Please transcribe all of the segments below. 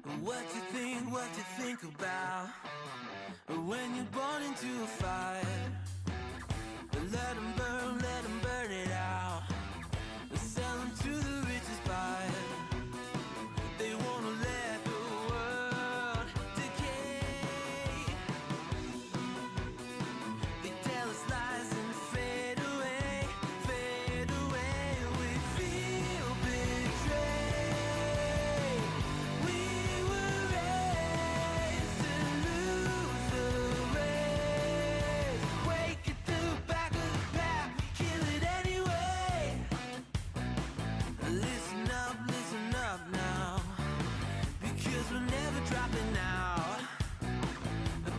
What you think about when you're born into a fire? Let them burn it out. Sell them to the richest buyer. They wanna let the world decay. They tell us lies and fade away, fade away. We feel betrayed. We were raised to lose the race. Wake at the back of the pack, kill it anyway. Listen up now, because we're never dropping out.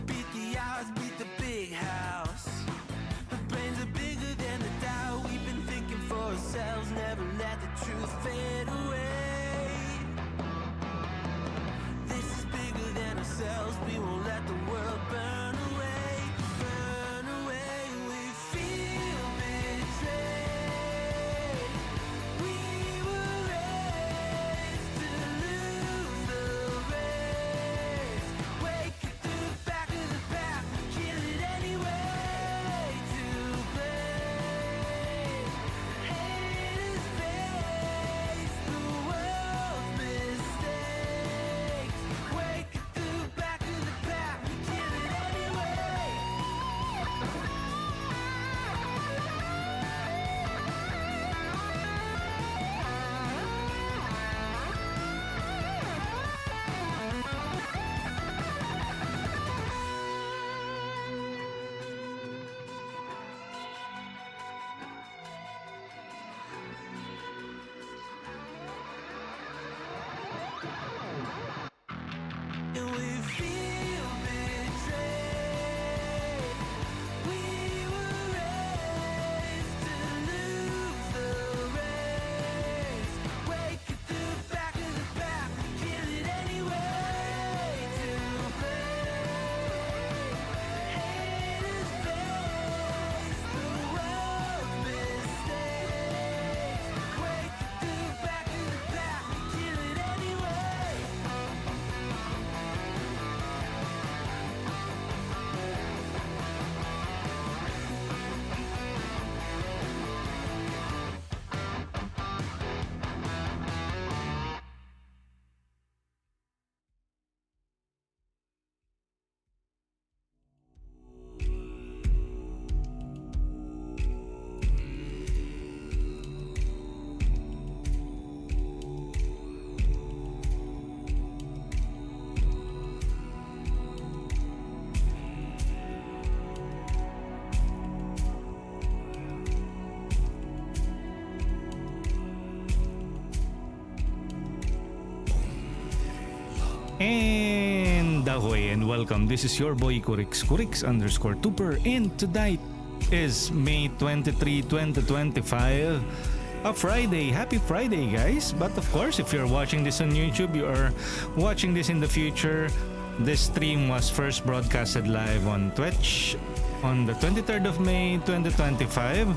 Beat the odds, beat the big house. The brains are bigger than the doubt. We've been thinking for ourselves, never let the truth fade away. This is bigger than ourselves, we won't let the world burn away, burn away. We feel betrayed. We were raised to lose the race. Wake at the back of the pack, kill it anyway. To blame, haters face the world's mistakes. Wake at the back of the pack, kill it anyway. And we feel betrayed. We were raised to lose the race. Wake at the back of the pack, kill it anyway. To blame, haters face the world's mistakes. Wake at the back of the pack, kill it anyway. And ahoy and welcome. This is your boy Kurix_Tuper, and tonight is May 23, 2025. A Friday. Happy Friday, guys. But of course, if you're watching this on YouTube, you are watching this in the future. This stream was first broadcasted live on Twitch on the 23rd of May 2025,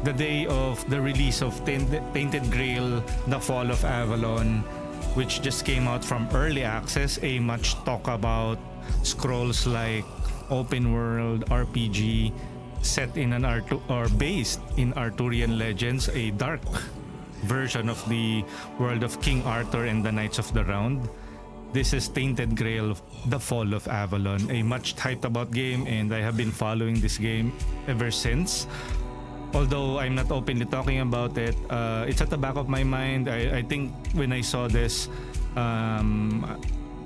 the day of the release of Tainted Grail, The Fall of Avalon, which just came out from early access, a much talk about scrolls like open world RPG set in an or based in Arthurian legends, a dark version of the world of King Arthur and the Knights of the Round. This is Tainted Grail, The Fall of Avalon, a much hyped about game, and I have been following this game ever since. Although I'm not openly talking about it, it's at the back of my mind. I think when I saw this,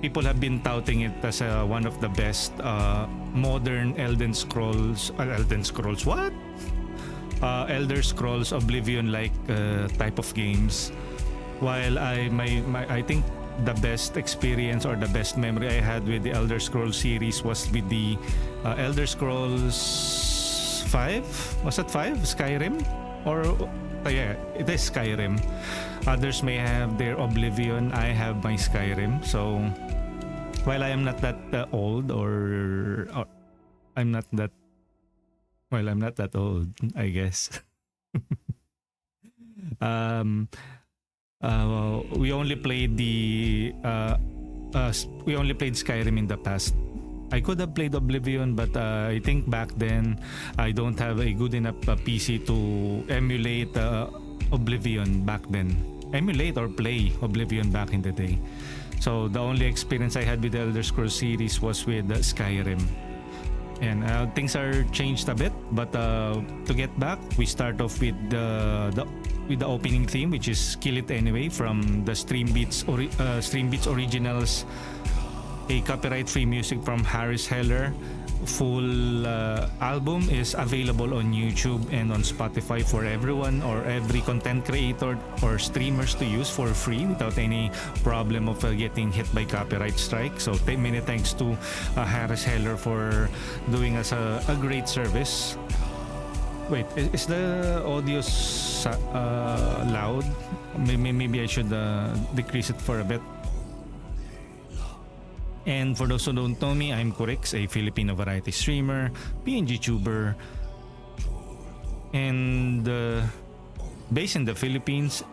people have been touting it as one of the best modern Elder Scrolls Oblivion-like type of games. While I think the best experience or the best memory I had with the Elder Scrolls series was with the Elder Scrolls 5. Was that 5? Skyrim? Or yeah, it is Skyrim. Others may have their Oblivion. I have my Skyrim. So while I am not that old, or I'm not that old, I guess. We only played the we only played Skyrim in the past. I could have played Oblivion, but I think back then I don't have a good enough PC to emulate Oblivion back then. Emulate or play Oblivion back in the day. So the only experience I had with the Elder Scrolls series was with Skyrim. And things are changed a bit, but to get back, we start off with the opening theme, which is "Kill It Anyway" from the Stream Beats originals. A copyright-free music from Harris Heller. Full album is available on YouTube and on Spotify for everyone or every content creator or streamers to use for free without any problem of getting hit by copyright strike. So many thanks to Harris Heller for doing us a great service. Wait, is the audio loud? Maybe I should decrease it for a bit. And for those who don't know me, I'm Kurix, a Filipino variety streamer, PNG tuber, and based in the Philippines.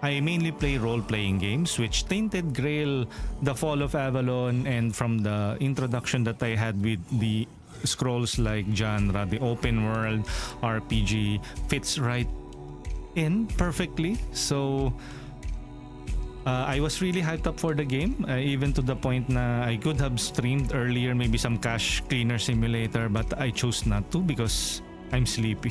I mainly play role-playing games, which Tainted Grail, the Fall of Avalon, and from the introduction that I had with the Scrolls-like genre, the open world RPG fits right in perfectly. So I was really hyped up for the game, even to the point na I could have streamed earlier maybe some cache cleaner simulator, but I chose not to because I'm sleepy.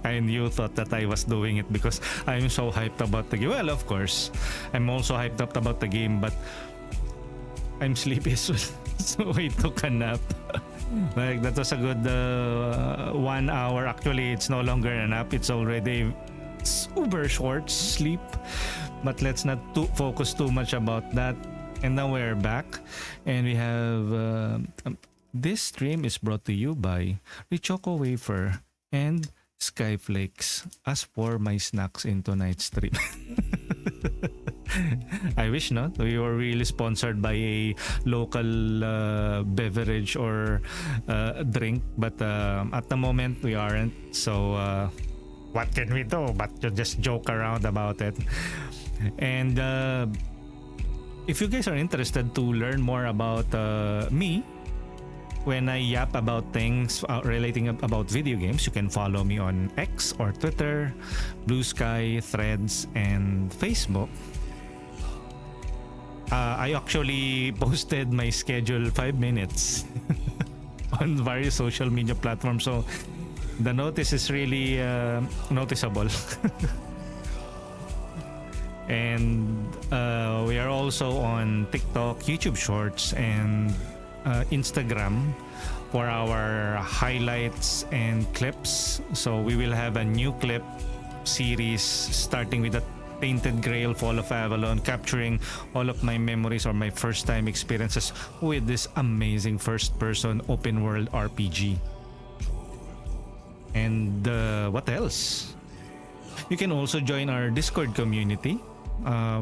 And you thought that I was doing it because I'm so hyped about the game. Well, of course, I'm also hyped up about the game, but I'm sleepy as well. So I took a nap. Like that was a good 1 hour. Actually, it's no longer a nap. It's already super short sleep. But let's not focus too much about that. And now we're back, and we have this stream is brought to you by Richoco Wafer and Skyflakes as for my snacks in tonight's stream. I wish not. We were really sponsored by a local beverage or drink, but at the moment we aren't. So what can we do but to just joke around about it? And if you guys are interested to learn more about me when I yap about things relating about video games, you can follow me on X or Twitter, Blue Sky, Threads, and Facebook. I actually posted my schedule 5 minutes on various social media platforms, so the notice is really noticeable. And we are also on TikTok, YouTube Shorts, and Instagram for our highlights and clips. So we will have a new clip series starting with the Tainted Grail, Fall of Avalon, capturing all of my memories or my first time experiences with this amazing first-person open-world RPG. And what else? You can also join our Discord community,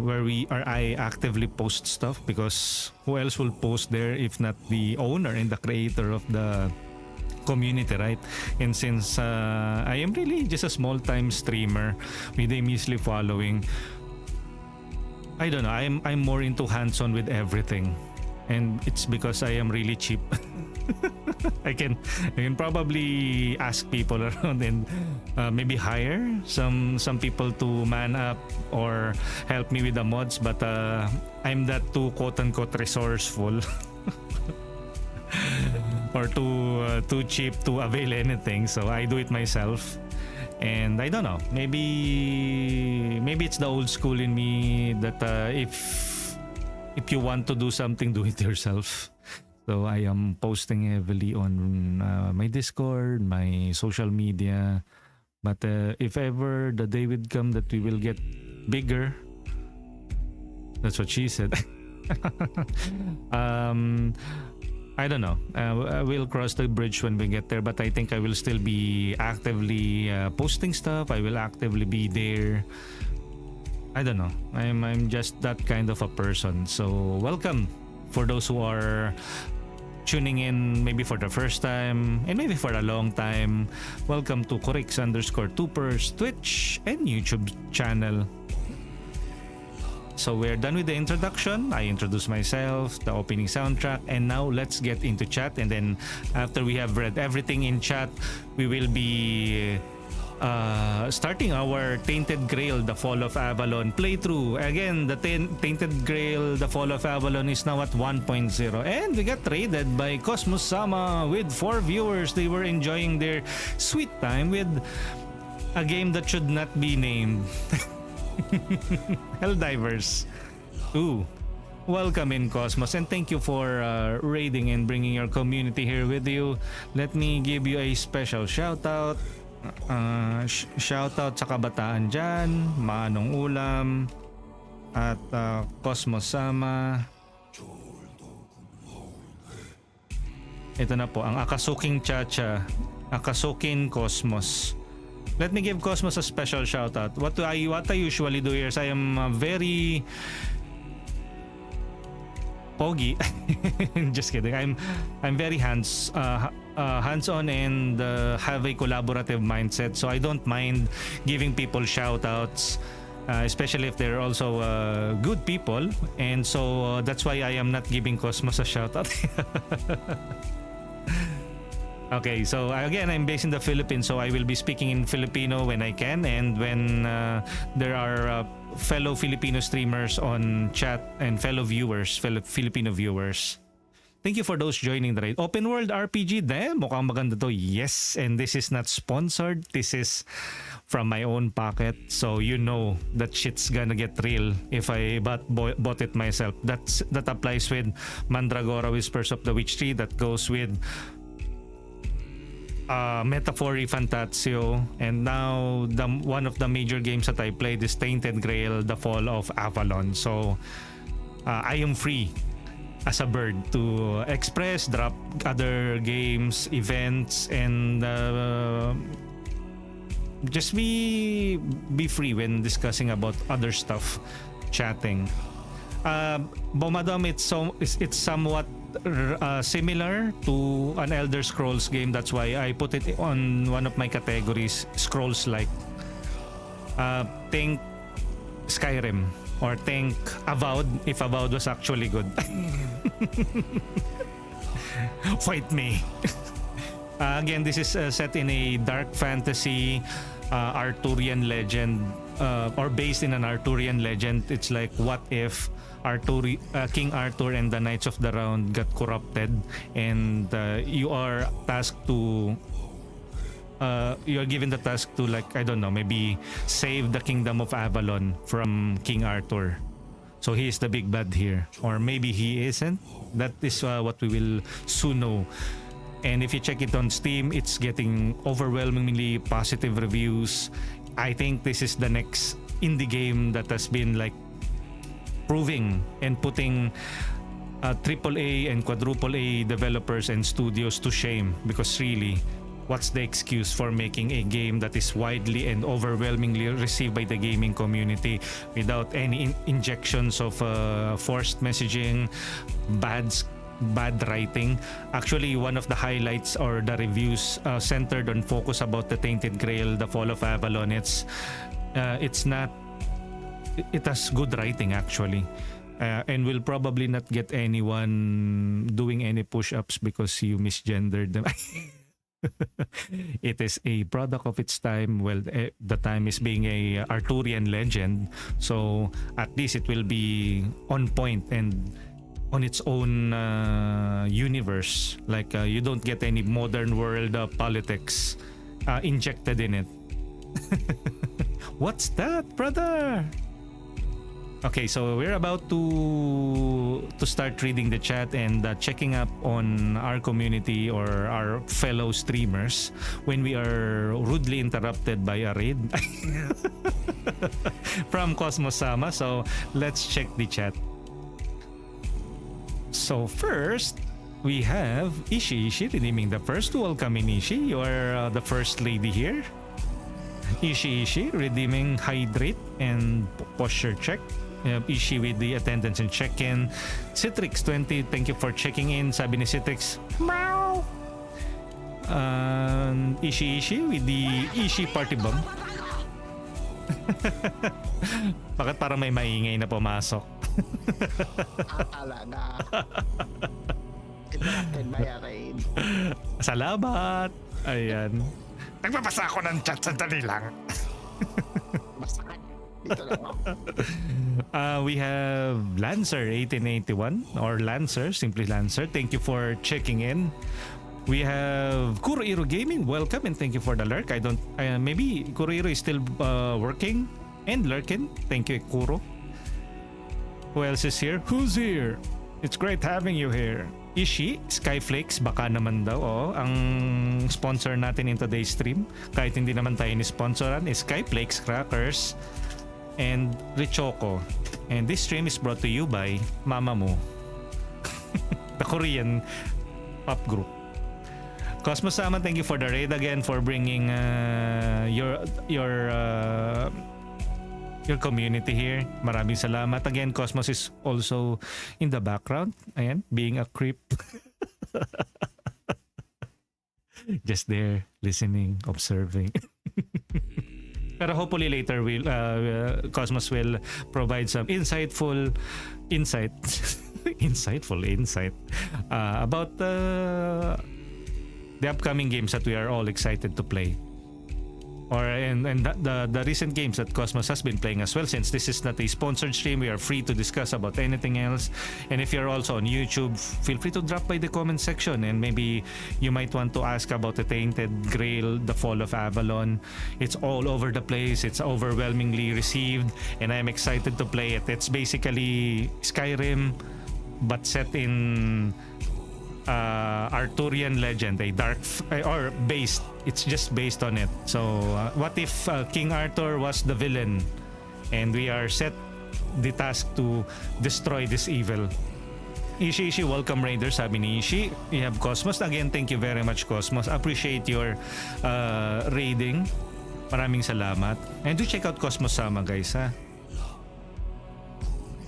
where I actively post stuff, because who else will post there if not the owner and the creator of the community, right? And since I am really just a small-time streamer with a measly following, I don't know, I'm more into hands-on with everything, and it's because I am really cheap. I can probably ask people around and maybe hire some people to man up or help me with the mods, but I'm that too quote-unquote resourceful or too cheap to avail anything, so I do it myself. And I don't know, maybe it's the old school in me that if you want to do something, do it yourself. So I am posting heavily on my Discord, my social media. But if ever the day would come that we will get bigger, that's what she said. I don't know. We'll cross the bridge when we get there. But I think I will still be actively posting stuff. I will actively be there. I don't know. I'm just that kind of a person. So welcome for those who are tuning in maybe for the first time and maybe for a long time. Welcome to Kurix_Tuper's Twitch and YouTube channel. So we're done with the introduction. I introduced myself, the opening soundtrack, and now let's get into chat. And then after we have read everything in chat, we will be starting our Tainted Grail, the Fall of Avalon playthrough. Again, the Tainted Grail, the Fall of Avalon is now at 1.0, and we got raided by Cosmos Sama with 4 viewers. They were enjoying their sweet time with a game that should not be named. Helldivers. Ooh. Welcome in, Cosmos, and thank you for raiding and bringing your community here with you. Let me give you a special shout out. Shout out sa kabataan dyan, Manong Ulam, at Cosmos Sama. Ito na po, ang Akasuking Chacha, Akasukin Cosmos. Let me give Cosmos a special shout out. What I usually do here is I am very pogi. Just kidding. I'm very hands-on and have a collaborative mindset. So I don't mind giving people shout-outs, especially if they're also good people. And so that's why I am not giving Cosmos a shout-out. Okay, so again, I'm based in the Philippines, so I will be speaking in Filipino when I can, and when there are fellow Filipino streamers on chat and fellow viewers, Filipino viewers. Thank you for those joining the raid. Open World RPG, mukhang maganda to. Yes, and this is not sponsored. This is from my own pocket, so you know that shit's gonna get real if I bought it myself. That applies with Mandragora Whispers of the Witch Tree. That goes with Metaphori Fantasio, and now one of the major games that I played is Tainted Grail, the Fall of Avalon. So I am free as a bird to express, drop other games, events, and just be free when discussing about other stuff, chatting. Bomadom, it's somewhat similar to an Elder Scrolls game. That's why I put it on one of my categories, Scrolls-like. Think Skyrim, or think Avowed, if Avowed was actually good. Fight me. Again, this is set in a dark fantasy Arthurian legend, or based in an Arthurian legend. It's like, what if King Arthur and the Knights of the Round got corrupted, and you are tasked to you are given the task to, like, I don't know, maybe save the kingdom of Avalon from King Arthur. So he is the big bad here, or maybe he isn't. That is what we will soon know. And if you check it on Steam, it's getting overwhelmingly positive reviews. I think this is the next indie game that has been like proving and putting AAA and quadruple A developers and studios to shame, because really, what's the excuse for making a game that is widely and overwhelmingly received by the gaming community without any injections of forced messaging, bad writing? Actually, one of the highlights or the reviews centered on focus about the Tainted Grail, the Fall of Avalon, it has good writing actually, and will probably not get anyone doing any push-ups because you misgendered them. It is a product of its time. Well, the time is being a Arthurian legend, so at least it will be on point and on its own universe. Like you don't get any modern world politics injected in it. What's that, brother? Okay, so we're about to start reading the chat and checking up on our community or our fellow streamers when we are rudely interrupted by a raid from Cosmos Sama. So let's check the chat. So first, we have Ishi redeeming the first. Welcome in, Ishi. You are the first lady here. Ishi redeeming hydrate and posture check. Ishi with the attendance and check-in. Citrix20, thank you for checking in. Sabi ni Citrix, meow. Ishi with the Ishi party bomb. Bakit parang may maingay na pumasok? Talaga. Interrupted by a raid. Salamat! Ayan. Nagbabasa ako ng chat, sandali lang. Basta ka. Dito lang ako. We have Lancer 1881 or Lancer, simply Lancer. Thank you for checking in. We have Kuroiro Gaming. Welcome and thank you for the lurk. Maybe Kuroiro is still working and lurking. Thank you, Kuro. Who else is here? Who's here? It's great having you here. Ishi, Skyflakes, baka naman daw. Oh, ang sponsor natin in today's stream, kahit hindi naman tayo ni-sponsoran, is Skyflakes Crackers and Richoco. And this stream is brought to you by Mama Mo, the Korean pop group. Cosmos Sama, thank you for the raid again, for bringing your community here. Maraming salamat. Again, Cosmos is also in the background. Ayan, being a creep. Just there, listening, observing. Pero hopefully later Cosmos will provide some insight about the upcoming games that we are all excited to play. And the recent games that Cosmos has been playing as well. Since this is not a sponsored stream, we are free to discuss about anything else. And if you're also on YouTube, feel free to drop by the comment section, and maybe you might want to ask about the Tainted Grail, the Fall of Avalon. It's all over the place. It's overwhelmingly received, and I'm excited to play it. It's basically Skyrim, but set in Arthurian legend, or based. It's just based on it. So what if King Arthur was the villain, and we are set the task to destroy this evil? Ishi, welcome Raider, sabi ni Ishi. We have Cosmos again. Thank you very much, Cosmos. Appreciate your raiding. Maraming salamat. And do check out Cosmos Sama, guys, ha.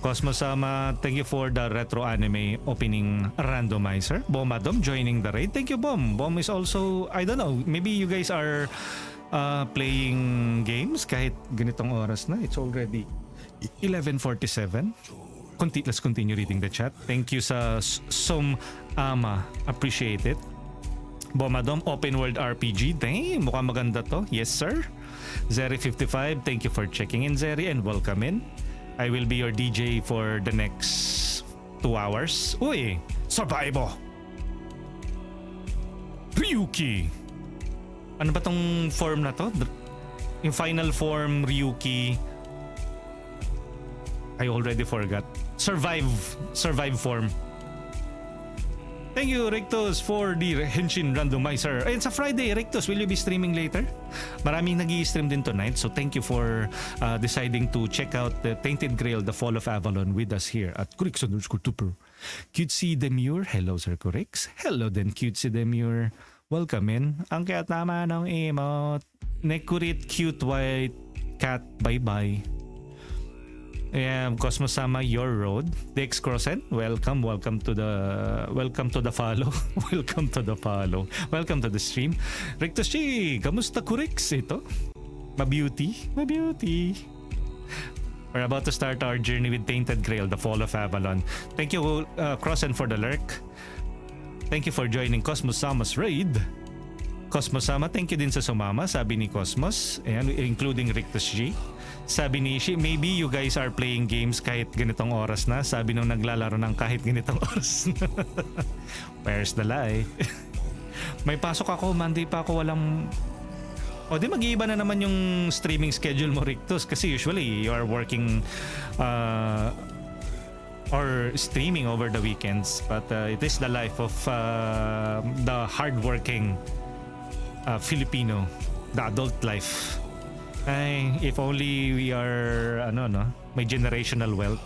Cosmos Sama, thank you for the retro anime opening randomizer. Bomadom joining the raid. Thank you, Bom. Bom is also, I don't know, maybe you guys are playing games kahit ganitong oras na. It's already 11:47. Let's continue reading the chat. Thank you sa Som Ama. Appreciate it. Bomadom, open world RPG. Damn, mukhang maganda to. Yes, sir. Zeri55, thank you for checking in, Zeri, and welcome in. I will be your DJ for the next 2 hours. Uy, Survival. Ryuki. Ano ba tong form na to? Yung final form, Ryuki. I already forgot. Survive form. Thank you, Rictus, for the Henshin Randomizer. And sa Friday, Rictus, will you be streaming later? Maraming nag-i-stream din tonight. So thank you for deciding to check out the Tainted Grail, the Fall of Avalon with us here at Kurix_Tuper. Cutesy Demure. Hello, Sir Kurix. Hello din, Cutesy Demure. Welcome in. Ang kaya tama ng emote. Nekurit cute white cat. Bye-bye. Cosmos Sama, your road. Dex Crossen, welcome to the follow. Welcome to the follow. Welcome to the stream. Rictus G, kamusta Kurix? Ito? Mabeauty. We're about to start our journey with Tainted Grail, the Fall of Avalon. Thank you, Crossen, for the lurk. Thank you for joining Cosmos Sama's raid. Cosmos Sama, thank you din sa sumama, sabi ni Cosmos, and including Rictus G. Sabi ni Ishi, maybe you guys are playing games kahit ganitong oras na. Sabi nung naglalaro ng kahit ganitong oras na. Where's the lie? May pasok ako, Monday pa ako walang... O di mag-iiba na naman yung streaming schedule mo, Rictus. Kasi usually you are working or streaming over the weekends. But it is the life of the hardworking Filipino. The adult life. Ay, if only we are, may generational wealth.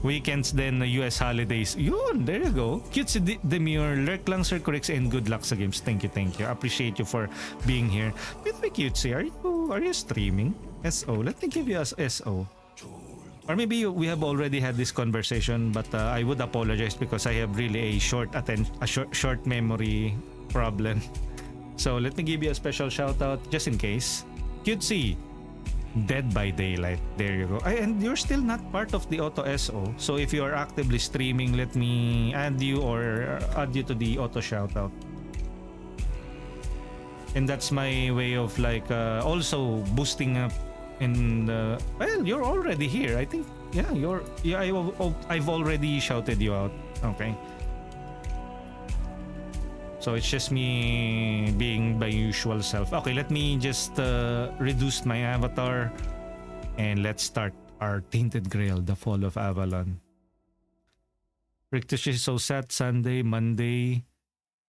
Weekends then, US holidays. Yun, there you go. Cute Demure, lurk lang, Sir Kurix, and good luck sa games. Thank you. Appreciate you for being here. By the way, Cutesy, are you streaming? SO, let me give you a SO. Or maybe we have already had this conversation, but I would apologize because I have really a short memory problem. So let me give you a special shout out just in case. Cutesy, Dead by Daylight. There you go. And you're still not part of the Auto SO. So if you are actively streaming, let me add you or add you to the Auto Shoutout. And that's my way of like also boosting up. And well, you're already here. I think I've already shouted you out. Okay. So it's just me being my usual self. Okay, let me just reduce my avatar and let's start our Tainted Grail, the Fall of Avalon. Rictus is so sad. Sunday, Monday,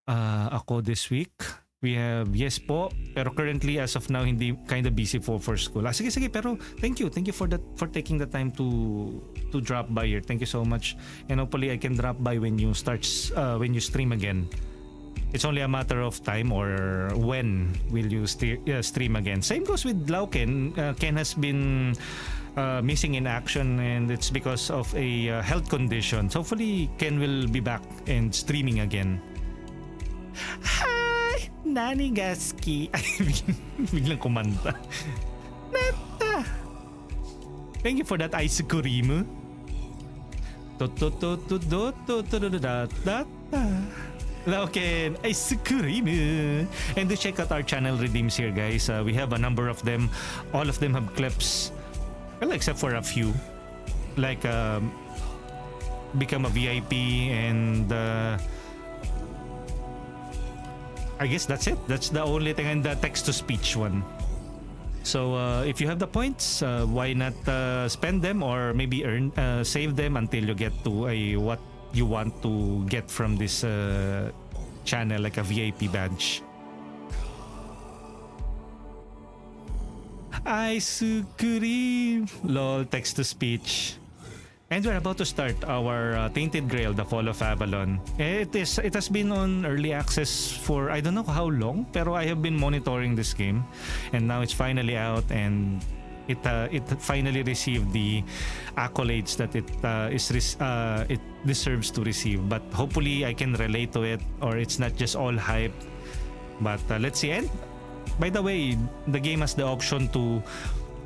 ako this week. We have yes po, pero currently as of now hindi kind of busy for school. Sige, pero thank you for that, for taking the time to drop by here. Thank you so much. And hopefully I can drop by when you stream again. It's only a matter of time or when will you stream again. Same goes with Lauken. Ken has been missing in action and it's because of a health condition. So hopefully Ken will be back and streaming again. Hi! Nani Gaski. Biglang kumanta. Nata! Thank you for that ice cream. Lauken, ice cream. And to check out our channel redeems here, guys. We have a number of them. All of them have clips. Well, except for a few. Like, become a VIP and I guess that's it. That's the only thing. And the text-to-speech one. So if you have the points, why not spend them or maybe save them until you get to a what you want to get from this channel, like a VIP badge. Ice cream. Lol, text to speech. And we're about to start our Tainted Grail, the Fall of Avalon. It has been on early access for I don't know how long, pero I have been monitoring this game, and now it's finally out, and it finally received the accolades that it deserves to receive. But hopefully I can relate to it, or it's not just all hype. But let's see. And by the way, the game has the option to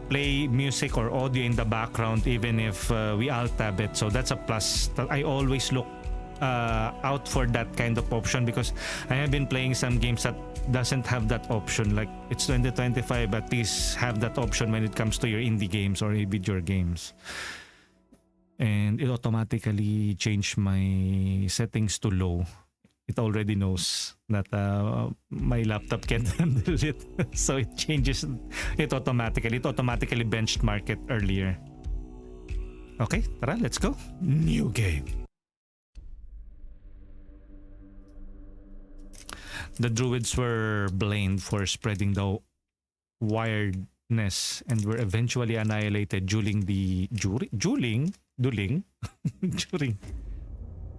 play music or audio in the background even if we alt tab it, so that's a plus. I always look out for that kind of option because I have been playing some games that doesn't have that option. Like it's 2025, at least have that option when it comes to your indie games or video games. And it automatically changed my settings to low. It already knows that my laptop can't handle it. So it changes it automatically. It automatically benchmarked it earlier. Okay, tara, let's go. New game. The druids were blamed for spreading the wiredness and were eventually annihilated during during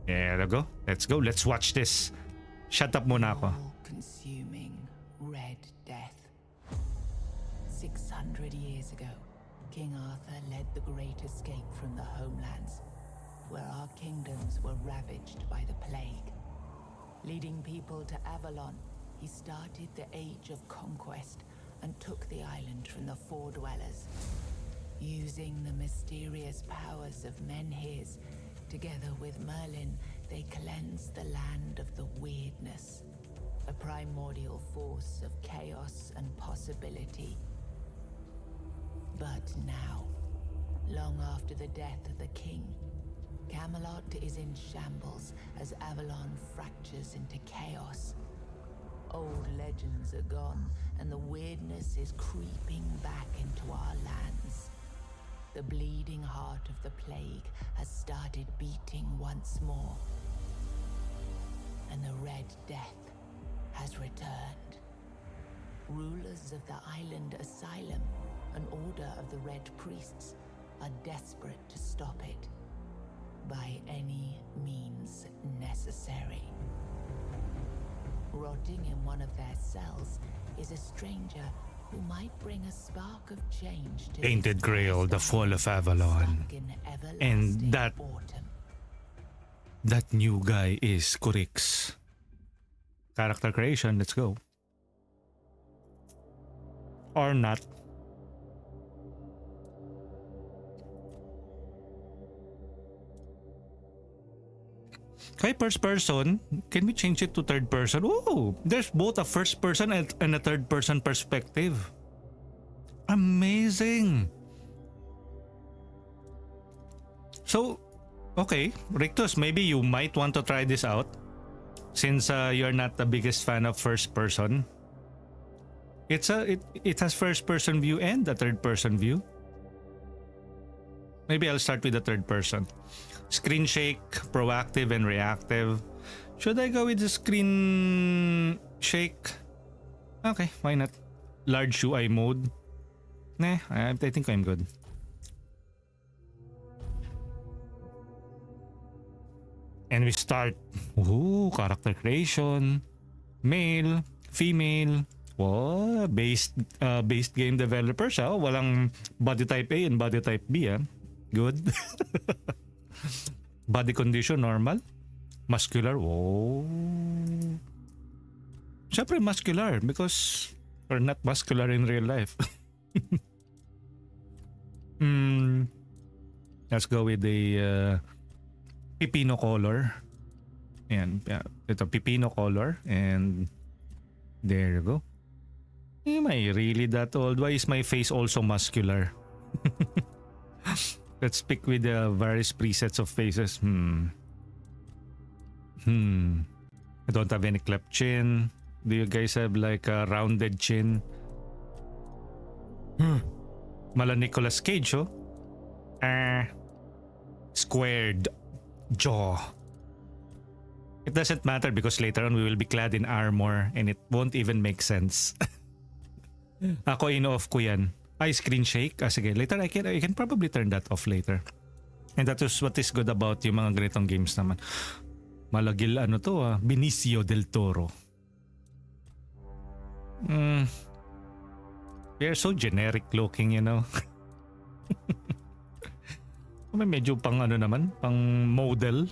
Yeah, let's go. Let's watch this. Shut up muna ako. Consuming red death. 600 years ago, King Arthur led the great escape from the homelands, where our kingdoms were ravaged by the plague. Leading people to Avalon, he started the Age of Conquest and took the island from the Four Dwellers. Using the mysterious powers of Menhirs, together with Merlin, they cleansed the land of the weirdness, a primordial force of chaos and possibility. But now, long after the death of the king, Camelot is in shambles as Avalon fractures into chaos. Old legends are gone, and the weirdness is creeping back into our lands. The bleeding heart of the plague has started beating once more. And the Red Death has returned. Rulers of the island asylum, an order of the Red Priests, are desperate to stop it by any means necessary. Rotting in one of their cells is a stranger who might bring a spark of change to Tainted Grail, the Fall of Avalon. And that new guy is Kurix. Character creation, let's go. Or not. Kay first person, can we change it to third person? Oh, there's both a first person and a third person perspective. Amazing. So, okay, Rictus, maybe you might want to try this out since you're not the biggest fan of first person. It has first person view and a third person view. Maybe I'll start with the third person. Screen shake, proactive and reactive. Should I go with the screen shake? Okay, why not? Large UI mode. Nah, I think I'm good. And we start. Ooh, character creation. Male, female. Wow, based game developers. Walang body type A and body type B. Good. Body condition, normal. Muscular. Whoa. Siyempre muscular because we're not muscular in real life. Let's go with the pipino color. Ayan. Ito, pipino color. And there you go. Am I really that old? Why is my face also muscular? Let's pick with the various presets of faces. I don't have any cleft chin. Do you guys have like a rounded chin? Mala Nicolas Cage, oh. Squared jaw. It doesn't matter because later on we will be clad in armor and it won't even make sense. Ako in-off ko yan. Screen shake. Sige, later I can probably turn that off later. And that is what is good about yung mga ganitong games naman. Malagil ano to Benicio del Toro. They're so generic looking, you know. May medyo pang ano naman, pang model.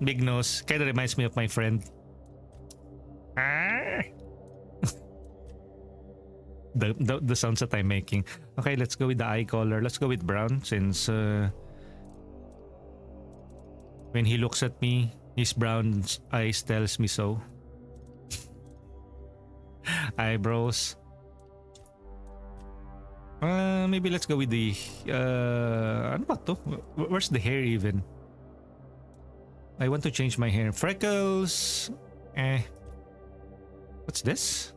Big nose. Kind of reminds me of my friend. The sounds that I'm making. Okay, let's go with the eye color. Let's go with brown since when he looks at me, his brown eyes tells me so. Eyebrows. Maybe let's go with the ano ba to? Where's the hair even? I want to change my hair. Freckles. What's this?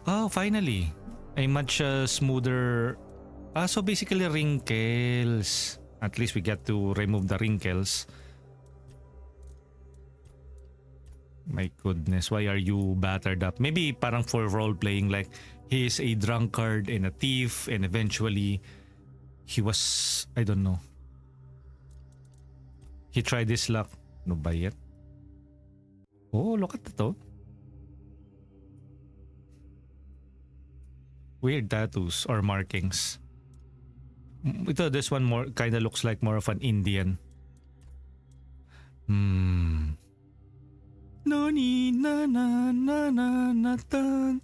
Oh, finally. A much smoother. So basically wrinkles. At least we get to remove the wrinkles. My goodness, why are you battered up? Maybe parang for role playing, like he is a drunkard and a thief and eventually he was, I don't know. He tried his luck. No ba yet? Oh, look at that. Weird tattoos or markings. This one more kind of looks like more of an Indian. Nani na na na na na tan.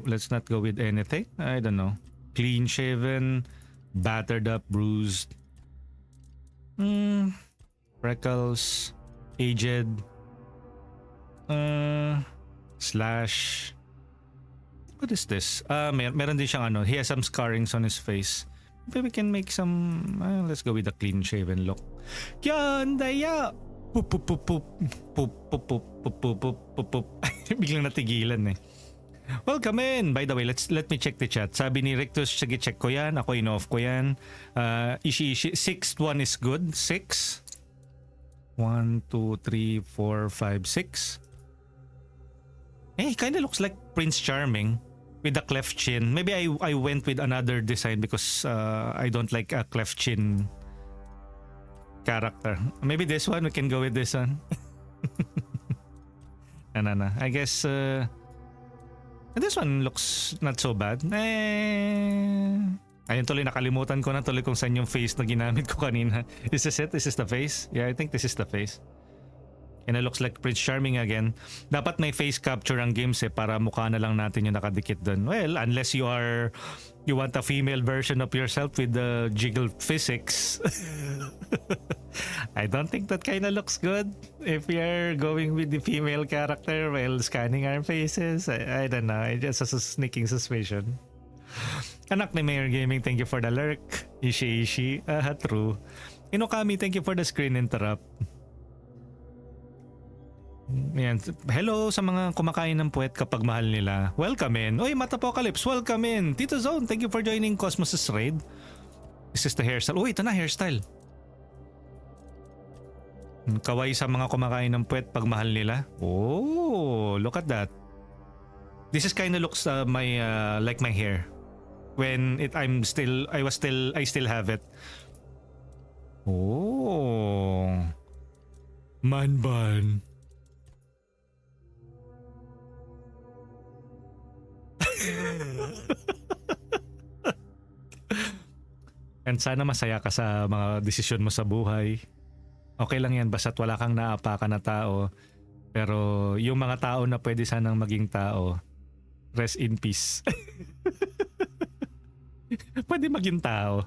Let's not go with anything. I don't know. Clean shaven, battered up, bruised. Freckles, aged. Slash. What is this? Meron din siyang ano. He has some scarrings on his face. Maybe we can make some. Let's go with the clean shaven look. Yan daya. Poop poop poop poop poop poop poop poop poop poop poop poop. Biglang natigilan eh. Welcome in. By the way, let me check the chat. Sabi ni Rictus, sige check ko yan. Ako in-off ko yan. Ishi. Sixth one is good. 6. 1, 2, 3, 4, 5, 6. He kind of looks like Prince Charming with the cleft chin. Maybe I went with another design because I don't like a cleft chin character. Maybe this one, we can go with this one. I guess And this one looks not so bad. Ayun tuloy, nakalimutan ko na tuloy kung saan yung face na ginamit ko kanina. Is this it? Is this the face? Yeah, I think this is the face. And it looks like Prince Charming again. Dapat may face capture ang games para mukha na lang natin yung nakadikit dun. Well, unless you want a female version of yourself with the jiggle physics. I don't think that kinda looks good. If you're going with the female character while scanning our faces, I don't know. I just has a sneaking suspicion. Anak ni Mayor Gaming, thank you for the lurk. Ishi. True. Inokami, thank you for the screen interrupt. Yan. Hello sa mga kumakain ng puwet kapag mahal nila. Welcome in. Oy, Matapocalypse, welcome in. Tito Zone, thank you for joining Cosmos' raid. This is the hairstyle. Oh, ito na hairstyle. Kawaii sa mga kumakain ng puwet pag mahal nila. Oh, look at that. This is kind of looks like my hair. When I still have it. Oh. Man bun. And sana masaya ka sa mga desisyon mo sa buhay. Okay lang yan basta't wala kang naapakan na tao. Pero yung mga tao na pwede sanang maging tao, rest in peace. Pwede maging tao.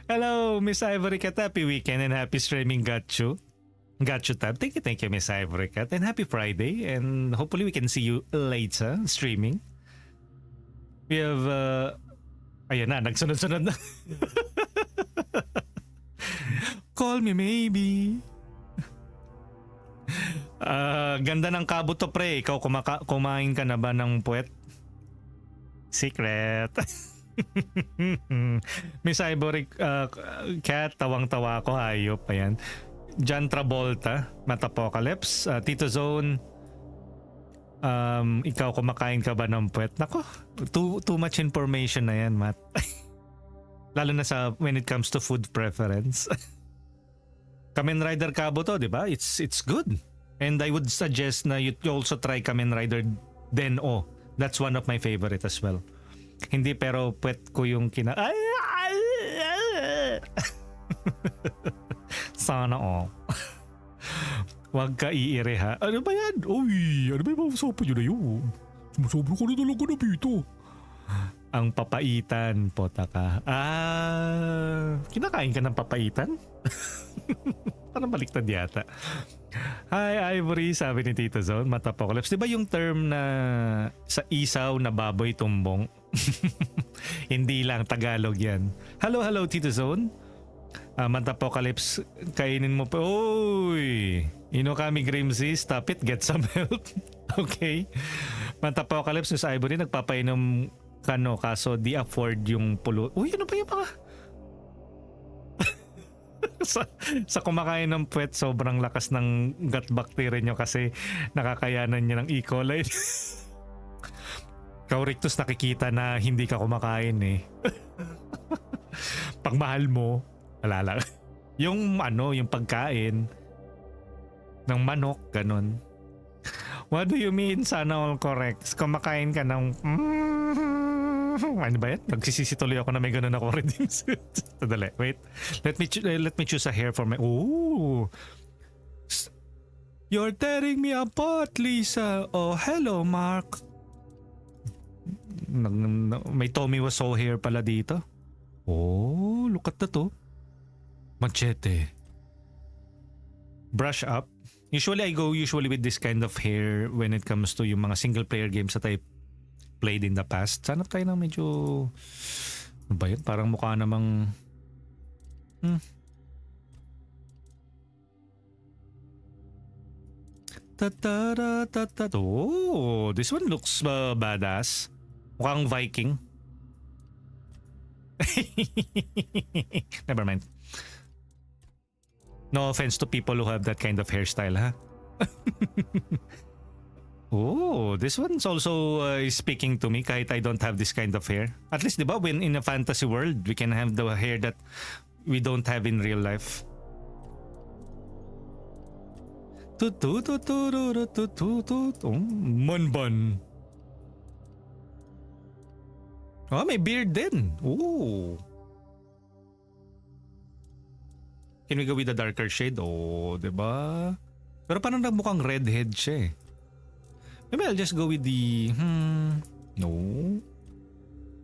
Hello, Miss Ivory Cat. Happy weekend and happy streaming. Got you tab. Thank you, Miss Ivory Cat. And happy Friday. And hopefully we can see you later streaming. We have ayan na, nagsunod-sunod na. Call me maybe. Ganda ng kabuto pre. Ikaw kumain ka na ba ng puwet? Secret. Miss Ivory Cat, tawang-tawa ko. Hayop. Ayan. John Travolta, Matapocalypse, Tito Zone. Ikaw kumakain ka ba ng puwet? Nako, too much information na yan, Matt. Lalo na when it comes to food preference. Kamen Rider Kabuto, di ba? It's good. And I would suggest na you also try Kamen Rider Den-O. That's one of my favorite as well. Hindi pero puwet ko yung sana all. Huwag ka iire ha. Ano ba yan? Uy, ano ba yung sopa nyo na yun? Sumasobro ko na talaga na pito. Ang papaitan, pota ka. Kinakain ka ng papaitan? Parang baliktad yata. Hi Ivory, sabi ni Tito Zone, Matapocalypse. Diba yung term na sa isaw na baboy tumbong? Hindi lang, Tagalog yan. Hello Tito Zone. Matapocalypse, kainin mo pa. Oy! Inokami Grimsy, stop it, get some help. Okay. Matapocalypse, sa Ivory, nagpapainom kano kaso di afford yung pulo. Uy, ano ba yung mga... sa kumakain ng puwet, sobrang lakas ng gut bacteria nyo kasi nakakayanan niya ng E. coli. Kaurictus, nakikita na hindi ka kumakain eh. Pag mahal mo, wala lang. Yung pagkain ng manok, ganun. What do you mean sana all correct? Kumakain ka ng ano ba yan? Nagsisisi tuloy ako na may ganun ako redeem suit. Tadali, wait. Let me choose a hair for my... Oh! You're tearing me apart, Lisa. Oh, hello, Mark. May Tommy Wiseau hair pala dito. Oh, look at that oh. Machete. Brush up. Usually I go with this kind of hair when it comes to yung mga single player games that I played in the past. Sana tayo na medyo ano ba yun? Parang mukha namang Oh, this one looks badass. Mukhang Viking. Never mind. No offense to people who have that kind of hairstyle, ha? Oh, this one's also speaking to me kahit I don't have this kind of hair. At least, di ba, when in a fantasy world, we can have the hair that we don't have in real life. Manban. Oh, may beard din. Ooh. Can we go with the darker shade? Oh, diba? Pero parang mukhang redhead siya eh. Maybe I'll just go with the... No.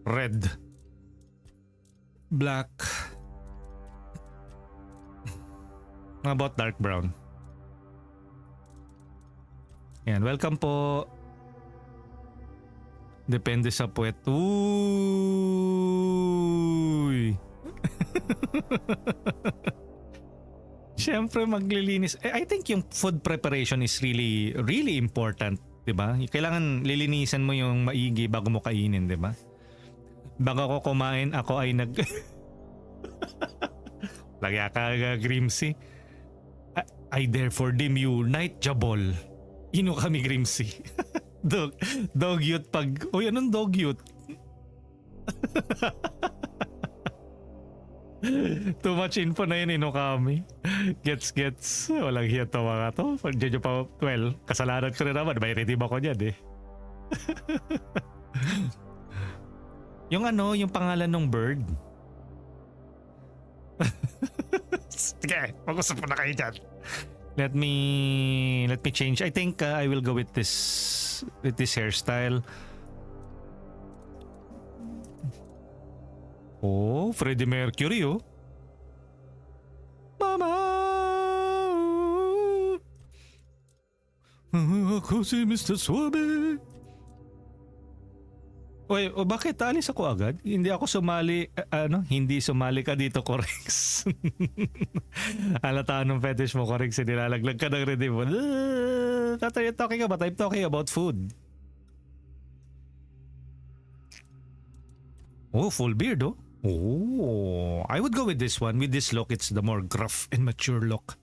Red. Black. How about dark brown? Yan, welcome po. Depende sa puwet. Uy! Siyempre maglilinis. I think yung food preparation is really, really important. Diba? Kailangan lilinisan mo yung maigi bago mo kainin, diba? Bago ako kumain, ako ay Lagya ka, Grimsy. I therefore deem you night jabol. Ino kami, Grimsy. dog youth pag... Uy, anong dog youth? Too much info na yun, kami. Gets. Walang hiya to mga to. Diyan pa, well, kasalanan ko rin naman. May redeem ako dyan eh. Yung yung pangalan ng bird. Sige, mag-usap na kayo dyan. Let me change. I think I will go with this hairstyle. Oh, Freddie Mercury, oh. Mama! Ako si Mr. Suave. Oy, bakit alis ako agad? Hindi ako sumali, hindi sumali ka dito, Correx. Halata nung fetish mo, Correx, nilalaglag ka ng redeem mo. What are you talking about? I'm talking about food. Oh, full beard, oh. Oh, I would go with this one. With this look, it's the more gruff and mature look.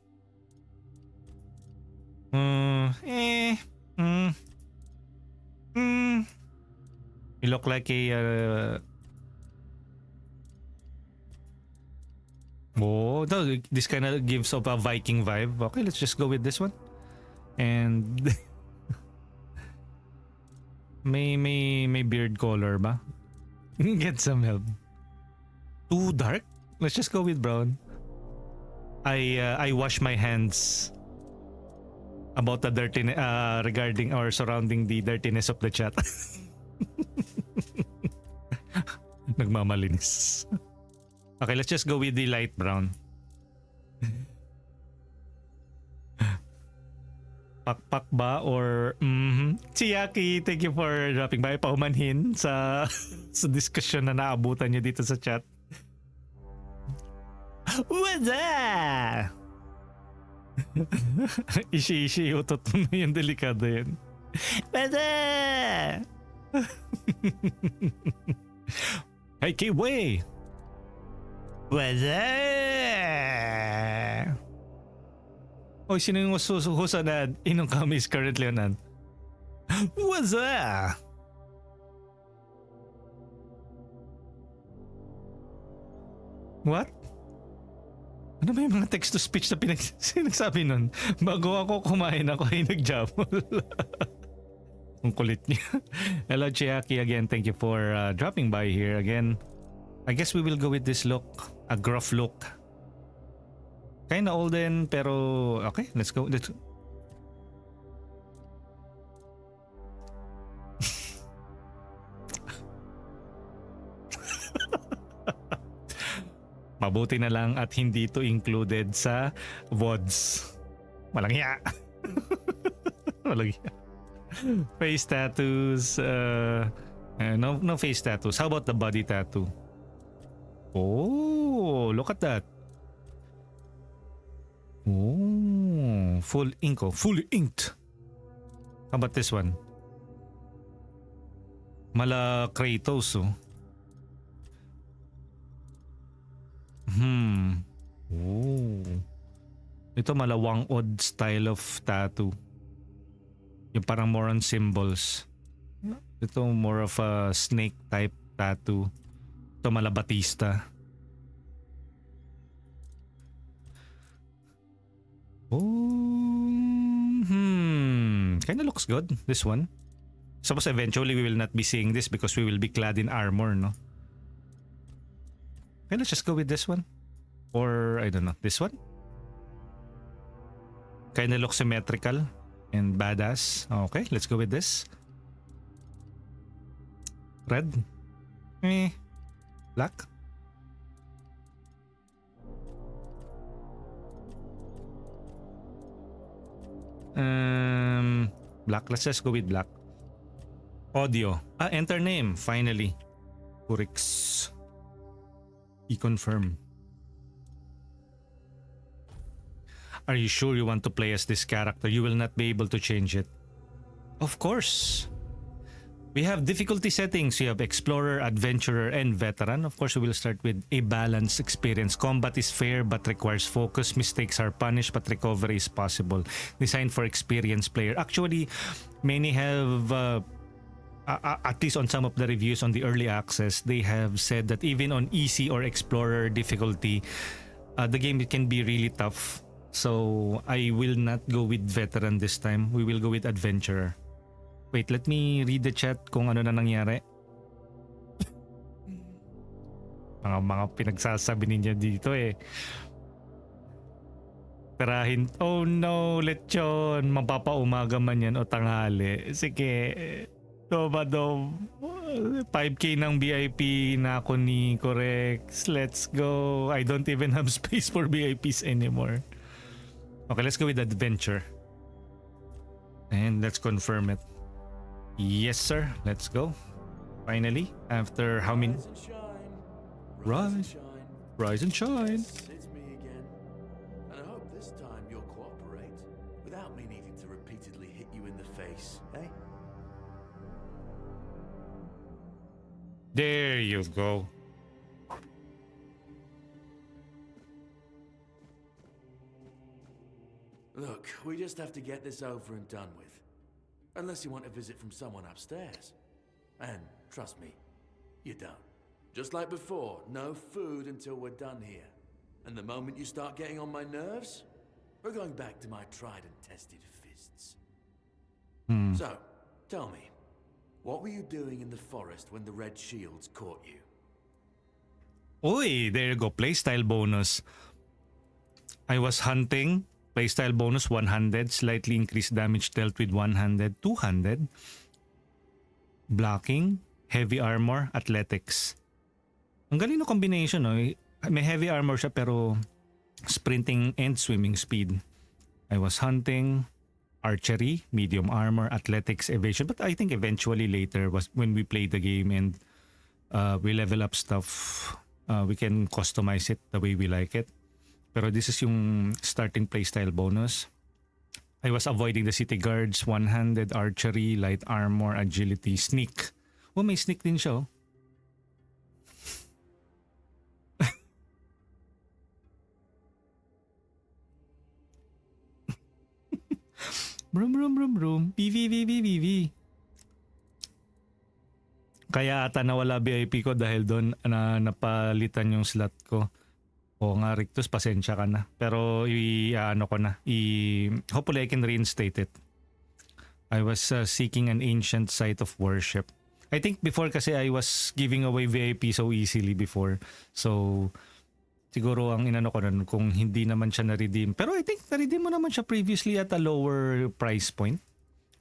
You look like a... Oh, no, this kind of gives off a Viking vibe. Okay, let's just go with this one. And... may beard color ba? Get some help. Too dark? Let's just go with brown. I wash my hands about the dirtiness regarding or surrounding the dirtiness of the chat. Nagmamalinis. Okay, let's just go with the light brown. Pakpak ba or Chiaki, thank you for dropping by. Paumanhin sa discussion na naabutan niyo dito sa chat. What's that? Ishi, utot mo yung delikado yan. What's that? Hey, Kiwi! What's that? Oy, sino yung husa na inong kami is currently on? What's that? What? Ano ba yung mga text-to-speech na pinagsabi nun? Bago ako kumain, ako ay nagjamol. Ang kulit niya. Hello, Chiaki again. Thank you for dropping by here again. I guess we will go with this look. A gruff look. Kinda olden, pero okay, let's go. Mabuti na lang at hindi ito included sa VODs. Walang hiya. Walang hiya. Face tattoos. No face tattoos. How about the body tattoo? Oh, look at that. Oh, full ink. Oh, fully inked. How about this one? Mala Kratos, oh. Oh. Ito malawang odd style of tattoo. Yung parang more on symbols. Ito more of a snake type tattoo. Ito mala Batista. Oh. Kinda looks good, this one. Suppose eventually we will not be seeing this because we will be clad in armor, no? Okay, let's just go with this one. Or, I don't know, this one? Kinda looks symmetrical and badass. Okay, let's go with this. Red? Black? Black. Let's just go with black. Audio. Enter name. Finally. Kurix. E-confirm. Are you sure you want to play as this character? You will not be able to change it. Of course. We have difficulty settings. You have Explorer, Adventurer, and Veteran. Of course, we will start with a balanced experience. Combat is fair but requires focus. Mistakes are punished but recovery is possible. Designed for experienced player. Actually, many have, at least on some of the reviews on the early access, they have said that even on easy or Explorer difficulty, the game can be really tough. So I will not go with Veteran this time. We will go with Adventurer. Wait, let me read the chat kung ano na nangyari. mga pinagsasabi ninyo dito eh. Tirahin. Oh no, lechon. Mapapaumaga man yan o tanghali. Sige. Dom. 5K ng VIP na ako ni Correx. Let's go. I don't even have space for VIPs anymore. Okay, let's go with Adventure. And let's confirm it. Yes, sir. Let's go. Finally, after how many? Rise and shine. Yes, it's me again. And I hope this time you'll cooperate without me needing to repeatedly hit you in the face, eh? There you go. Look, we just have to get this over and done with. Unless you want a visit from someone upstairs. And trust me, you don't. Just like before, no food until we're done here. And the moment you start getting on my nerves, we're going back to my tried and tested fists. So, tell me, what were you doing in the forest when the red shields caught you? Uy, there you go. Playstyle bonus. I was hunting. Playstyle bonus 100. Slightly increased damage dealt with 100. 200. Blocking. Heavy armor. Athletics. Ang galing no combination, no? May heavy armor siya pero sprinting and swimming speed. I was hunting. Archery. Medium armor. Athletics. Evasion. But I think eventually later was when we play the game and we level up stuff. We can customize it the way we like it. Pero this is yung starting playstyle bonus. I was avoiding the city guards, one-handed, archery, light armor, agility, sneak. Oh, may sneak din siya, oh. Brum. PV. Kaya ata nawala VIP ko dahil doon na napalitan yung slot ko. Oo nga, Rictus, pasensya ka na. Pero hopefully I can reinstate it. I was seeking an ancient site of worship. I think before kasi I was giving away VIP so easily before. So, siguro ang inano ko nun kung hindi naman siya na-redeem. Pero I think na-redeem mo naman siya previously at a lower price point.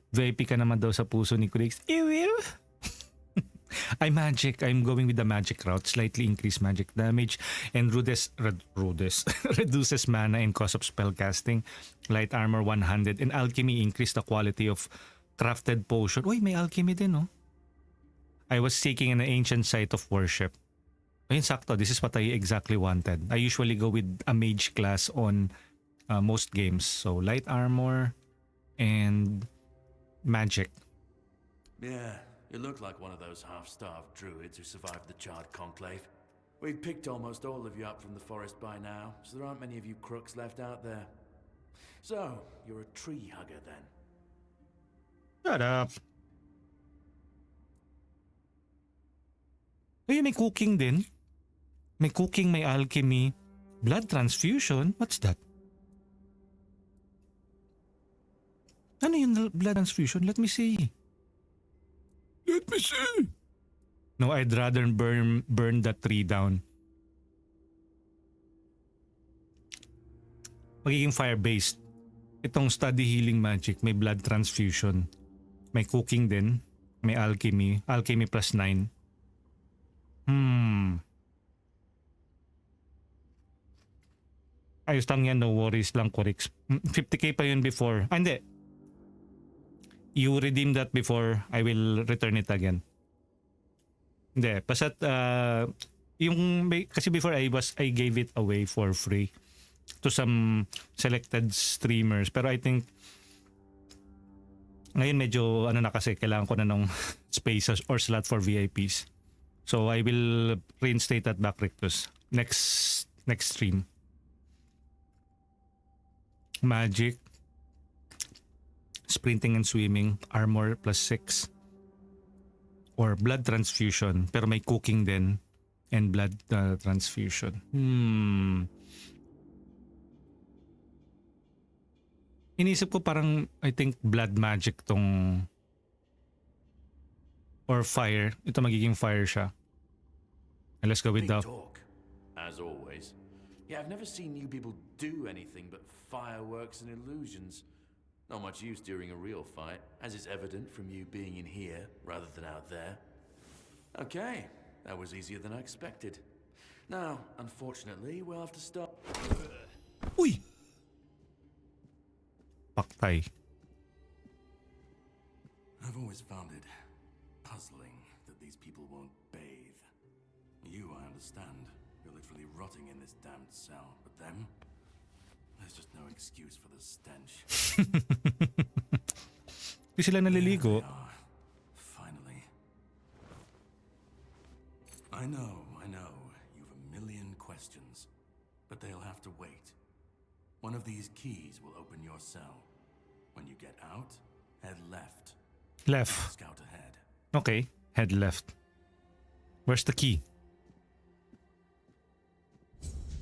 VIP ka naman daw sa puso ni Kurix. Ew. I'm magic. I'm going with the magic route. Slightly increased magic damage and reduces mana and cost of spell casting. Light armor 100 and alchemy increase the quality of crafted potion. Uy, may alchemy din, no? I was seeking an ancient site of worship. Ayun, sakto. This is what I exactly wanted. I usually go with a mage class on most games. So light armor and magic. Yeah. You look like one of those half-starved druids who survived the Charred Conclave. We've picked almost all of you up from the forest by now, so there aren't many of you crooks left out there. So, you're a tree hugger then? Shut up. Uy, may cooking din. May cooking, may alchemy. Blood transfusion? What's that? Ano yung blood transfusion? Let me see. No, I'd rather burn that tree down. Magiging fire-based. Itong study healing magic, may blood transfusion. May cooking din. May alchemy. Alchemy plus 9. Ayos lang yan, no worries lang, Corix. 50k pa yun before. Hindi. You redeem that before, I will return it again. Hindi, basta't kasi before I gave it away for free to some selected streamers, pero I think ngayon medyo na kasi kailangan ko na ng spaces or slot for VIPs. So I will reinstate that back, Rictus. Next stream. Magic, sprinting and swimming, armor plus 6. Or blood transfusion, pero may cooking din and blood transfusion. Inisip ko parang I think blood magic tong or fire. Ito magiging fire siya. And let's go with Big the talk, as always. Yeah, I've never seen you people do anything but fireworks and illusions. Not much use during a real fight, as is evident from you being in here rather than out there. Okay, that was easier than I expected. Now, unfortunately, we'll have to stop. Uy! Paktay. I've always found it puzzling that these people won't bathe. You, I understand. You're literally rotting in this damned cell. But them? There's just no excuse for the stench. Di sila naliligo. There they are. Finally. I know. You've a million questions. But they'll have to wait. One of these keys will open your cell. When you get out, head left. Left. Scout ahead. Okay, head left. Where's the key?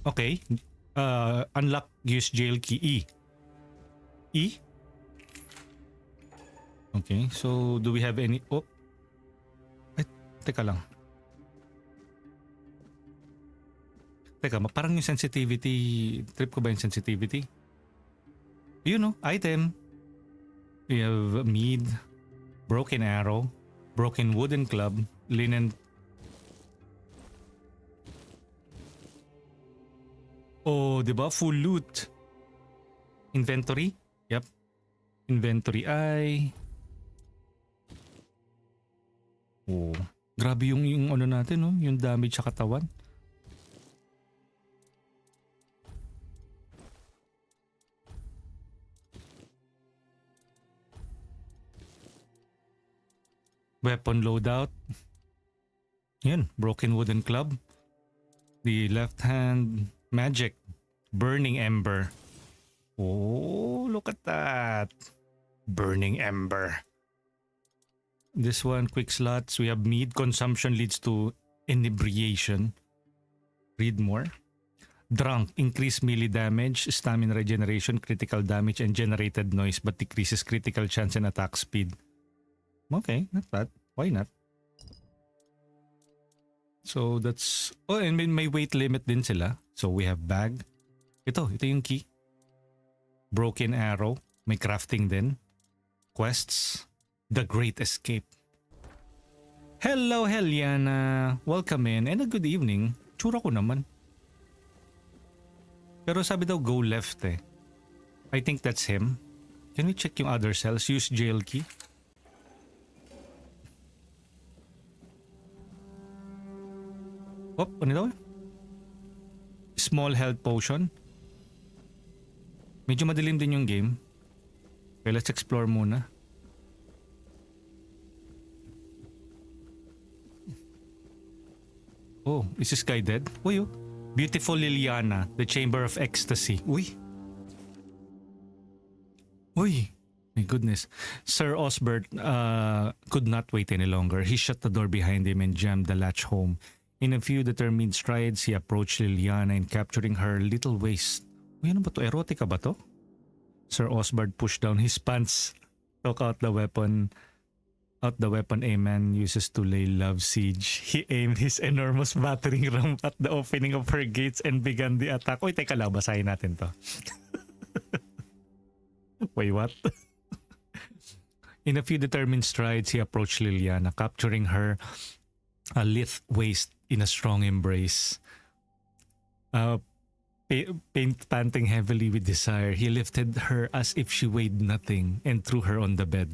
Okay. Unlock use jail key E. E? Okay, so do we have any... Oh. Ay, teka lang. Teka, parang yung sensitivity... Trip ko ba yung sensitivity? You know, item. We have mead, broken arrow, broken wooden club, linen... Oh, diba? Full loot. Inventory? Yep. Inventory ay... Oh, grabe yung ano natin, no? Yung damage sa katawan. Weapon loadout. Yan, broken wooden club. The left hand magic. Burning ember. Oh, look at that. Burning ember. This one, quick slots. We have mead consumption leads to inebriation. Read more. Drunk. Increase melee damage, stamina regeneration, critical damage, and generated noise but decreases critical chance and attack speed. Okay, not bad. Why not? So that's... Oh, and may weight limit din sila. So we have bag. Ito yung key. Broken arrow. May crafting din. Quests. The Great Escape. Hello, Heliana. Welcome in and a good evening. Tsura ko naman. Pero sabi daw go left eh. I think that's him. Can we check yung other cells? Use jail key. Oh, ano daw? Small health potion. Medyo madilim din yung game. Okay, let's explore muna. Oh, is this guy dead? Uy, oh. Beautiful Liliana, the Chamber of Ecstasy. Uy. Uy. My goodness. Sir Osbert could not wait any longer. He shut the door behind him and jammed the latch home. In a few determined strides, he approached Liliana and capturing her little waist. Uy, ano ba to? Erotica ba to? Sir Osbert pushed down his pants, took out the weapon out the weapon a man uses to lay love siege. He aimed his enormous battering ram at the opening of her gates and began the attack. Uy, teka lang, basahin natin to. Wait, what? In a few determined strides, he approached Liliana, capturing her lithe waist in a strong embrace. Panting heavily with desire, he lifted her as if she weighed nothing and threw her on the bed.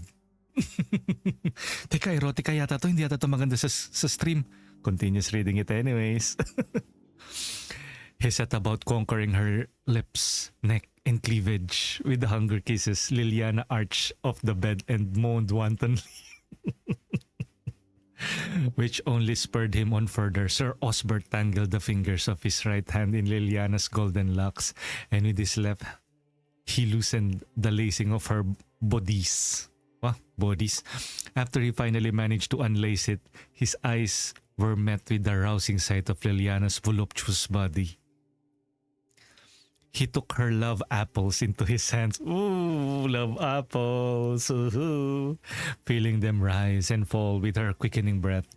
Teka, erotica yata to. Hindi yata to maganda sa stream. Continues reading it anyways. He set about conquering her lips, neck, and cleavage with the hunger kisses. Liliana arched off the bed and moaned wantonly. Which only spurred him on further. Sir Osbert tangled the fingers of his right hand in Liliana's golden locks, and with his left, he loosened the lacing of her bodies. Bodies. After he finally managed to unlace it, his eyes were met with the rousing sight of Liliana's voluptuous body. He took her love apples into his hands. Ooh, love apples. Ooh. Feeling them rise and fall with her quickening breath.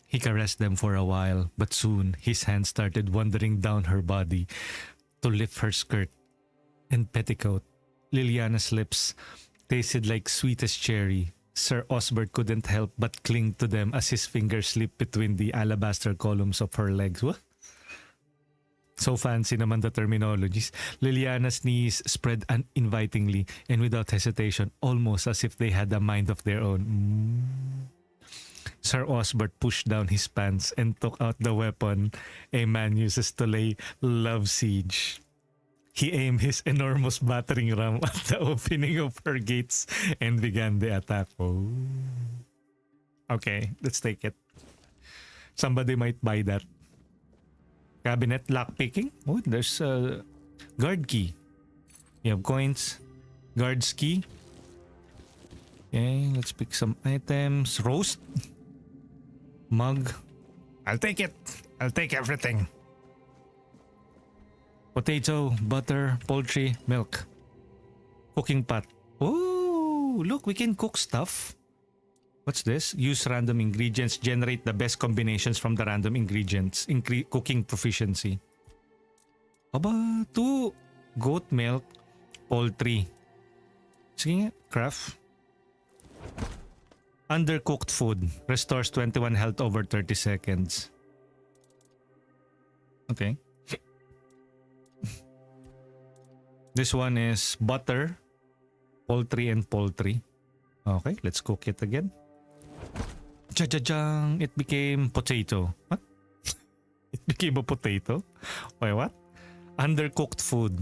He caressed them for a while, but soon his hands started wandering down her body to lift her skirt and petticoat. Liliana's lips tasted like sweetest cherry. Sir Osbert couldn't help but cling to them as his fingers slipped between the alabaster columns of her legs. What? So fancy naman the terminologies. Liliana's knees spread uninvitingly and without hesitation, almost as if they had a mind of their own. Sir Osbert pushed down his pants and took out the weapon a man uses to lay love siege. He aimed his enormous battering ram at the opening of her gates and began the attack. Oh. Okay, let's take it. Somebody might buy that. Cabinet lockpicking. Oh, there's a guard key. You have coins. Guard's key. Okay, let's pick some items. Roast. Mug. I'll take it. I'll take everything. Potato, butter, poultry, milk. Cooking pot. Oh, look, we can cook stuff. What's this? Use random ingredients. Generate the best combinations from the random ingredients. Cooking proficiency. Aba, 2 goat milk, poultry. Sige nga, craft. Undercooked food. Restores 21 health over 30 seconds. Okay. This one is butter, poultry, and poultry. Okay, let's cook it again. Jajajang! It became potato. What? It became a potato? Wait, what? Undercooked food.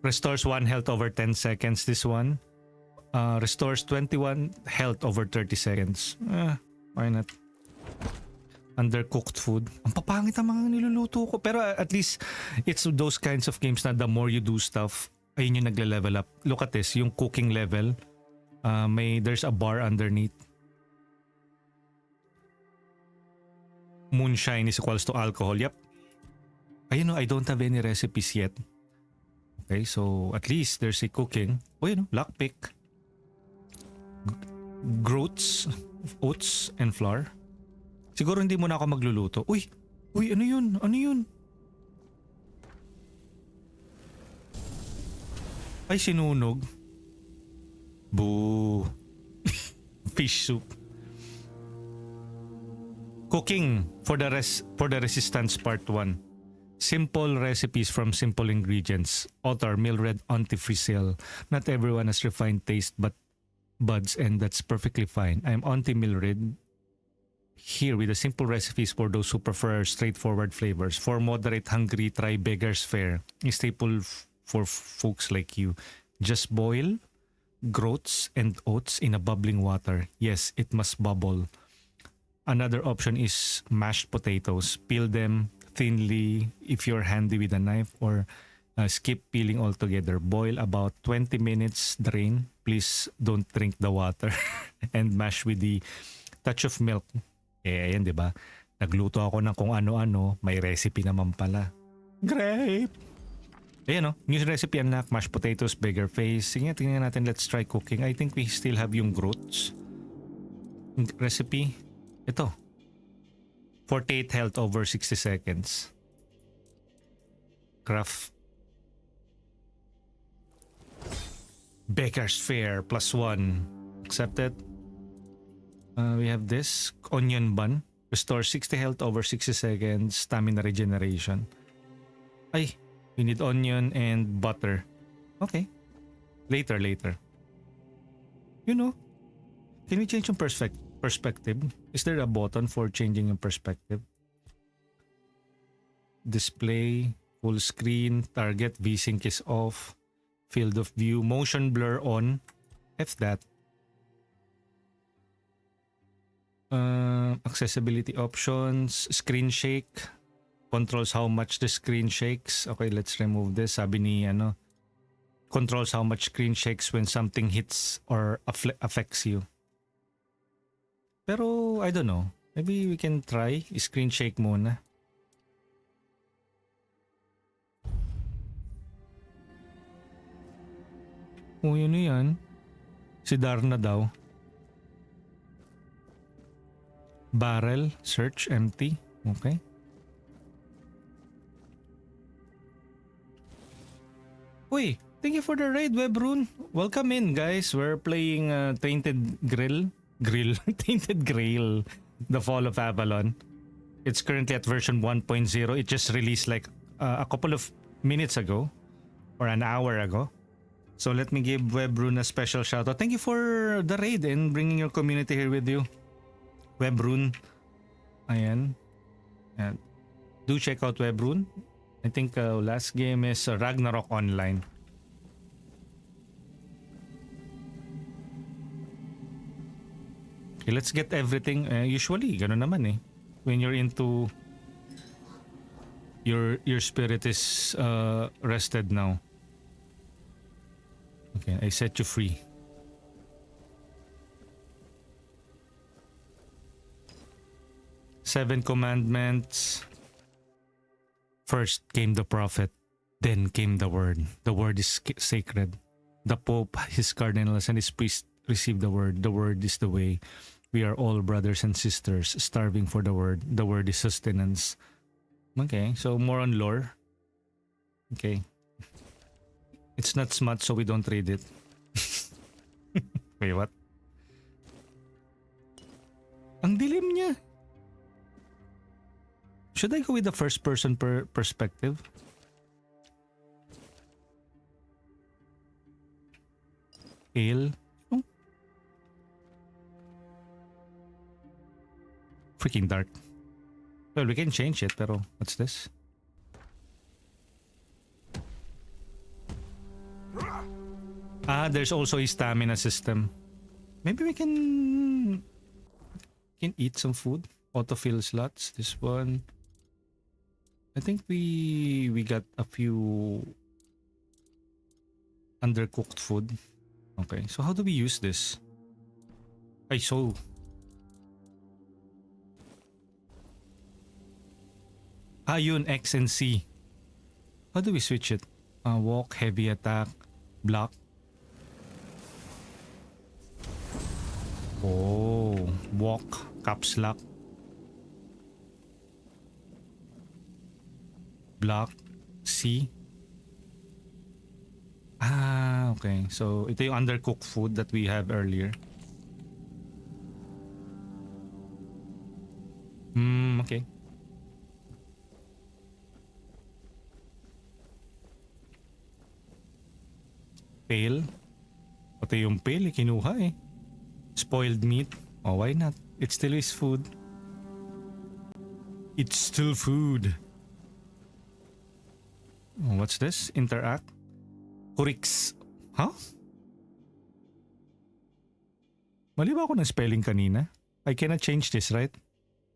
Restores 1 health over 10 seconds. This one. Restores 21 health over 30 seconds. Why not? Undercooked food. Ang papangit ang mga niluluto ko. Pero at least, it's those kinds of games na the more you do stuff, ayun yung nagle-level up. Look at this, yung cooking level. There's a bar underneath. Moonshine is equals to alcohol. Yep. Ayun, no, I don't have any recipes yet. Okay, so at least there's a cooking. Oh, yun, lockpick. Groats, oats, and flour. Siguro hindi muna ako magluluto. Uy, ano yun? Ano yun? Ay, sinunog. Boo. Fish soup. Cooking for the Resistance Part 1. Simple recipes from simple ingredients. Author Mildred Ontifriesel. Not everyone has refined taste but buds, and that's perfectly fine. I'm Auntie Mildred here with the simple recipes for those who prefer straightforward flavors. For moderate hungry, try Beggar's Fare. A staple for folks like you. Just boil groats and oats in a bubbling water. Yes, it must bubble. Another option is mashed potatoes. Peel them thinly if you're handy with a knife, or skip peeling altogether. Boil about 20 minutes, drain. Please don't drink the water. And mash with the touch of milk. Ayan, di ba? Nagluto ako ng kung ano-ano, may recipe naman pala. Great! Ayan, new recipe unlock, mashed potatoes, beggar face. Sige, tingnan natin, let's try cooking. I think we still have yung groats. Recipe. Ito. 48 health over 60 seconds. Craft. Baker's Fare +1. Accepted. We have this. Onion bun. Restore 60 health over 60 seconds. Stamina regeneration. Ay, we need onion and butter. Okay. Later. You know, can we change yung perspective? Is there a button for changing yung perspective? Display, full screen, target, V-Sync is off, field of view, motion blur on. F that. Accessibility options, screen shake, controls how much the screen shakes. Okay, let's remove this. Sabi ni controls how much screen shakes when something hits or affects you. Pero I don't know. Maybe we can try screen shake muna. Oh, yun yan. Si Darna daw. Barrel, search, empty. Okay. Uy, thank you for the raid, Webrun. Welcome in, guys. We're playing Tainted Grail. Tainted Grail. The Fall of Avalon. It's currently at version 1.0. It just released like a couple of minutes ago. Or an hour ago. So let me give Webrun a special shout out. Thank you for the raid and bringing your community here with you. Webrun. Ayan. And do check out Webrun. I think last game is Ragnarok Online. Okay, let's get everything. Usually, gano'n naman eh. When you're into... Your spirit is rested now. Okay, I set you free. Seven commandments. First came the prophet, then came the word. The word is sacred. The pope, his cardinals, and his priests received the word. The word is the way. We are all brothers and sisters, starving for the word. The word is sustenance. Okay, so more on lore. Okay. It's not smut, so we don't read it. Wait, what? Ang dilim niya. Should I go with the first person perspective? Ale? Oh. Freaking dark. Well, we can change it, pero what's this? Ah, there's also a stamina system. Maybe we can eat some food. Autofill slots. This one. I think we got a few undercooked food. Okay, so how do we use this? Ay, so yun, X and C. How do we switch it? Walk, heavy attack, block. Oh, walk, caps lock. Block, C. Ah, okay. So, ito yung undercooked food that we have earlier. Okay. Pale. Ito yung pale, kinuha eh. Spoiled meat. Oh, why not? It still is food. It's still food. Oh, what's this? Interact. Kurix. Huh? Mali ba ako ng spelling kanina? I cannot change this, right?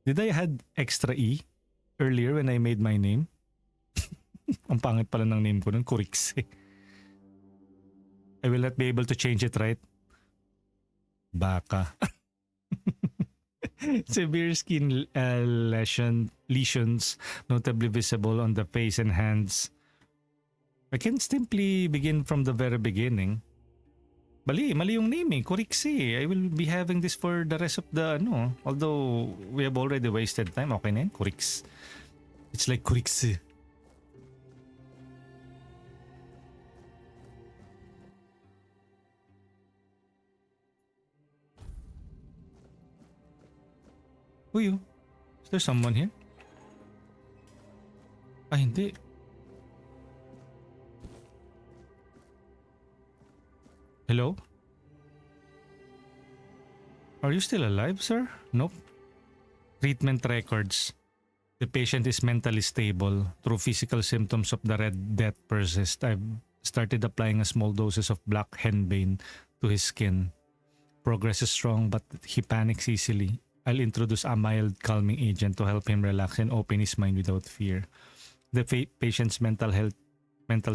Did I add extra E earlier when I made my name? Ang pangit pala ng name ko nun. Kurix. I will not be able to change it, right? Baka. Severe skin lesions notably visible on the face and hands. I can simply begin from the very beginning. Mali yung name eh. Kuriksi. I will be having this for the rest of the ano. Although we have already wasted time. Okay na yun. Kuriks. It's like kuriksi. Uy, oh. Is there someone here? Ah, hindi. Hello? Are you still alive, sir? Nope. Treatment records. The patient is mentally stable. True physical symptoms of the Red Death persist. I've started applying a small doses of black henbane to his skin. Progress is strong, but he panics easily. I'll introduce a mild calming agent to help him relax and open his mind without fear. The patient's mental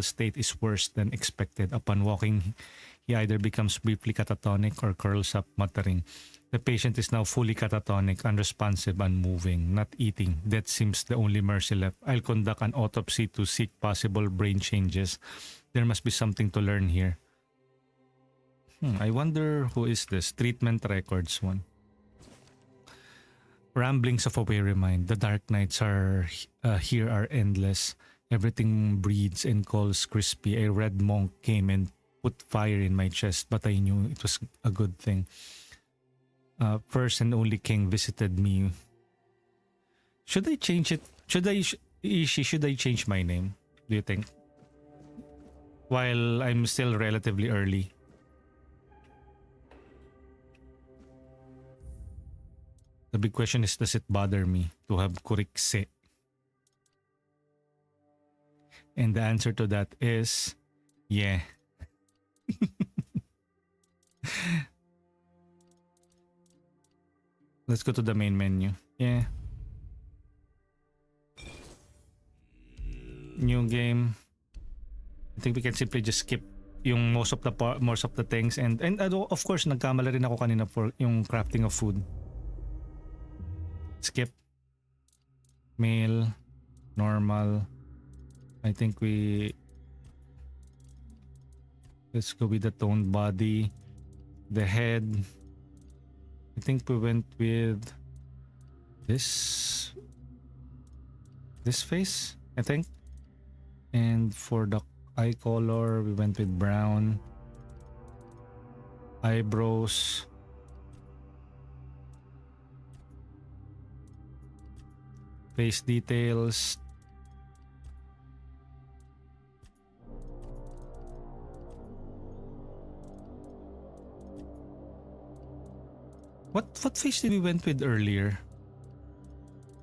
state is worse than expected. Upon walking, he either becomes briefly catatonic or curls up muttering. The patient is now fully catatonic, unresponsive, unmoving, not eating. That seems the only mercy left. I'll conduct an autopsy to seek possible brain changes. There must be something to learn here. I wonder who is this? Treatment records one. Ramblings of a weary mind. The dark nights here are endless. Everything breathes and calls crispy. A red monk came and put fire in my chest, but I knew it was a good thing. First and only king visited me. Should I change it? Should I change my name? Do you think? While I'm still relatively early. The big question is, does it bother me to have kurikse? And the answer to that is, yeah. Let's go to the main menu. Yeah. New game. I think we can simply just skip yung most of the things and of course nagkamala rin ako kanina for yung crafting of food. Skip. Male. Normal. I think let's go with the toned body. The head. I think we went with this face, I think. And for the eye color, we went with brown. Eyebrows. Face details. What face did we went with earlier?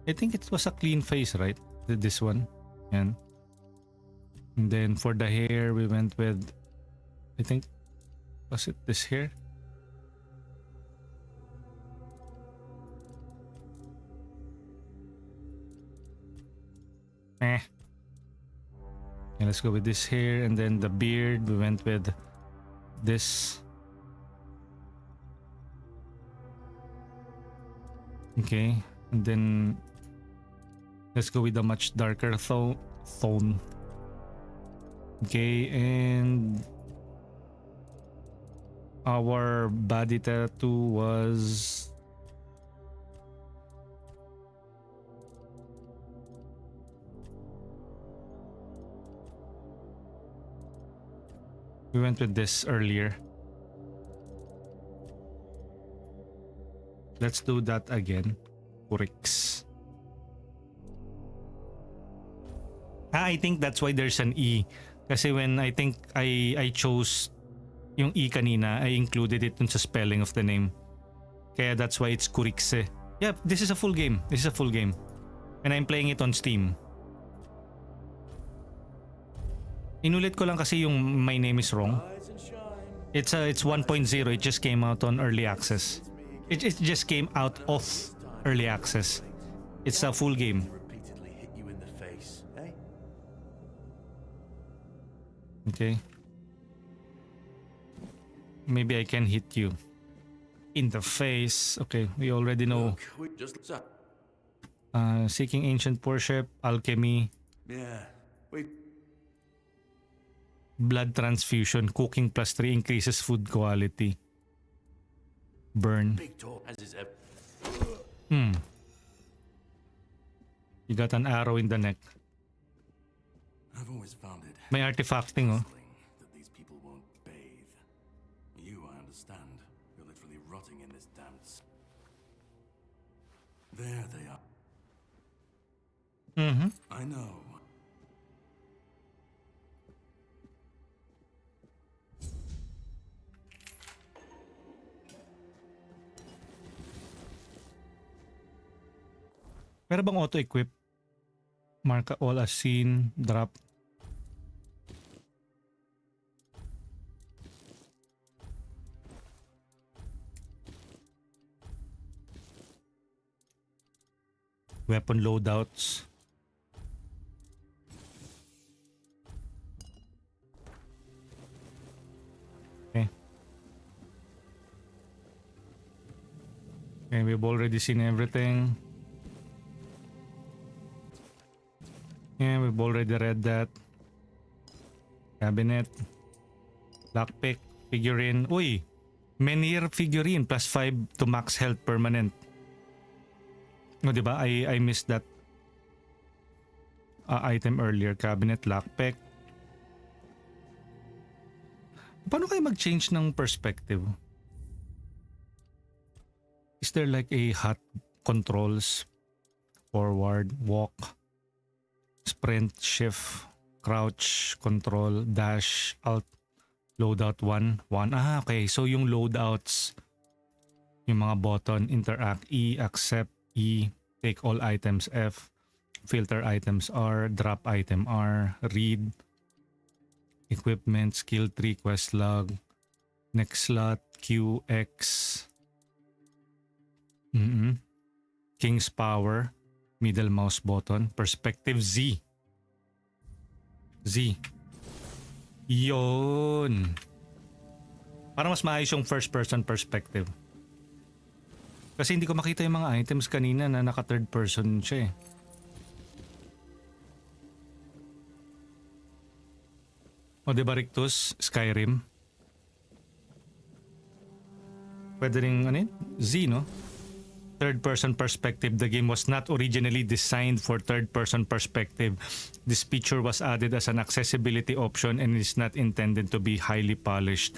I think it was a clean face, right? This one. Yan. And then for the hair, we went with, I think, was it this hair? Okay, let's go with this hair. And then the beard, we went with this. Okay, and then let's go with a much darker tone. Okay, and our body tattoo was we went with this earlier. Let's do that again. Kurix. I think that's why there's an E. Kasi when I think I chose yung E kanina, I included it dun sa spelling of the name. Kaya that's why it's Kurikse. Yeah, this is a full game. This is a full game. And I'm playing it on Steam. Inulit ko lang kasi yung my name is wrong. It's 1.0. It just came out on early access. It just came out of early access. It's a full game. Okay. Maybe I can hit you in the face. Okay, we already know. Seeking ancient worship, alchemy. Yeah. Blood transfusion. Cooking plus 3 increases food quality. Burn. Big talk, as is ever. You got an arrow in the neck. I've always found it May artifacting, oh. puzzling that these people won't bathe. You, I understand. You're literally rotting in this damp. There they are. I know. Meron bang auto-equip? Mark all as seen. Drop. Weapon loadouts. Okay. Okay, we've already seen everything. Yeah, we've already read that. Cabinet. Lockpick. Figurine. Uy! Menhir figurine plus 5 to max health permanent. No, diba? I missed that item earlier. Cabinet. Lockpick. Paano kayo mag-change ng perspective? Is there like a hot controls? Forward, walk, sprint, shift, crouch, control, dash, alt, loadout 1. Ah, okay. So yung loadouts, yung mga button, interact, E, accept, E, take all items, F, filter items, R, drop item, R, read, equipment, skill tree, quest log, next slot, Q, X, King's power, middle mouse button, perspective, Z. Z. Yun. Para mas maayos yung first person perspective. Kasi hindi ko makita yung mga items kanina na naka third person siya eh. O diba Rictus, Skyrim? Pwede rin ano yun? Z, no? Third person perspective. The game was not originally designed for third person perspective. This feature was added as an accessibility option and is not intended to be highly polished.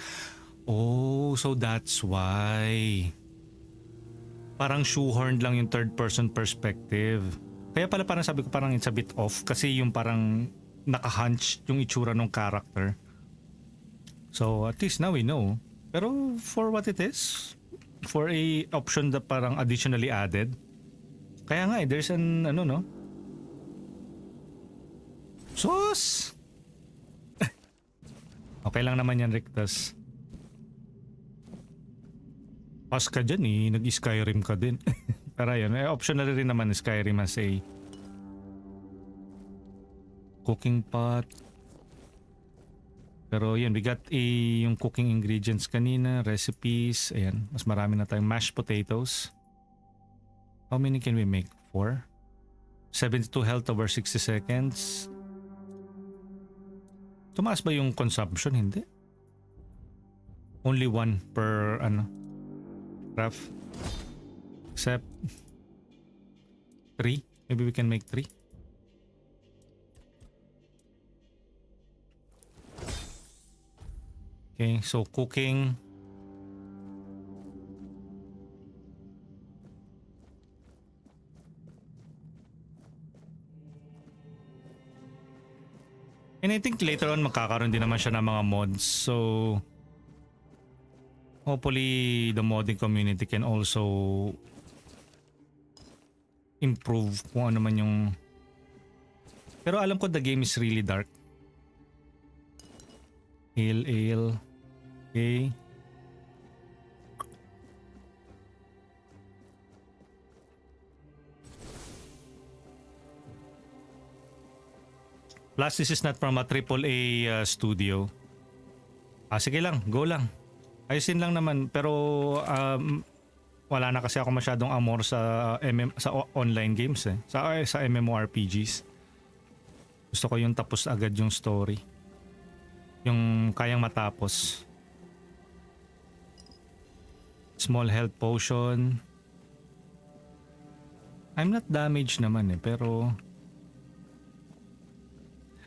Oh, so that's why. Parang shoehorned lang yung third person perspective. Kaya pala parang sabi ko parang it's a bit off kasi yung parang naka-hunch yung itsura ng character. So at least now we know. Pero for what it is, for a option that parang additionally added. Kaya nga there's an ano no. Sus! Okay lang naman yan, Rictus. Pas ka dyan eh, nag-Skyrim ka din. Pero yun, optional rin naman Skyrim as a cooking pot. Pero yun, we got yung cooking ingredients kanina, recipes. Ayan, mas marami na tayong mashed potatoes. How many can we make? 4? 72 health over 60 seconds. Tumaas ba yung consumption? Hindi. Only 1 per craft. Except 3. Maybe we can make 3. Okay, so cooking. And I think later on magkakaroon din naman siya ng mga mods. So hopefully the modding community can also improve kung ano man yung... Pero alam ko the game is really dark. Ale. Okay. Plus, this is not from a AAA studio. Sige lang, go lang. Ayusin lang naman, pero wala na kasi ako masyadong amor sa online games eh. Sa MMORPGs. Gusto ko yung tapos agad yung story. Yung kayang matapos. Small health potion. I'm not damaged naman pero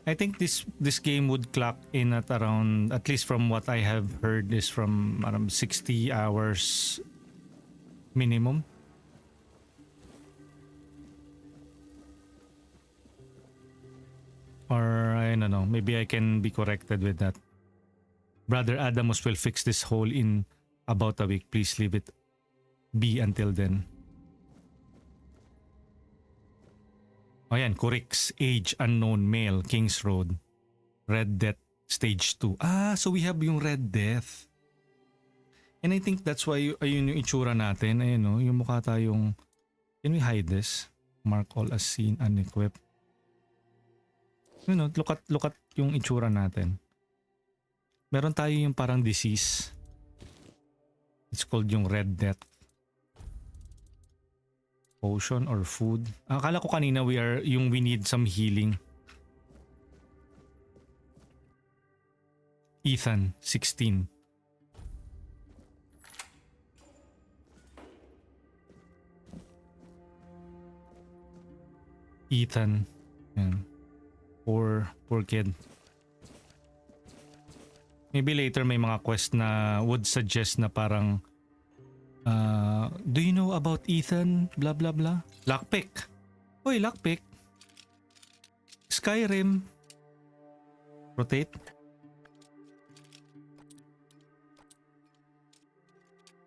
I think this game would clock in at around, at least from what I have heard, is from around 60 hours minimum. Or I don't know, maybe I can be corrected with that. Brother Adamus will fix this hole in about a week. Please leave it be until then. Ayan, Kurix, age unknown, male, Kings Road, Red Death, stage 2. So we have yung Red Death. And I think that's why ayun yung itsura natin. Ayun no, yung mukha tayong, can we hide this? Mark all as seen, unequipped. You know, look at yung itsura natin. Meron tayo yung parang disease. It's called yung Red Death. Potion or food. Akala ko kanina we need some healing. Ethan, 16. Ethan. Yan. Poor kid. Maybe later may mga quest na would suggest na parang do you know about Ethan? Blah blah blah. Lockpick. Uy, lockpick. Skyrim. Rotate.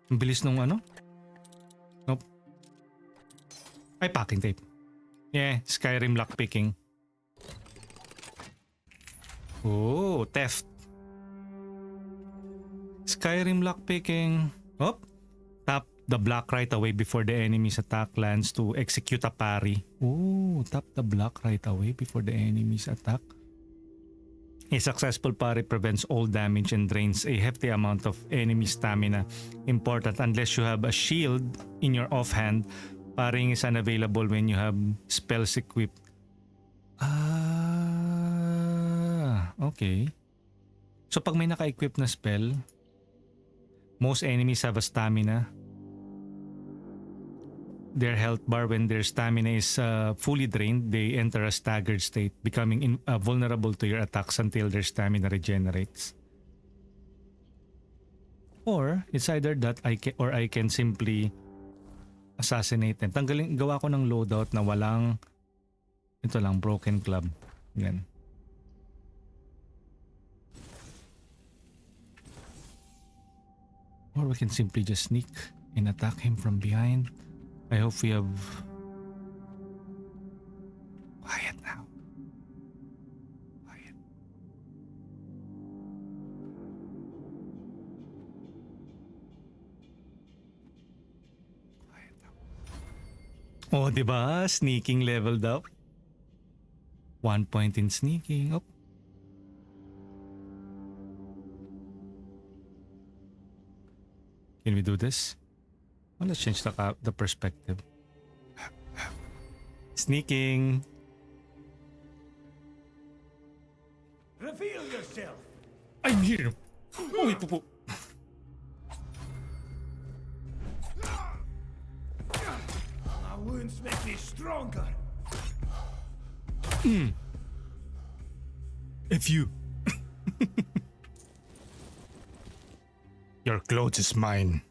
Ang bilis nung ano? Nope. Ay, packing tape. Yeah, Skyrim lockpicking. Oh, theft. Skyrim lockpicking. Oh. Tap the block right away before the enemy's attack lands to execute a parry. Oh, tap the block right away before the enemy's attack. A successful parry prevents all damage and drains a hefty amount of enemy stamina. Important unless you have a shield in your offhand. Parrying is unavailable when you have spells equipped. Okay. So pag may naka-equip na spell, most enemies have a stamina. Their health bar, when their stamina is fully drained, they enter a staggered state, becoming vulnerable to your attacks until their stamina regenerates. Or it's either that I can simply assassinate them. Gawa ko ng loadout na walang ito lang, broken club. Yan. Or we can simply just sneak and attack him from behind. I hope we have... Quiet now. Quiet. Quiet now. Oh, diba? Sneaking leveled up. 1 point in sneaking. Oh. Can we do this? Well, let's change the perspective. Sneaking. Reveal yourself. I'm here. Uy, pupo. My wounds make me stronger. If you. Your clothes is mine.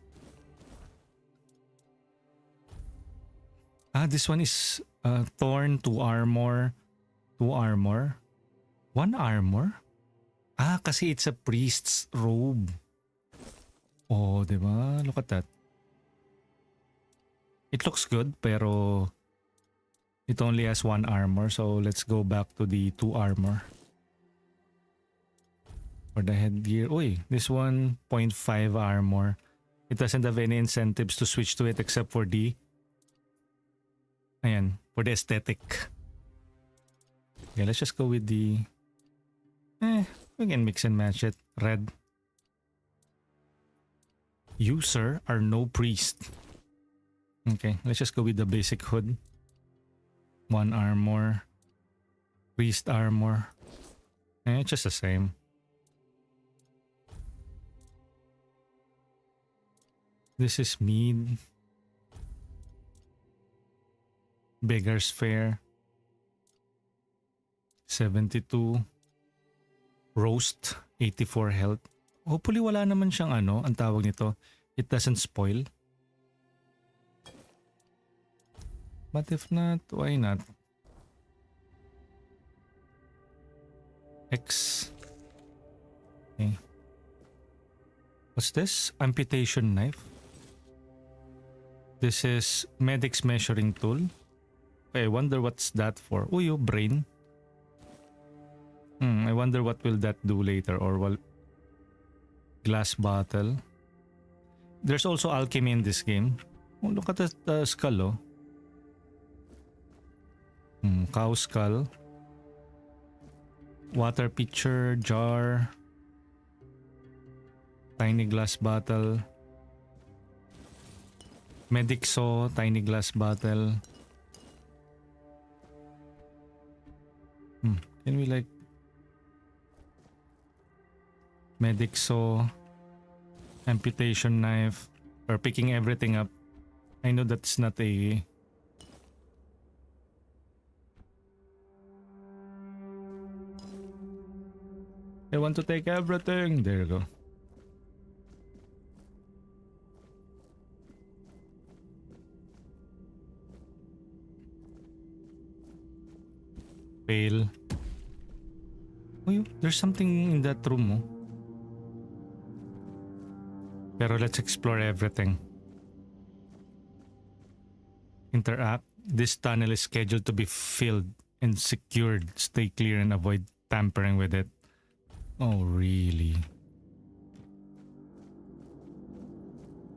This one is Thorn, 2 armor. 2 armor. 1 armor? Kasi it's a priest's robe. Oh, diba? Look at that. It looks good, pero it only has 1 armor. So let's go back to the 2 armor. For the headgear. Uy, this one 0.5 armor. It doesn't have any incentives to switch to it except for the... Ayan, for the aesthetic. Okay, let's just go with the... we can mix and match it. Red. You, sir, are no priest. Okay, let's just go with the basic hood. 1 armor. Priest armor. It's just the same. This is mead. Beggar's Fair. 72. Roast. 84 health. Hopefully wala naman siyang ano, ang tawag nito. It doesn't spoil. But if not, why not? X. Okay. What's this? Amputation knife. This is medic's measuring tool. Okay, I wonder what's that for. Oh, your brain. I wonder what will that do later, or well, glass bottle. There's also alchemy in this game. Oh, look at the skull, oh. Cow skull. Water pitcher, jar. Tiny glass bottle. Medic saw, tiny glass bottle. Can we like medic saw, amputation knife, or picking everything up? I know that's not a I want to take everything. There you go. Fail. Oh, there's something in that room, oh. Pero let's explore everything. Interact. This tunnel is scheduled to be filled and secured. Stay clear and avoid tampering with it. Oh, really?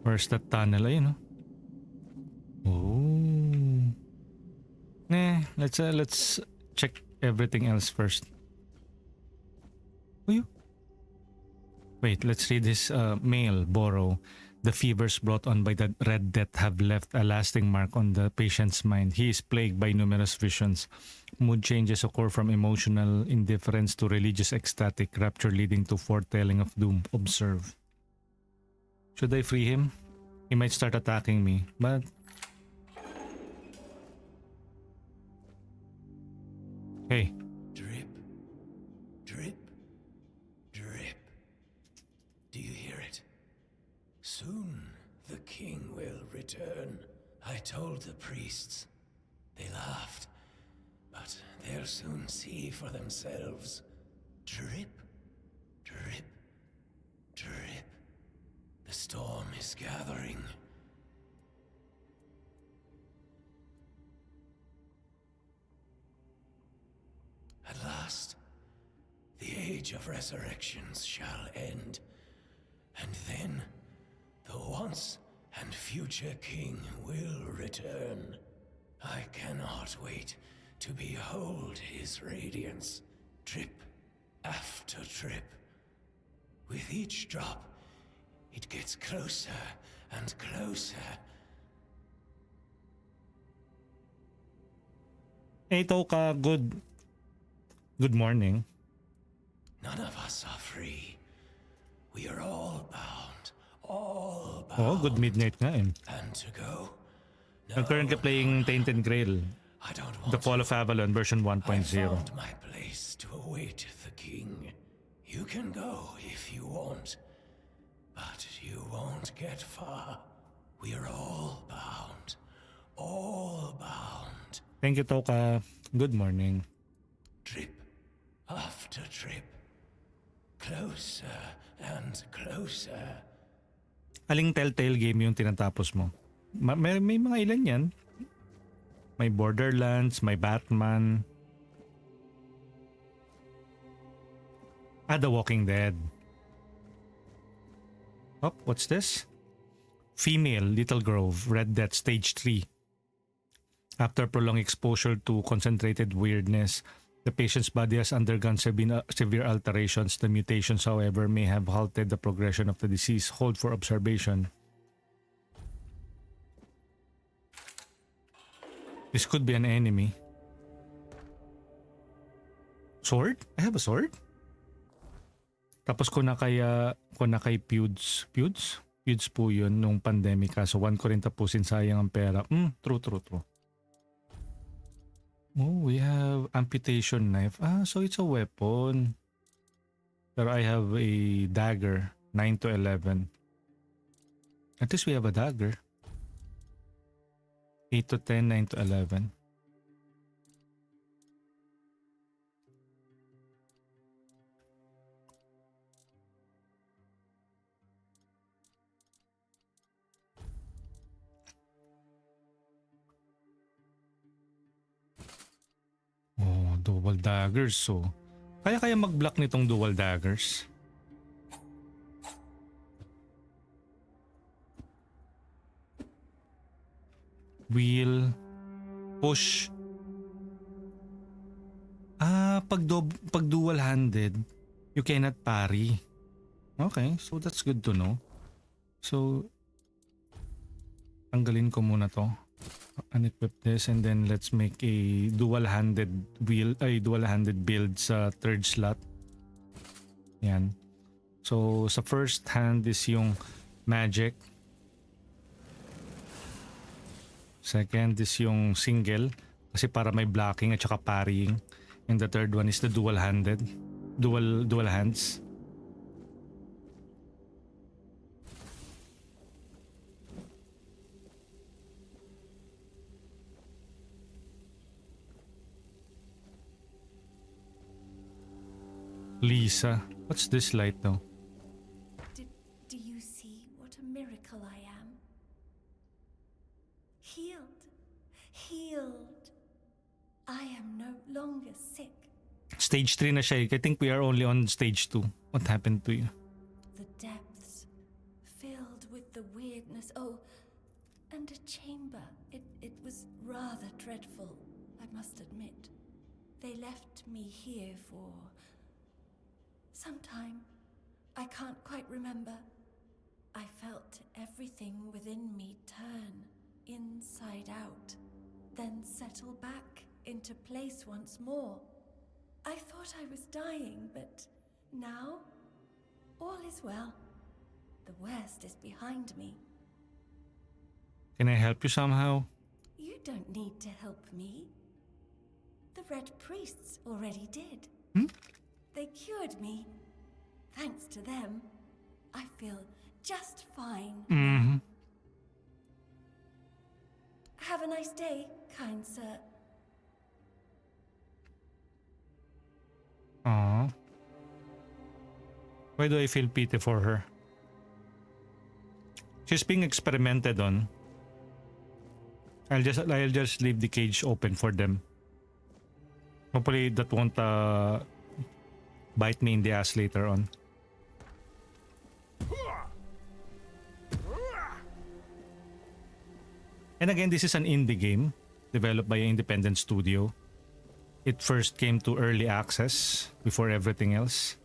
Where's that tunnel? Ayun, oh. Oh. Nah, let's check everything else first. Oh, wait, let's read this mail. Borrow. The fevers brought on by the Red Death have left a lasting mark on the patient's mind. He is plagued by numerous visions. Mood changes occur from emotional indifference to religious ecstatic rapture leading to foretelling of doom. Observe. Should I free him? He might start attacking me, but... Hey. Drip, drip, drip. Do you hear it? Soon the king will return. I told the priests. They laughed. But they'll soon see for themselves. Drip, drip, drip. The storm is gathering. At last, the age of resurrections shall end. And then, the once and future king will return. I cannot wait to behold his radiance, drip after drip. With each drop, it gets closer and closer. Hey, Toka, good morning. None of us are free. We are all bound. All bound. Oh, good midnight nga eh. And to go? I'm currently playing Tainted Grail. I don't want The Fall of Avalon version 1.0. I found my place to await the king. You can go if you want, but you won't get far. We are all bound. All bound. Thank you, Toka. Good morning. Trip after trip. Closer and closer. Aling Telltale game yung tinatapos mo? May mga ilan yan. May Borderlands, may Batman. The Walking Dead. Oh, what's this? Female, Little Grove, Red Death, Stage 3. After prolonged exposure to concentrated weirdness, the patient's body has undergone severe alterations. The mutations, however, may have halted the progression of the disease. Hold for observation. This could be an enemy. Sword? I have a sword? Tapos ko na kay Pewds. Pewds? Huge po yun nung pandemic kaso 1 ko rin tapusin, sayang ang pera. True. Oh, we have amputation knife. So it's a weapon. Pero I have a dagger, 9 to 11. At least we have a dagger. 8 to 10, 9 to 11. Oh, dual daggers. So, kaya mag-block nitong dual daggers. Wheel. Push. Pag dual-handed, you cannot parry. Okay, so that's good to know. So, tanggalin ko muna to. Unequip this and then let's make a dual-handed build sa third slot. Yan. So, sa first hand is yung magic. Second is yung single kasi para may blocking at saka parrying. And the third one is the dual-handed. Dual hands. Lisa, what's this light though? Do you see what a miracle I am? Healed. I am no longer sick. Stage 3 na siya. I think we are only on stage 2. What happened to you? The depths filled with the weirdness. Oh, and a chamber. It was rather dreadful, I must admit. They left me here for some time. I can't quite remember. I felt everything within me turn inside out, then settle back into place once more. I thought I was dying, but now all is well. The worst is behind me. Can I help you somehow? You don't need to help me. The Red Priests already did. They cured me. Thanks to them, I feel just fine. Have a nice day, kind sir. Aww. Why do I feel pity for her? She's being experimented on. I'll just leave the cage open for them. Hopefully that won't bite me in the ass later on. And again, this is an indie game developed by an independent studio. It first came to early access before everything else.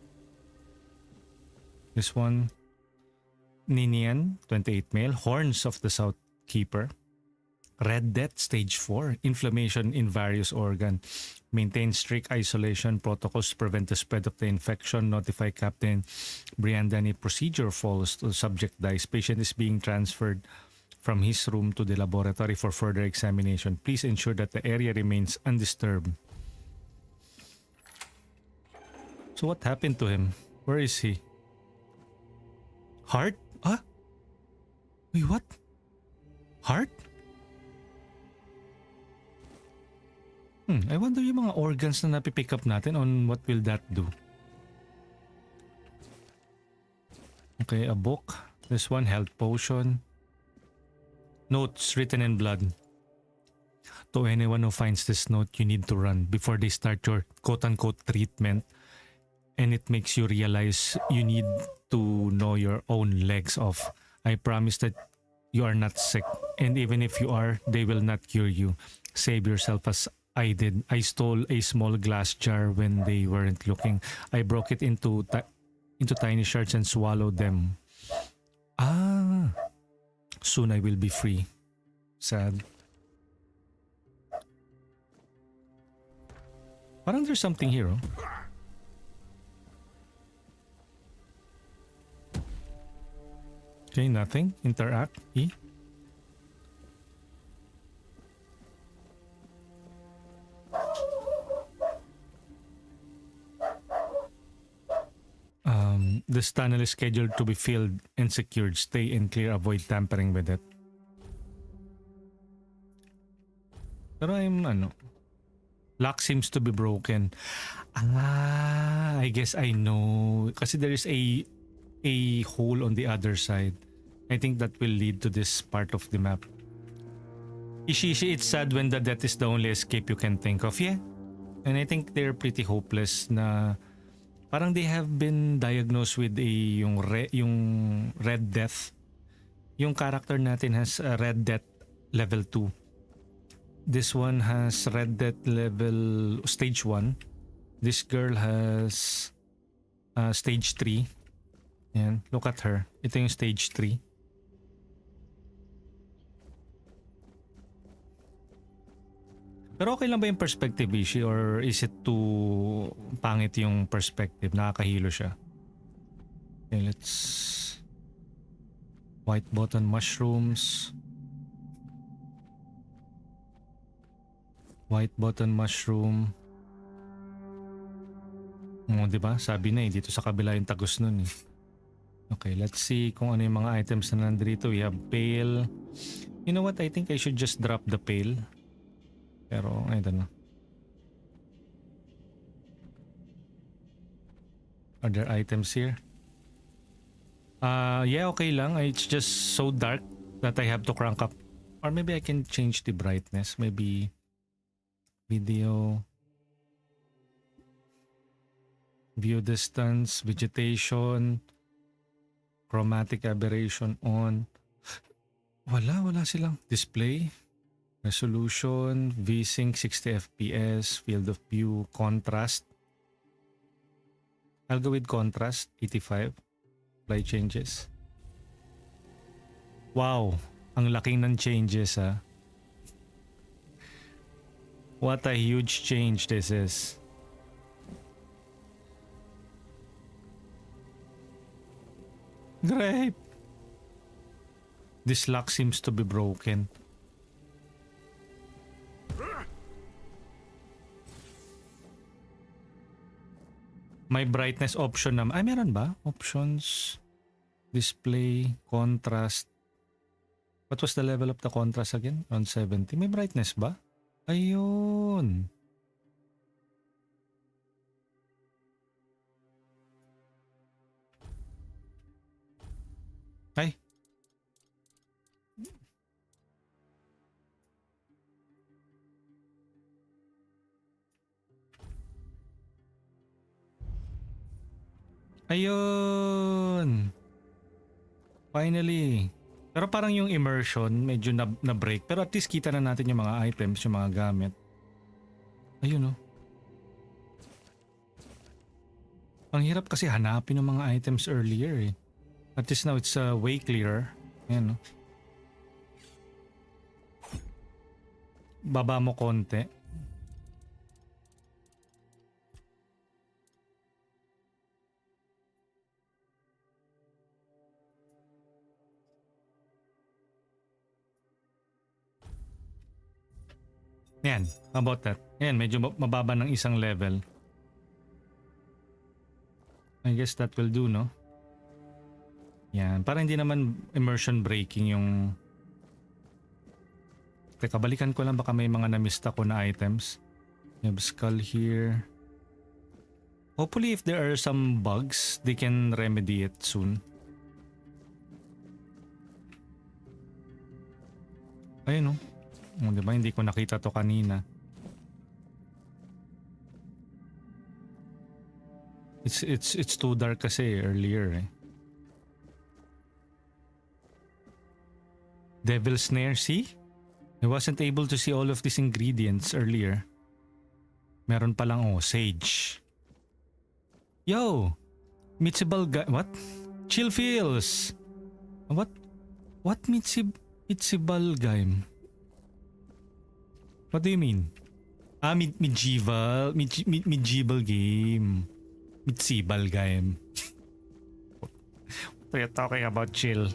This one, Ninian, 28 male, Horns of the South Keeper. Red Death Stage 4, inflammation in various organ. Maintain strict isolation protocols to prevent the spread of the infection. Notify Captain Brianda any procedure falls to the subject dies. Patient is being transferred from his room to the laboratory for further examination. Please ensure that the area remains undisturbed. So what happened to him? Where is he? Heart? Wait, what? Heart? I wonder yung mga organs na napipick up natin on what will that do. Okay, a book. This one, health potion. Notes written in blood. To anyone who finds this note, you need to run before they start your quote-unquote treatment. And it makes you realize you need to know your own legs off. I promise that you are not sick. And even if you are, they will not cure you. Save yourself as I did. I stole a small glass jar when they weren't looking. I broke it into tiny shards and swallowed them. Soon I will be free. Sad. Parang there's something here, oh. Okay, nothing. Interact. E. This tunnel is scheduled to be filled and secured. Stay and clear. Avoid tampering with it. Pero lock seems to be broken. I guess I know. Kasi there is a hole on the other side. I think that will lead to this part of the map. Ishishi, it's sad when the death is the only escape you can think of. Yeah. And I think they're pretty hopeless na parang they have been diagnosed with yung red death. Yung character natin has a red death level 2. This one has red death level stage 1. This girl has stage 3. Yan, look at her. Ito yung stage 3. Pero okay lang ba yung perspective, Ishi? Or is it too pangit yung perspective? Nakakahilo siya. Okay, let's... White button mushrooms. White button mushroom. Diba? Sabi na dito sa kabila yung tagos nun eh. Okay, let's see kung ano yung mga items na nandito. We have pail. You know what? I think I should just drop the pail. Pero, I don't know. Are there items here? Yeah, okay lang. It's just so dark that I have to crank up. Or maybe I can change the brightness. Maybe video. View distance, vegetation, chromatic aberration on. Wala silang display. Resolution, VSync 60 FPS, field of view, contrast. I'll go with contrast, 85. Apply changes. Wow, ang laking ng changes ha. What a huge change this is. Great. This lock seems to be broken. May brightness option naman. Ay, meron ba? Options. Display. Contrast. What was the level of the contrast again? Around 70. May brightness ba? Ayun. Ay. Ayun. Finally. Pero parang yung immersion medyo na-break. Pero at least kita na natin yung mga items, yung mga gamit. Ayun oh. Ang hirap kasi hanapin yung mga items earlier eh. At least now it's way clearer. Ayan oh. Baba mo konti. Yan, about that. Yan, medyo mababa ng isang level. I guess that will do, no? Yan, para hindi naman immersion breaking yung... Teka, balikan ko lang baka may mga na-mista ko na items. We have skull here. Hopefully if there are some bugs, they can remedy it soon. Ayun, no? Diba? Hindi ko nakita to kanina. It's too dark kasi earlier eh. Devil snare, see? I wasn't able to see all of these ingredients earlier. Meron pa lang sage. Yo! What? Chill feels. What Mitsibalgaim? What do you mean? Medieval game. Mitsibal game. What are you talking about, chill?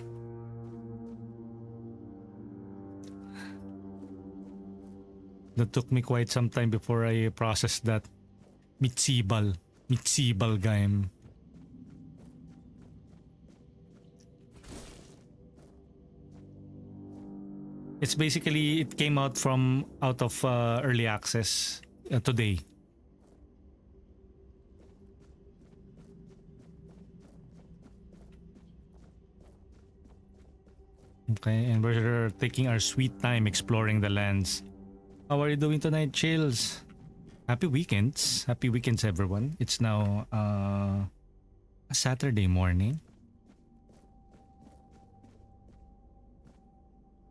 That took me quite some time before I processed that. Mitsibal game. It's basically, it came out of early access today. Okay, and we're taking our sweet time exploring the lands. How are you doing tonight, Chills? Happy weekends. Happy weekends, everyone. It's now a Saturday morning.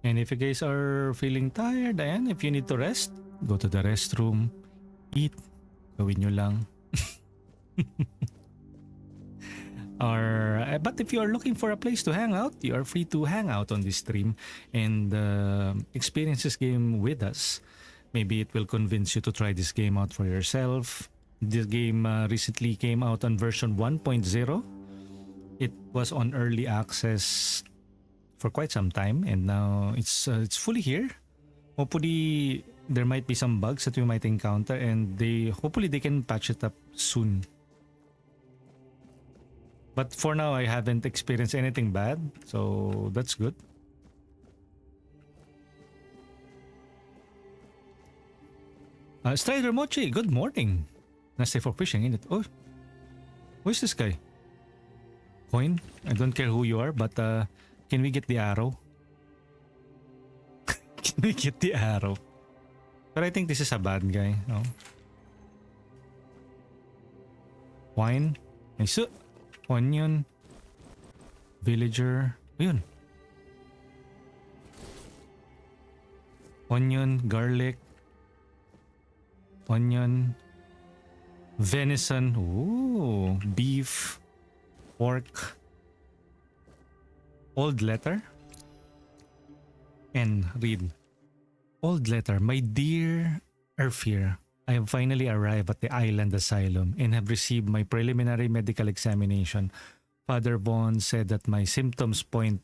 And if you guys are feeling tired, ayan, if you need to rest, go to the restroom, eat, gawin nyo lang. But if you are looking for a place to hang out, you are free to hang out on this stream and experience this game with us. Maybe it will convince you to try this game out for yourself. This game recently came out on version 1.0. It was on early access for quite some time, and now it's fully here. Hopefully there might be some bugs that we might encounter, and hopefully they can patch it up soon. But for now, I haven't experienced anything bad, so that's good. Strider Mochi, good morning. Nice day for fishing, isn't it? Oh, who's this guy? Coin? I don't care who you are, but can we get the arrow? Can we get the arrow? But I think this is a bad guy. No? Wine? Nice. Onion. Villager. Ayun. Onion, garlic. Onion. Venison. Ooh. Beef. Pork. Old letter. And read. Old letter. My dear Arthur, I have finally arrived at the island asylum and have received my preliminary medical examination. Father Vaughn said that my symptoms point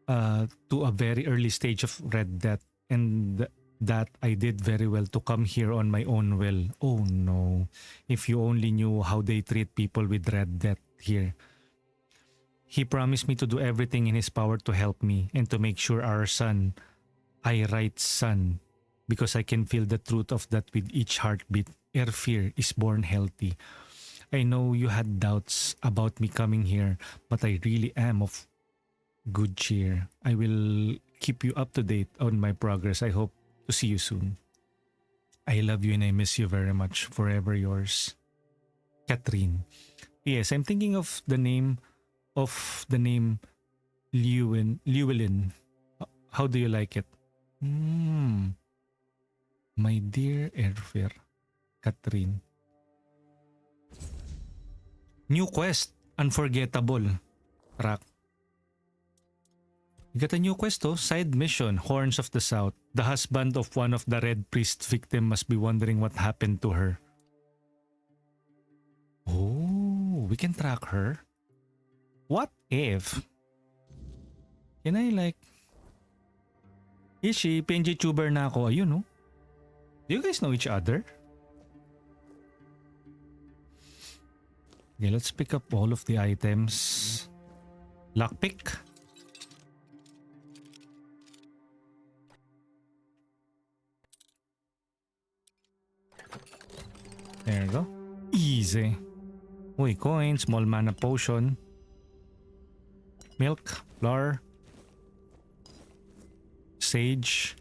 to a very early stage of Red Death, and that I did very well to come here on my own will. Oh no, if you only knew how they treat people with Red Death here. He promised me to do everything in his power to help me and to make sure our son, I write son, because I can feel the truth of that with each heartbeat. Erfir is born healthy. I know you had doubts about me coming here, but I really am of good cheer. I will keep you up to date on my progress. I hope to see you soon. I love you and I miss you very much. Forever yours, Catherine. Yes, I'm thinking of the name Llewellyn. How do you like it? My dear Erfir, Catherine. New quest, unforgettable. Track. You got a new quest, oh? Side mission, Horns of the South. The husband of one of the Red Priest victim must be wondering what happened to her. Oh, we can track her. What if? Can I like... Ishi, PNG tuber na ako. Ayun, no? Do you guys know each other? Okay, let's pick up all of the items. Lockpick. There you go. Easy. Uy, coin, small mana potion. Milk, flour. Sage.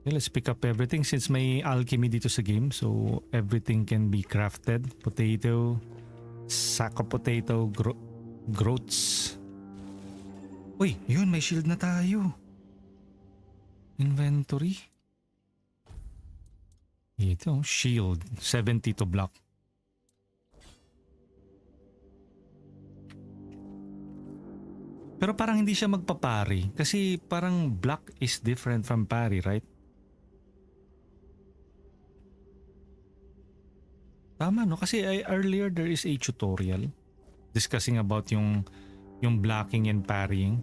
Okay, let's pick up everything since may alchemy dito sa game. So, everything can be crafted. Potato. Sack of potato. Groats. Uy, yun, may shield na tayo. Inventory. Ito, shield. 70 to block. Pero parang hindi siya magpapari. Kasi parang block is different from parry, right? Tama, no? Kasi earlier there is a tutorial discussing about yung blocking and parrying.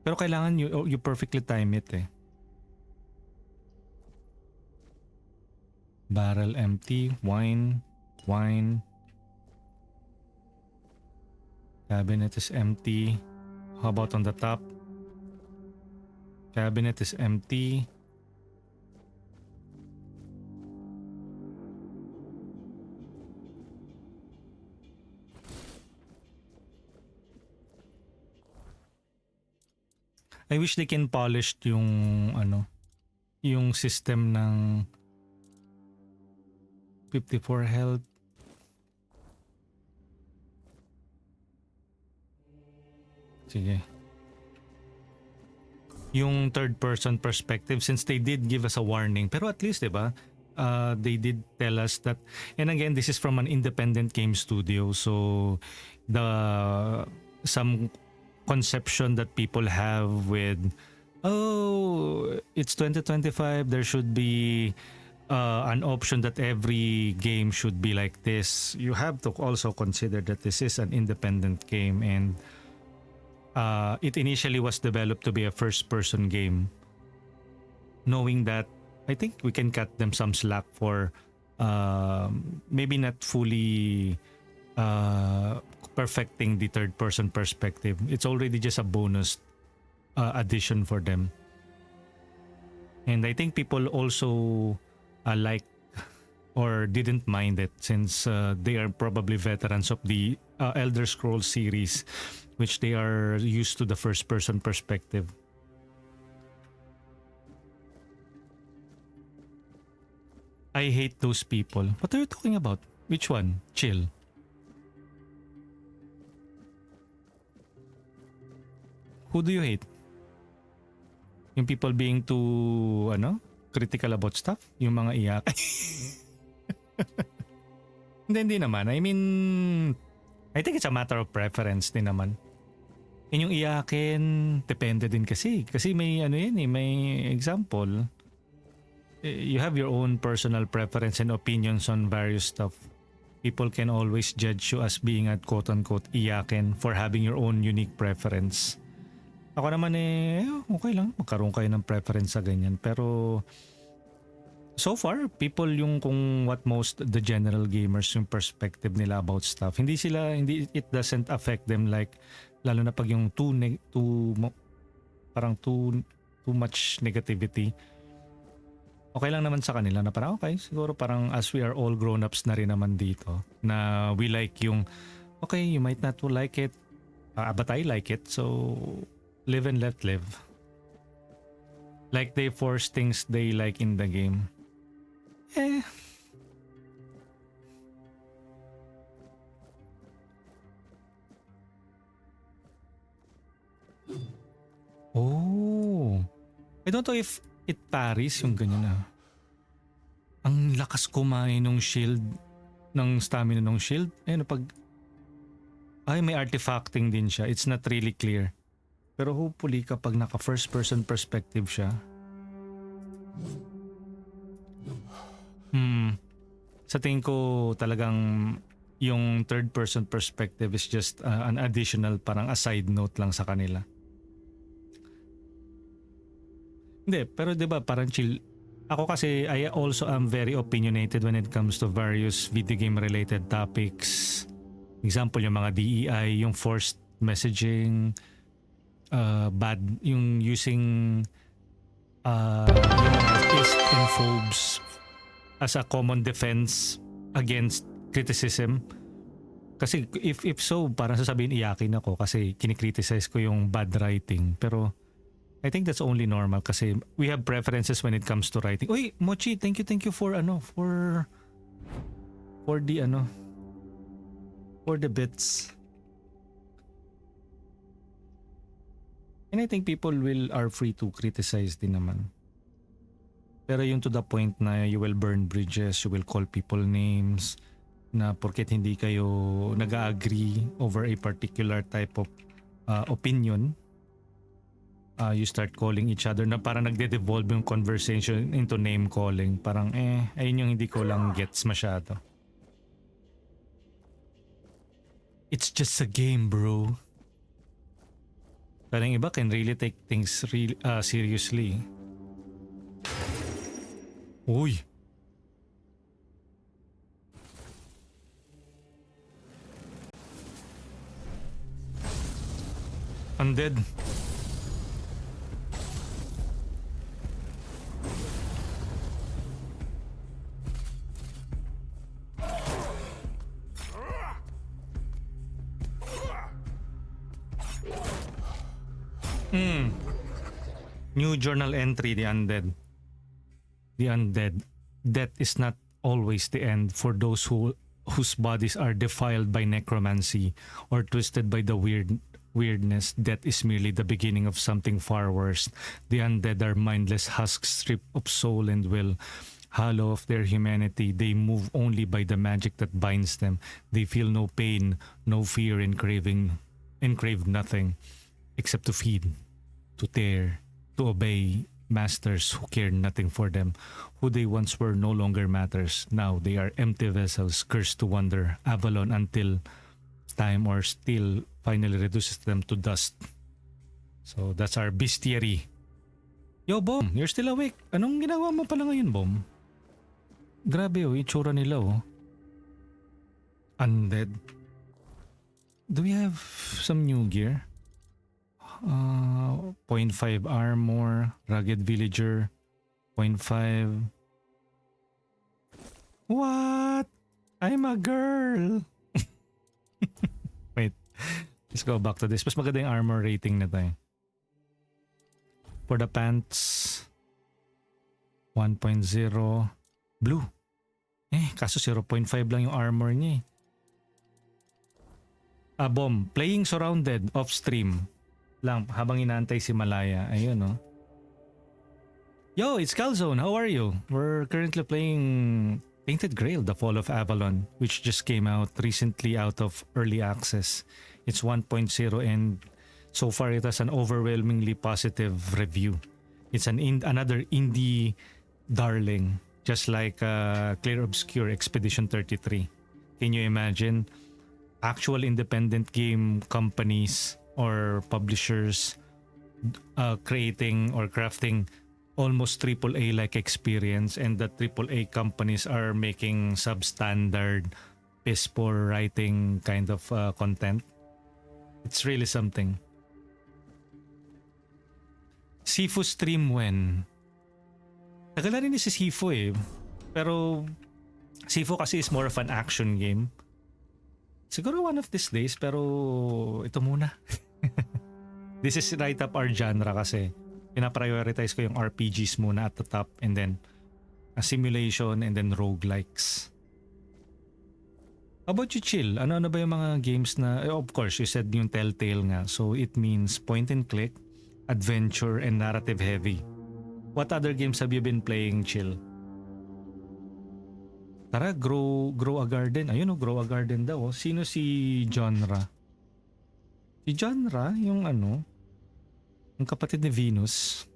Pero kailangan you perfectly time it eh. Barrel empty. Wine. Cabinet is empty. How about on the top? Cabinet is empty. I wish they can polish yung system ng 54 health. Sige. Yung third person perspective, since they did give us a warning, pero at least, diba, they did tell us that, and again, this is from an independent game studio, so some conception that people have with, oh, it's 2025, there should be an option that every game should be like this. You have to also consider that this is an independent game, and it initially was developed to be a first-person game. Knowing that, I think we can cut them some slack for maybe not fully perfecting the third-person perspective. It's already just a bonus addition for them. And I think people also like or didn't mind it, since they are probably veterans of the Elder Scrolls series, which they are used to the first-person perspective. I hate those people. What are you talking about? Which one? Chill. Who do you hate? Yung people being too, critical about stuff? Yung mga iyak? Hindi naman. I mean, I think it's a matter of preference din naman. Yung iyakin, depende din kasi. Kasi may may example. You have your own personal preference and opinions on various stuff. People can always judge you as being a quote-unquote iyakin for having your own unique preference. Ako naman okay lang. Magkaroon kayo ng preference sa ganyan. Pero so far, people yung kung what most the general gamers yung perspective nila about stuff. It doesn't affect them like, lalo na pag yung too much negativity. Okay lang naman sa kanila na parang okay, siguro parang as we are all grown-ups na rin naman dito, na we like yung, okay, you might not like it, but I like it, so live and let live. Like they force things they like in the game. Oh. I don't know if it parries yung ganyan na. Ang lakas kumain ng shield, ng stamina ng shield. May artifacting din siya. It's not really clear. Pero hopefully kapag naka first person perspective siya. Sa tingin ko talagang yung third person perspective is just an additional, parang a side note lang sa kanila. Hindi, pero 'di ba parang chill. Ako kasi I also am very opinionated when it comes to various video game related topics. Example yung mga DEI, yung forced messaging, bad yung using yung mga ist and phobes as a common defense against criticism. Kasi if so, parang sasabihin iyakin ako kasi kinikriticize ko yung bad writing. Pero I think that's only normal kasi we have preferences when it comes to writing. Uy, Mochi, thank you for the bits. And I think people are free to criticize din naman. Pero yung to the point na you will burn bridges, you will call people names, na porket hindi kayo nag-agree over a particular type of opinion, you start calling each other na parang nagde-devolve yung conversation into name calling. Parang ayun yung hindi ko lang gets masyado. It's just a game, bro. Parang iba can really take things seriously. Uy. Undead. New journal entry, the undead. The undead. Death is not always the end for those whose bodies are defiled by necromancy or twisted by the weirdness. Death is merely the beginning of something far worse. The undead are mindless husks stripped of soul and will. Hollow of their humanity, they move only by the magic that binds them. They feel no pain, no fear, and crave nothing except to feed, to tear, to obey masters who care nothing for them. Who they once were no longer matters. Now they are empty vessels cursed to wander Avalon until time or still finally reduces them to dust. So that's our bestiary. Yo, Bom, you're still awake. Anong ginagawa mo pala ngayon, Bom? Grabe oh, itsura nila oh. Undead. Do we have some new gear? 0.5 armor, rugged villager, 0.5. What? I'm a girl. Wait. Let's go back to this. Mas maganda yung armor rating na tayo. For the pants, 1.0. Blue. Kaso 0.5 lang yung armor niya Bomb. Playing surrounded off stream lang habang inaantay si Malaya. Ayun oh. Yo, it's Calzone. How are you? We're currently playing Tainted Grail, The Fall of Avalon, which just came out recently out of early access. It's 1.0 and so far it has an overwhelmingly positive review. It's another indie darling, just like Clear Obscure Expedition 33. Can you imagine actual independent game companies or publishers creating or crafting almost AAA like experience, and the AAA companies are making substandard piss poor writing kind of content? It's really something. Sifu stream when? Tagal na rin si Sifu eh. Pero Sifu kasi is more of an action game. Siguro one of these days, pero ito muna. This is right up our genre kasi pinaprioritize ko yung RPGs muna at the top, and then a simulation, and then roguelikes. How about you, Chill? Ano-ano ba yung mga games na, of course, you said yung Telltale nga. So it means point and click, adventure, and narrative heavy. What other games have you been playing, Chill? Tara, grow a garden. Ayun oh, grow a garden daw. Sino si Genre? Si Genre, yung ano, yung kapatid ni Venus.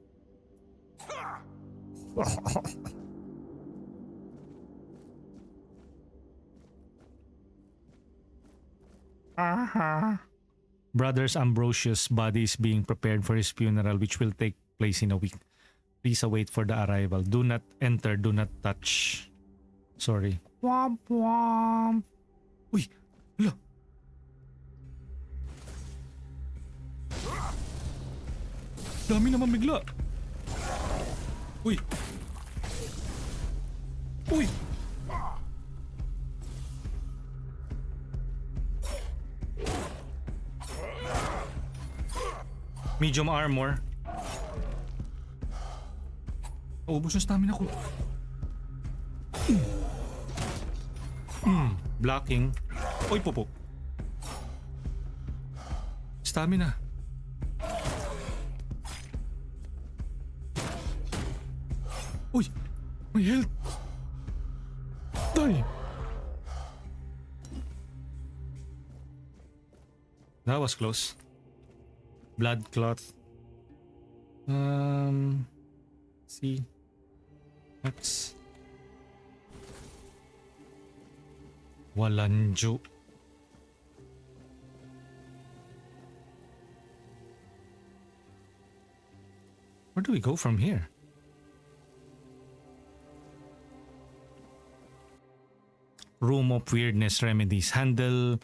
Brothers Ambrosius' body is being prepared for his funeral, which will take place in a week. Please await for the arrival. Do not enter, do not touch. Sorry. Womp womp. Uy, hala. Dami naman bigla. Uy. Uy. Medium armor. Ubus yung stamina ko. Blocking. Oy, popo. Stamina. Uy, may health. Die. That was close. Blood cloth. See. X. Walanjo. Where do we go from here? Room of Weirdness Remedies. Handle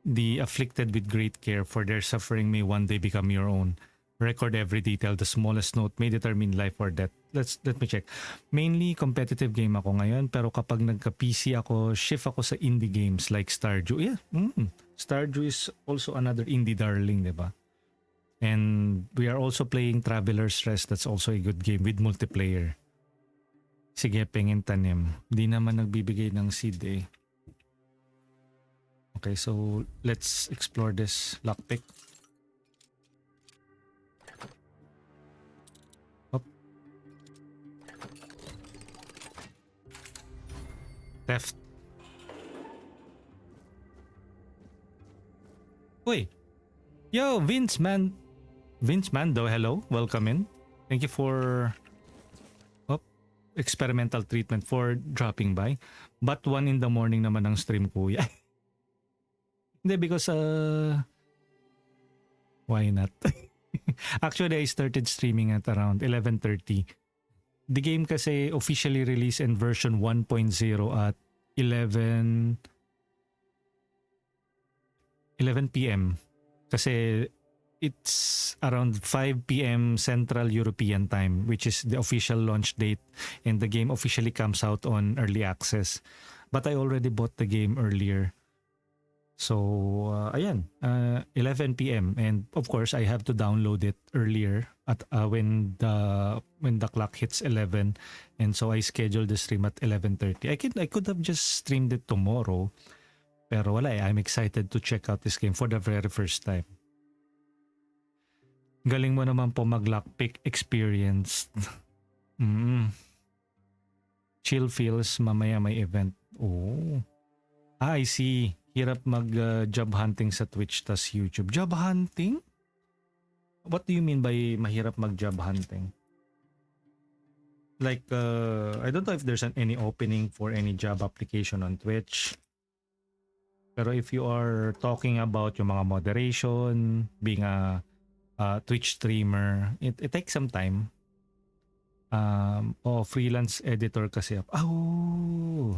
The afflicted with great care, for their suffering may one day become your own. Record every detail, the smallest note may determine life or death. Let me check. Mainly competitive game ako ngayon, pero kapag nagka-PC ako, shift ako sa indie games like Stardew. Yeah, Stardew is also another indie darling, di ba? And we are also playing Traveler's Rest. That's also a good game with multiplayer. Sige, pengin tanim. Di naman nagbibigay ng seed eh. Okay, so let's explore this lockpick. Theft. Uy. Yo, Vince Mando, hello. Welcome in. Thank you for experimental treatment for dropping by. But 1 in the morning naman ang stream ko. Hindi, because why not? Actually, I started streaming at around 11:30. The game kasi officially released in version 1.0 at 11 p.m. Kasi it's around 5 p.m. Central European time, which is the official launch date, and the game officially comes out on early access. But I already bought the game earlier. So, ayan, 11 p.m. And of course, I have to download it earlier at when the clock hits 11. And so I scheduled the stream at 11:30. I could have just streamed it tomorrow. Pero wala eh. I'm excited to check out this game for the very first time. Galing mo naman po mag-lockpick experience. Chill feels, mamaya may event. Oh. I see. Hirap mag-job hunting sa Twitch tas YouTube. Job hunting? What do you mean by mahirap mag-job hunting? Like, I don't know if there's any opening for any job application on Twitch. Pero if you are talking about yung mga moderation, being a Twitch streamer, it takes some time. Freelance editor kasi. Oh!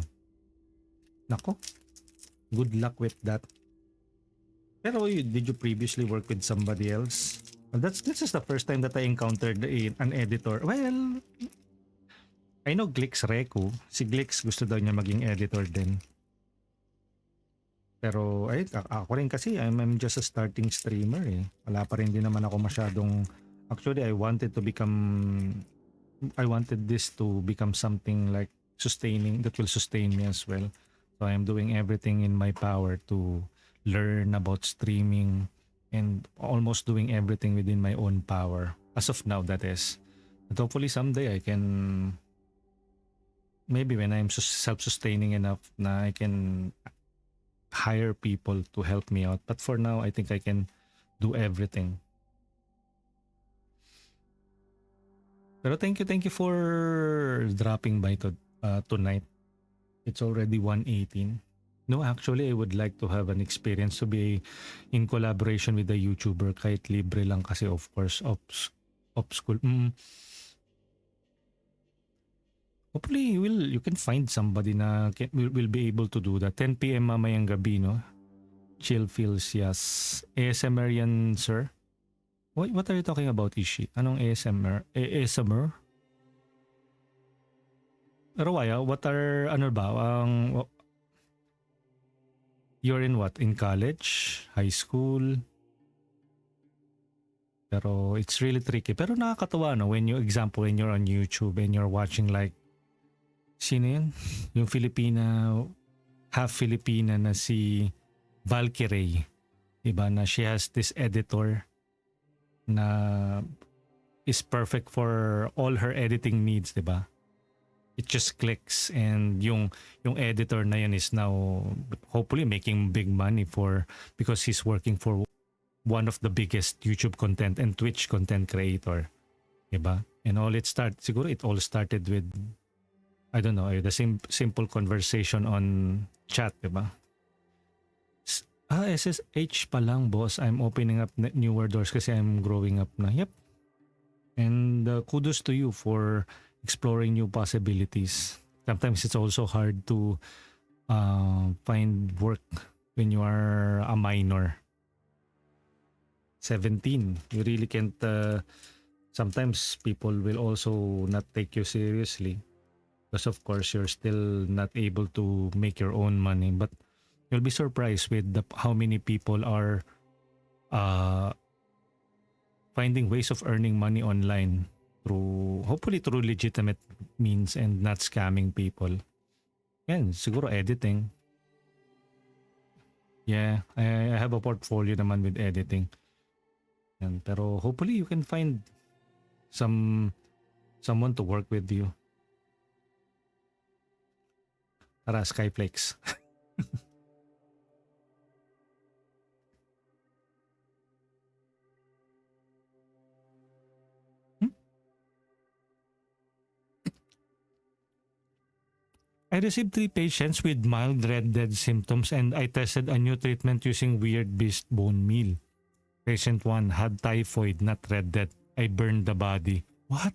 Nako. Good luck with that. Pero did you previously work with somebody else? Well, this is the first time that I encountered an editor. Well, I know Glix Reku. Si Glix gusto daw niya maging editor din. Pero ako rin kasi I'm just a starting streamer eh. Wala pa rin din naman ako masyadong. Actually, I wanted this to become something like sustaining, that will sustain me as well. So I'm doing everything in my power to learn about streaming and almost doing everything within my own power. As of now, that is. But hopefully someday I can, maybe when I'm self-sustaining enough na I can hire people to help me out. But for now, I think I can do everything. Pero thank you for dropping by tonight. It's already 1:18. No, actually, I would like to have an experience to be in collaboration with a YouTuber kahit libre lang kasi of course off school. Hopefully you can find somebody na will be able to do that. 10 p.m. mamayang gabi, no? Chill feels, yes. ASMR yan, sir? What are you talking about, Ishi? Anong ASMR? ASMR? Rawaya, what are, ano ba, you're in what? In college? High school? Pero it's really tricky. Pero nakakatawa, no? When you're on YouTube and you're watching like, sino yun? Yung half Filipina na si Valkyrie. Diba? Na she has this editor na is perfect for all her editing needs, diba? It just clicks and yung editor na yan is now hopefully making big money because he's working for one of the biggest YouTube content and Twitch content creator, diba? And siguro it all started with, I don't know, the simple conversation on chat, diba? SSH pa lang, boss. I'm opening up newer doors kasi I'm growing up na. Yep. And kudos to you for exploring new possibilities. Sometimes it's also hard to find work when you are a minor. 17. You really can't sometimes people will also not take you seriously because of course you're still not able to make your own money, but you'll be surprised with how many people are finding ways of earning money online hopefully through legitimate means and not scamming people. Yan, siguro editing. Yeah, I have a portfolio naman with editing. Yan, pero hopefully you can find someone to work with you. Tara, Skyflex. I received 3 patients with mild red dead symptoms and I tested a new treatment using weird beast bone meal. Patient 1 had typhoid, not red dead. I burned the body. What?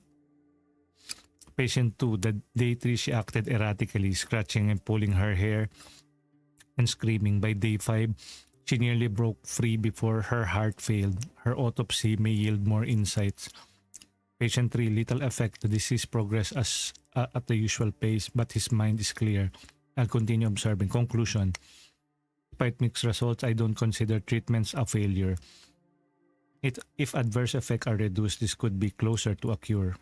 Patient 2, the day 3 she acted erratically, scratching and pulling her hair and screaming. By day 5, she nearly broke free before her heart failed. Her autopsy may yield more insights. Patient 3, little effect. The disease progress at the usual pace, but his mind is clear. I'll continue observing. Conclusion. Despite mixed results, I don't consider treatments a failure. If adverse effects are reduced, this could be closer to a cure.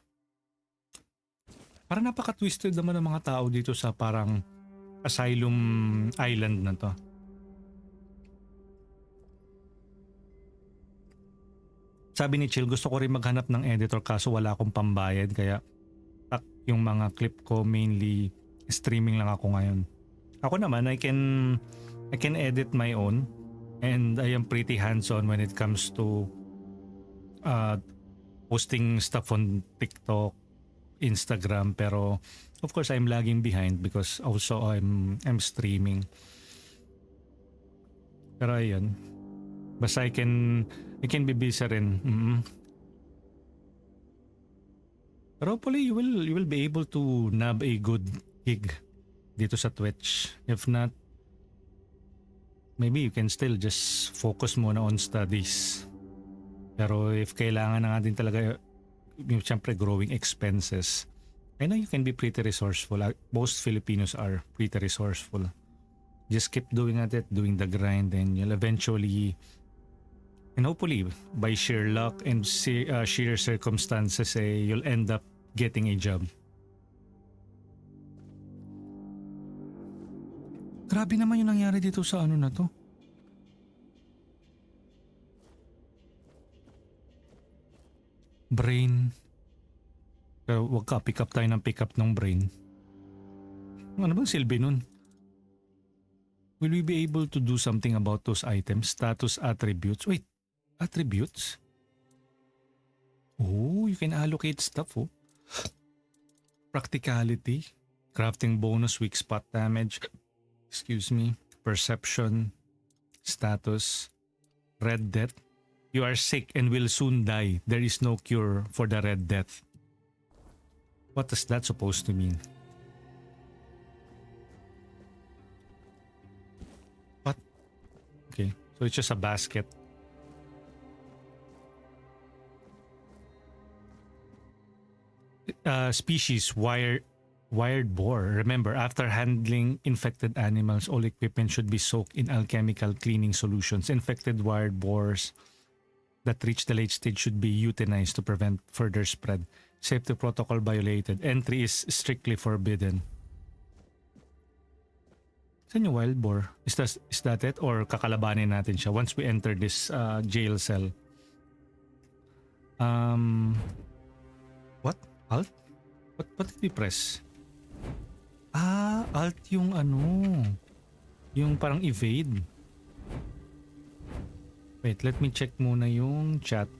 Parang napaka-twisted naman ng mga tao dito sa parang asylum island na to. Sabi ni Chill, gusto ko rin maghanap ng editor kaso wala akong pambayad kaya yung mga clip ko mainly streaming lang ako ngayon. Ako naman I can edit my own and I am pretty hands-on when it comes to posting stuff on TikTok, Instagram, pero of course I'm lagging behind because also I'm streaming. Pero ayun. Basta I can be busy rin. But hopefully you will be able to nab a good gig dito sa Twitch. If not, maybe you can still just focus muna on studies. Pero if kailangan na nga din talaga yung siyempre growing expenses, I know you can be pretty resourceful. Most Filipinos are pretty resourceful. Just keep doing at it, doing the grind, and you'll eventually, and hopefully by sheer luck and sheer circumstances, you'll end up getting a job. Grabe naman yung nangyari dito sa ano na to. Brain. Pero wag ka, pick up tayo ng pick up ng brain. Ano bang silbi nun? Will we be able to do something about those items? Status attributes. Wait, attributes? Oh, you can allocate stuff, oh. Practicality. Crafting bonus, weak spot damage. Excuse me. Perception. Status. Red death. You are sick and will soon die. There is no cure for the red death. What is that supposed to mean? What? Okay, so it's just a basket. Species wired boar. Remember, after handling infected animals, all equipment should be soaked in alchemical cleaning solutions. Infected wired boars that reach the late stage should be euthanized to prevent further spread. Safety protocol violated. Entry is strictly forbidden. Saan yung wild boar? Is that it? Or kakalabanin natin siya once we enter this jail cell? What? Alt? What did we press? Alt yung ano. Yung parang evade. Wait, let me check muna yung chat.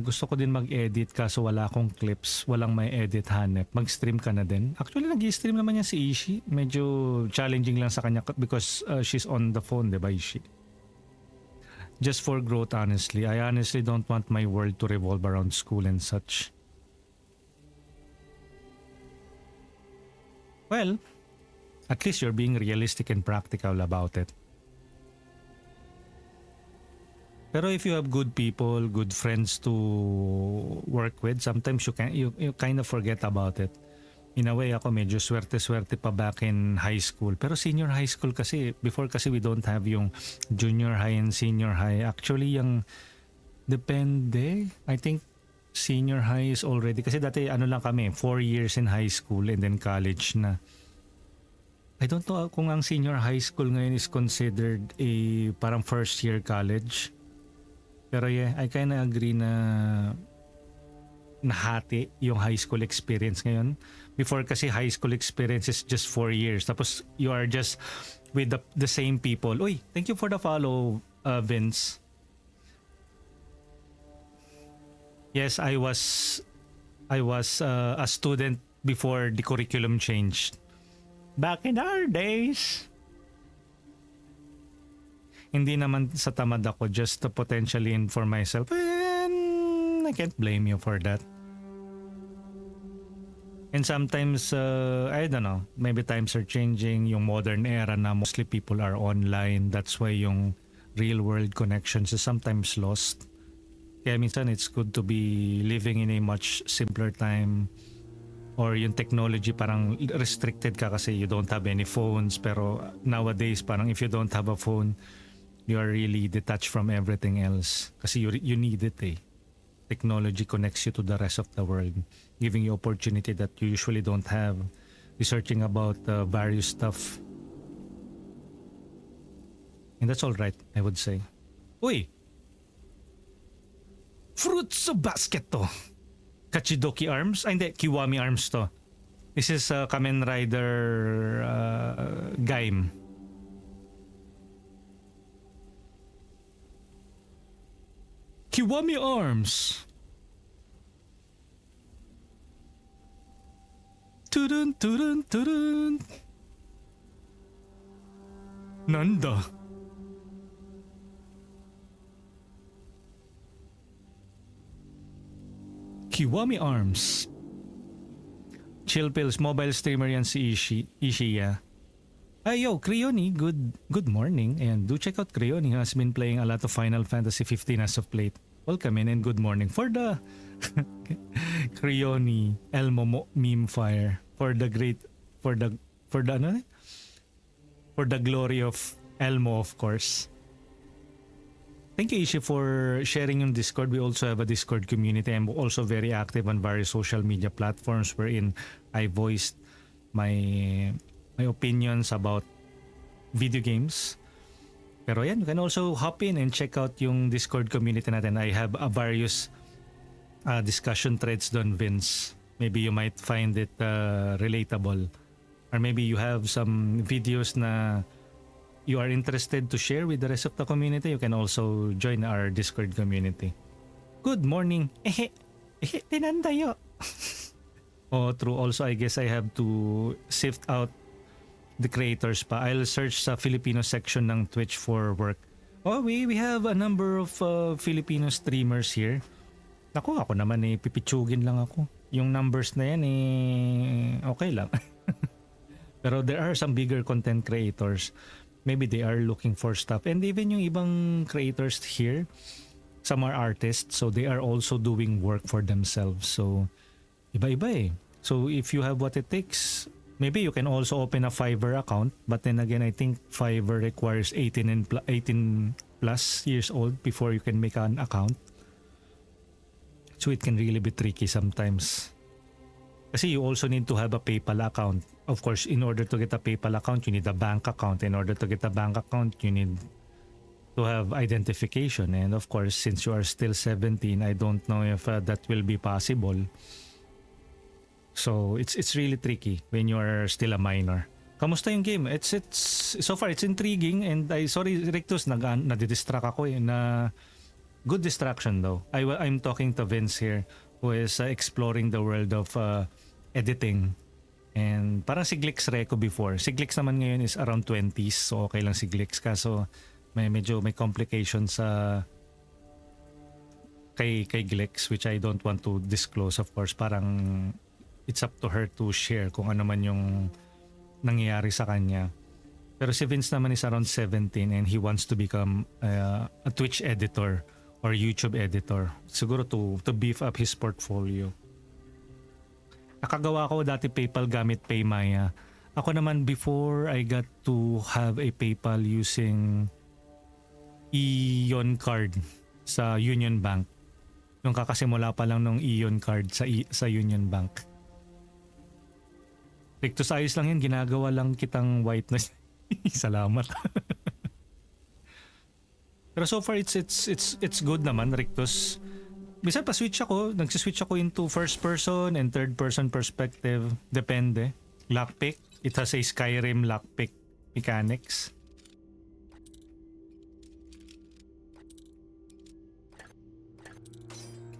Gusto ko din mag-edit kaso wala akong clips. Walang may edit hanep. Mag-stream ka na din. Actually, nag-stream naman niya si Ishi. Medyo challenging lang sa kanya because she's on the phone, diba Ishi? Just for growth, honestly. I honestly don't want my world to revolve around school and such. Well, At least you're being realistic and practical about it. Pero if you have good people, good friends to work with, sometimes you kind of forget about it. In a way, ako medyo swerte-swerte pa back in high school. Pero senior high school kasi, before kasi we don't have yung junior high and senior high. Actually, yung depende. I think senior high is already, kasi dati ano lang kami, 4 years in high school and then college na. I don't know kung ang senior high school ngayon is considered a parang first year college. Pero yeah, I kinda agree na nahati yung high school experience ngayon. Before kasi high school experience is just 4 years. Tapos you are just with the same people. Uy, thank you for the follow, Vince. Yes, I was a student before the curriculum changed. Back in our days. Hindi naman sa tamad ako, just to potentially for myself. And I can't blame you for that. And sometimes, I don't know, maybe times are changing. Yung modern era na mostly people are online. That's why yung real world connections is sometimes lost. Kaya minsan it's good to be living in a much simpler time. Or yung technology parang restricted ka kasi you don't have any phones. Pero nowadays parang if you don't have a phone, you are really detached from everything else. Kasi you need it eh. Technology connects you to the rest of the world, giving you opportunity that you usually don't have. Researching about various stuff. And that's all right, I would say. Uy! Fruits sa basket to. Kachidoki arms? Ay hindi, Kiwami arms to. This is Kamen Rider Gaim. Kiwami arms. Turun turun turun. Nanda. Kiwami arms. Chill Pills, mobile streamer yan si Ishiya. Ay yo, Creoni, good morning, and do check out Creoni, who has been playing a lot of Final Fantasy 15 as of late. Welcome in and good morning for the Creoni Elmo meme fire for the glory of Elmo, of course. Thank you, Ishi, for sharing yung Discord. We also have a Discord community. I'm also very active on various social media platforms wherein I voiced my opinions about video games. Pero yan, you can also hop in and check out yung Discord community natin. I have various discussion threads doon, Vince. Maybe you might find it relatable. Or maybe you have some videos na you are interested to share with the rest of the community. You can also join our Discord community. Good morning. Tinandayo. Oh, true. Also, I guess I have to sift out the creators pa. I'll search sa Filipino section ng Twitch for work. Oh, we have a number of Filipino streamers here. Naku, ako naman pipitsugin lang ako. Yung numbers na yan okay lang. Pero there are some bigger content creators. Maybe they are looking for stuff. And even yung ibang creators here, some are artists, so they are also doing work for themselves. So, iba-iba So, if you have what it takes, maybe you can also open a Fiverr account. But then again, I think Fiverr requires 18 plus years old before you can make an account. So, it can really be tricky sometimes. Kasi you also need to have a PayPal account. Of course, in order to get a PayPal account, you need a bank account. In order to get a bank account, you need to have identification. And of course, since you are still 17, I don't know if that will be possible. So, it's really tricky when you are still a minor. Kamusta yung game? It's so far it's intriguing, and sorry Rictus, nadidistract ako na good distraction though. I'm talking to Vince here, who is exploring the world of editing. And parang si Glix Reco before. Si Glix naman ngayon is around 20s, so okay lang si Glix. Kaso may complications sa kay Glix, which I don't want to disclose, of course. Parang it's up to her to share kung ano man yung nangyayari sa kanya. Pero si Vince naman is around 17 and he wants to become a Twitch editor or YouTube editor. Siguro to beef up his portfolio. Nakagawa ko dati PayPal gamit Paymaya. Ako naman before I got to have a PayPal using Ion card sa Union Bank. Yung kakasimula pa lang ng Ion card sa Union Bank. Rictus, ayos lang yan. Ginagawa lang kitang whiteness. Salamat. Pero so far it's good naman, Rictus. Bisa pa switch ako, nagsi-switch ako into first person and third person perspective, depende. Lockpick, it has a Skyrim lockpick mechanics.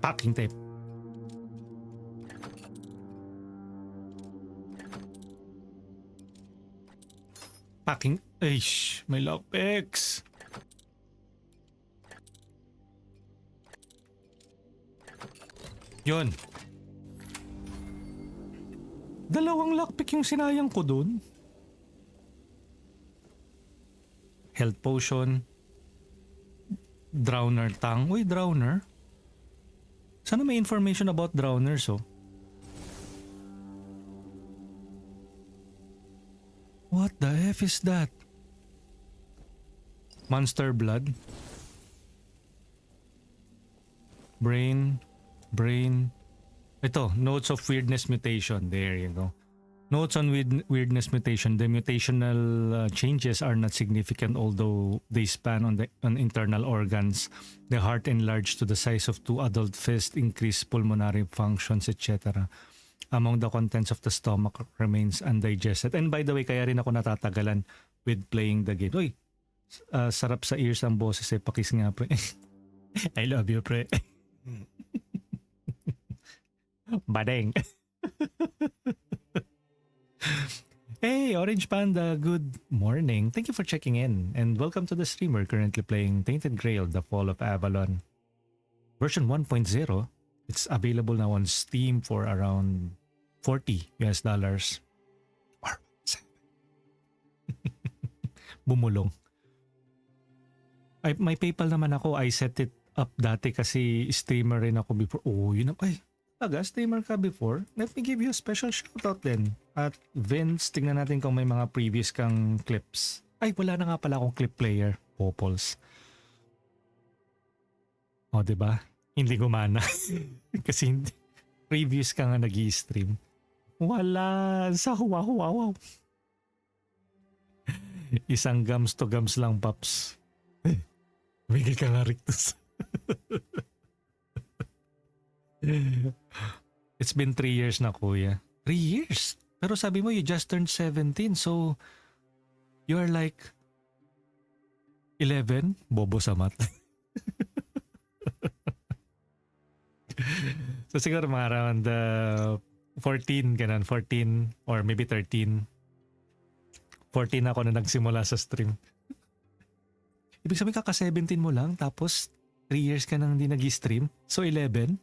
Packing tape. Packing. Aish, may lockpicks. Yun. Dalawang lockpick yung sinayang ko dun. Health potion. Drowner tang. Uy, drowner. Sana may information about drowners, oh. What the F is that? Monster blood. Brain. Ito, notes of weirdness mutation. There you go. Notes on weirdness mutation. The mutational changes are not significant although they span on internal organs. The heart enlarged to the size of 2 adult fists, increased pulmonary functions, etc. Among the contents of the stomach remains undigested. And by the way, kaya rin ako natatagalan with playing the game. Uy, sarap sa ears ang boses eh. Pakis nga pre. I love you pre. Badeng. Hey, Orange Panda, good morning. Thank you for checking in and welcome to the stream. We're currently playing Tainted Grail, The Fall of Avalon. Version 1.0. It's available now on Steam for around $40 or bumulong. May PayPal naman ako. I set it up dati kasi streamer rin ako before. Oh, yun na. Ay, talaga, streamer ka before? Let me give you a special shoutout then. At Vince, tingnan natin kung may mga previous kang clips. Ay, wala na nga pala akong clip player. Popols. O, diba? Hindi gumana. Kasi previous ka nga nag-i-stream. Wala. Sa wow. Isang gums to gums lang, Paps. Bigil ka nga, Rictus. It's been 3 years na, kuya. 3 years? Pero sabi mo, you just turned 17. So, you're like 11? Bobo sa mat. So siguro mga around 14, ganun, 14 or maybe 13. 14 ako na nagsimula sa stream. Ibig sabihin kaka-17 mo lang tapos 3 years ka nang hindi nag-stream. So 11.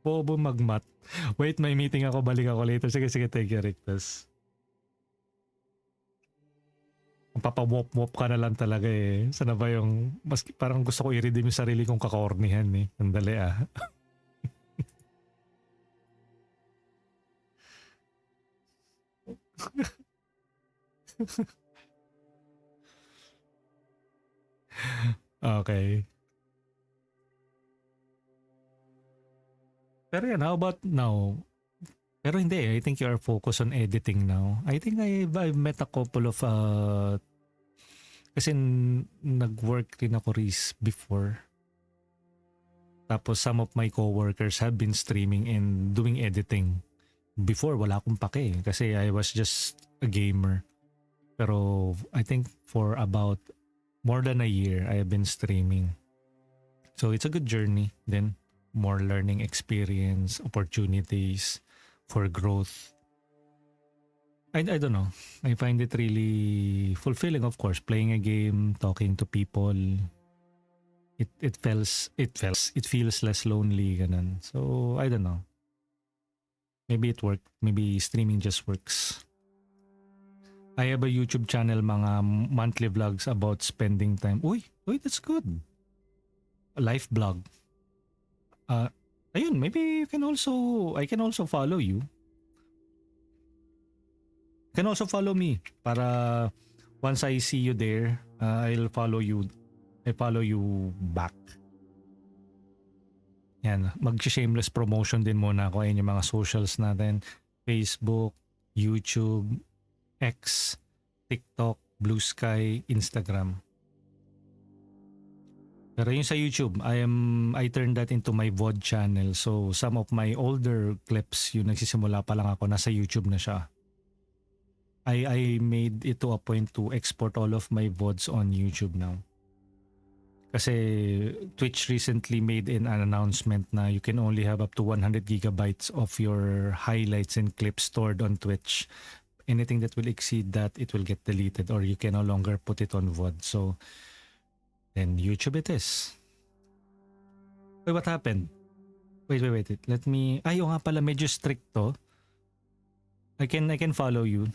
Bobo magmat. Wait, may meeting ako. Balik ako later. Sige, thank you, Rictus. Papawop-wop ka na lang talaga eh. Sana ba yung... Maski parang gusto ko i-redeem yung sarili kong kakornihan eh. Sandali ah. Okay. Pero yan, how about now? Pero hindi, I think you are focused on editing now. I think I've met a couple of kasi nag-work rin ako before. Tapos some of my coworkers have been streaming and doing editing. Before wala akong pake kasi I was just a gamer. Pero I think for about more than a year I have been streaming. So it's a good journey then. More learning experience, opportunities for growth. I don't know. I find it really fulfilling, of course, playing a game, talking to people. It feels less lonely ganun. So I don't know. Maybe it worked. Maybe streaming just works. I have a YouTube channel, mga monthly vlogs about spending time. Uy, that's good. A life blog. Ayun, maybe I can also follow you. You can also follow me para once I see you there, I'll follow you. I follow you back. Yan, mag-shameless promotion din muna ako. Ayun yung mga socials natin. Facebook, YouTube, X, TikTok, Blue Sky, Instagram. Pero yung sa YouTube, I turned that into my VOD channel. So some of my older clips, yung nagsisimula pa lang ako, nasa YouTube na siya. I made it to a point to export all of my VODs on YouTube now. Kasi Twitch recently made an announcement na you can only have up to 100 gigabytes of your highlights and clips stored on Twitch. Anything that will exceed that, it will get deleted or you can no longer put it on VOD. So, then YouTube it is. Wait, what happened? Wait. Let me... Ay, nga pala, medyo strict to. I can follow you.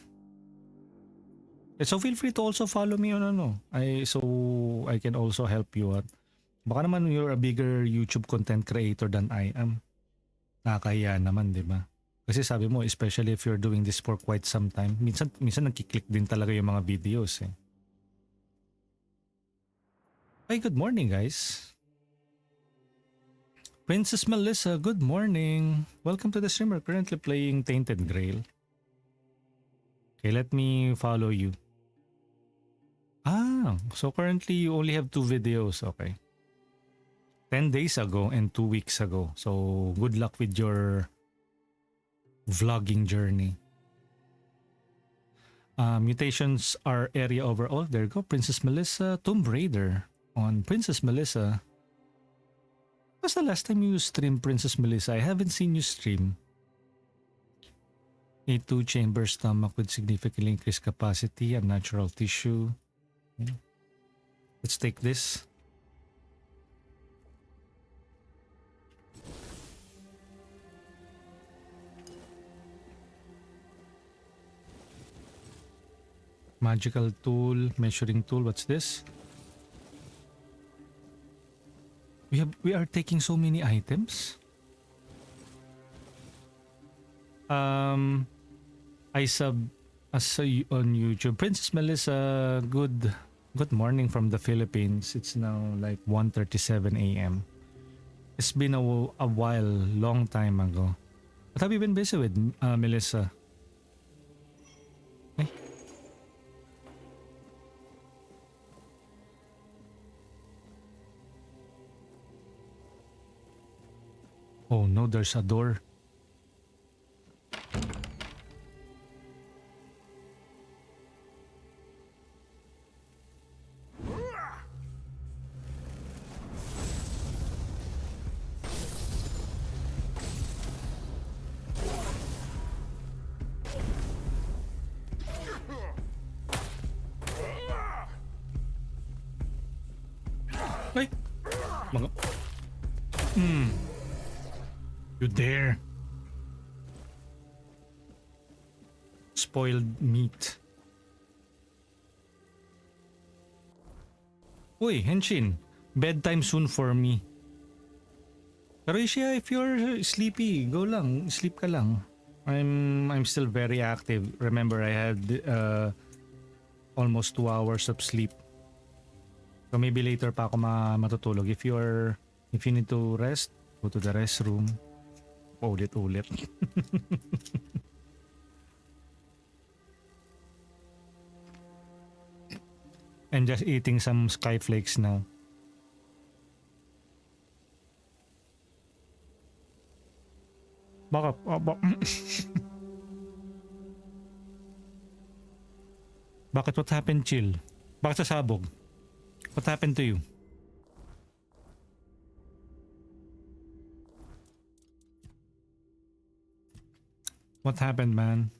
So feel free to also follow me on so I can also help you out. Baka naman you're a bigger YouTube content creator than I am. Nakakahiya naman, di ba? Kasi sabi mo, especially if you're doing this for quite some time, minsan nagkiklik din talaga yung mga videos eh. Hey, good morning guys. Princess Melissa, good morning. Welcome to the streamer, currently playing Tainted Grail. Okay, let me follow you. So currently you only have 2 videos, okay. 10 days ago and 2 weeks ago. So good luck with your vlogging journey. Mutations are area overall. There you go, Princess Melissa. Tomb Raider on Princess Melissa. When was the last time you streamed, Princess Melissa? I haven't seen you stream. A2 chamber stomach with significantly increased capacity and natural tissue. Let's take this. Magical tool, measuring tool. What's this? We are taking so many items. I sub on YouTube. Princess Melissa, good morning from the Philippines. It's now like 1:37 a.m. It's been a while, long time ago. What have you been busy with, Melissa? Hey. Oh no, there's a door. Ay! Mga... You dare. Spoiled meat. Uy, Henshin. Bedtime soon for me. Pero Isha, if you're sleepy, go lang. Sleep ka lang. I'm still very active. Remember, I had almost 2 hours of sleep. So maybe later pa ako matutulog. If you need to rest, go to the restroom. Ulit-ulit. And just eating some skyflakes now. Bakit? Bakit? What happened, Chill? Bakit sasabog? What happened to you? What happened, man?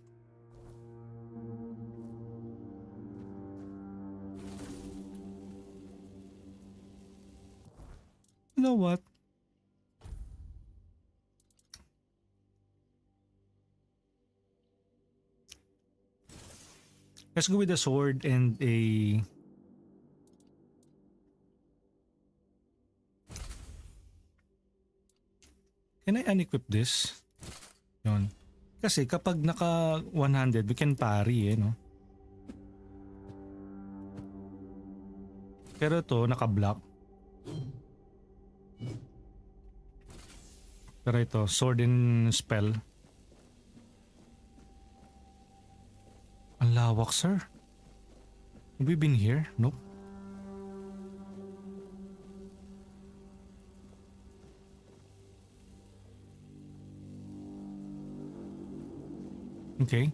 You know what? Let's go with a sword and a... Can I unequip this? Yun. Kasi kapag naka 100, we can parry no? Pero to naka-block. Pero ito, sword and spell. Ang lawak, sir. Have we been here? Nope. Okay.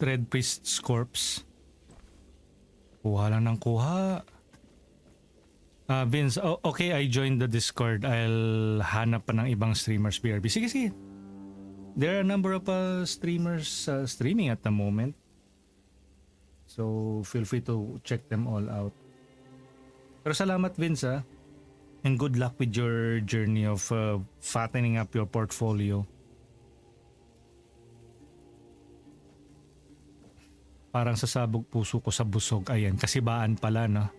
Red Priest's corpse. Kuha lang ng kuha. Vince, okay, I joined the Discord. I'll hanap pa ng ibang streamers BRB. Sige, sige. There are a number of streamers streaming at the moment. So, feel free to check them all out. Pero salamat, Vince, and good luck with your journey of fattening up your portfolio. Parang sasabog puso ko sa busog. Ayan, kasibaan pala, no?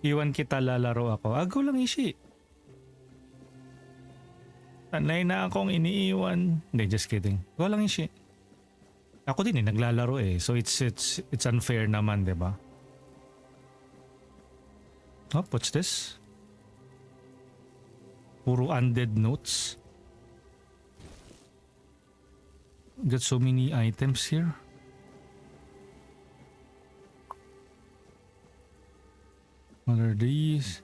Iwan kita, lalaro ako. Agaw lang, Ishi. Tanay na akong iniiwan. Hindi, just kidding. Agaw lang, Ishi. Ako din naglalaro So it's unfair naman, 'di ba? Oh, what's this? Puro undead notes. Got so many items here. What are these?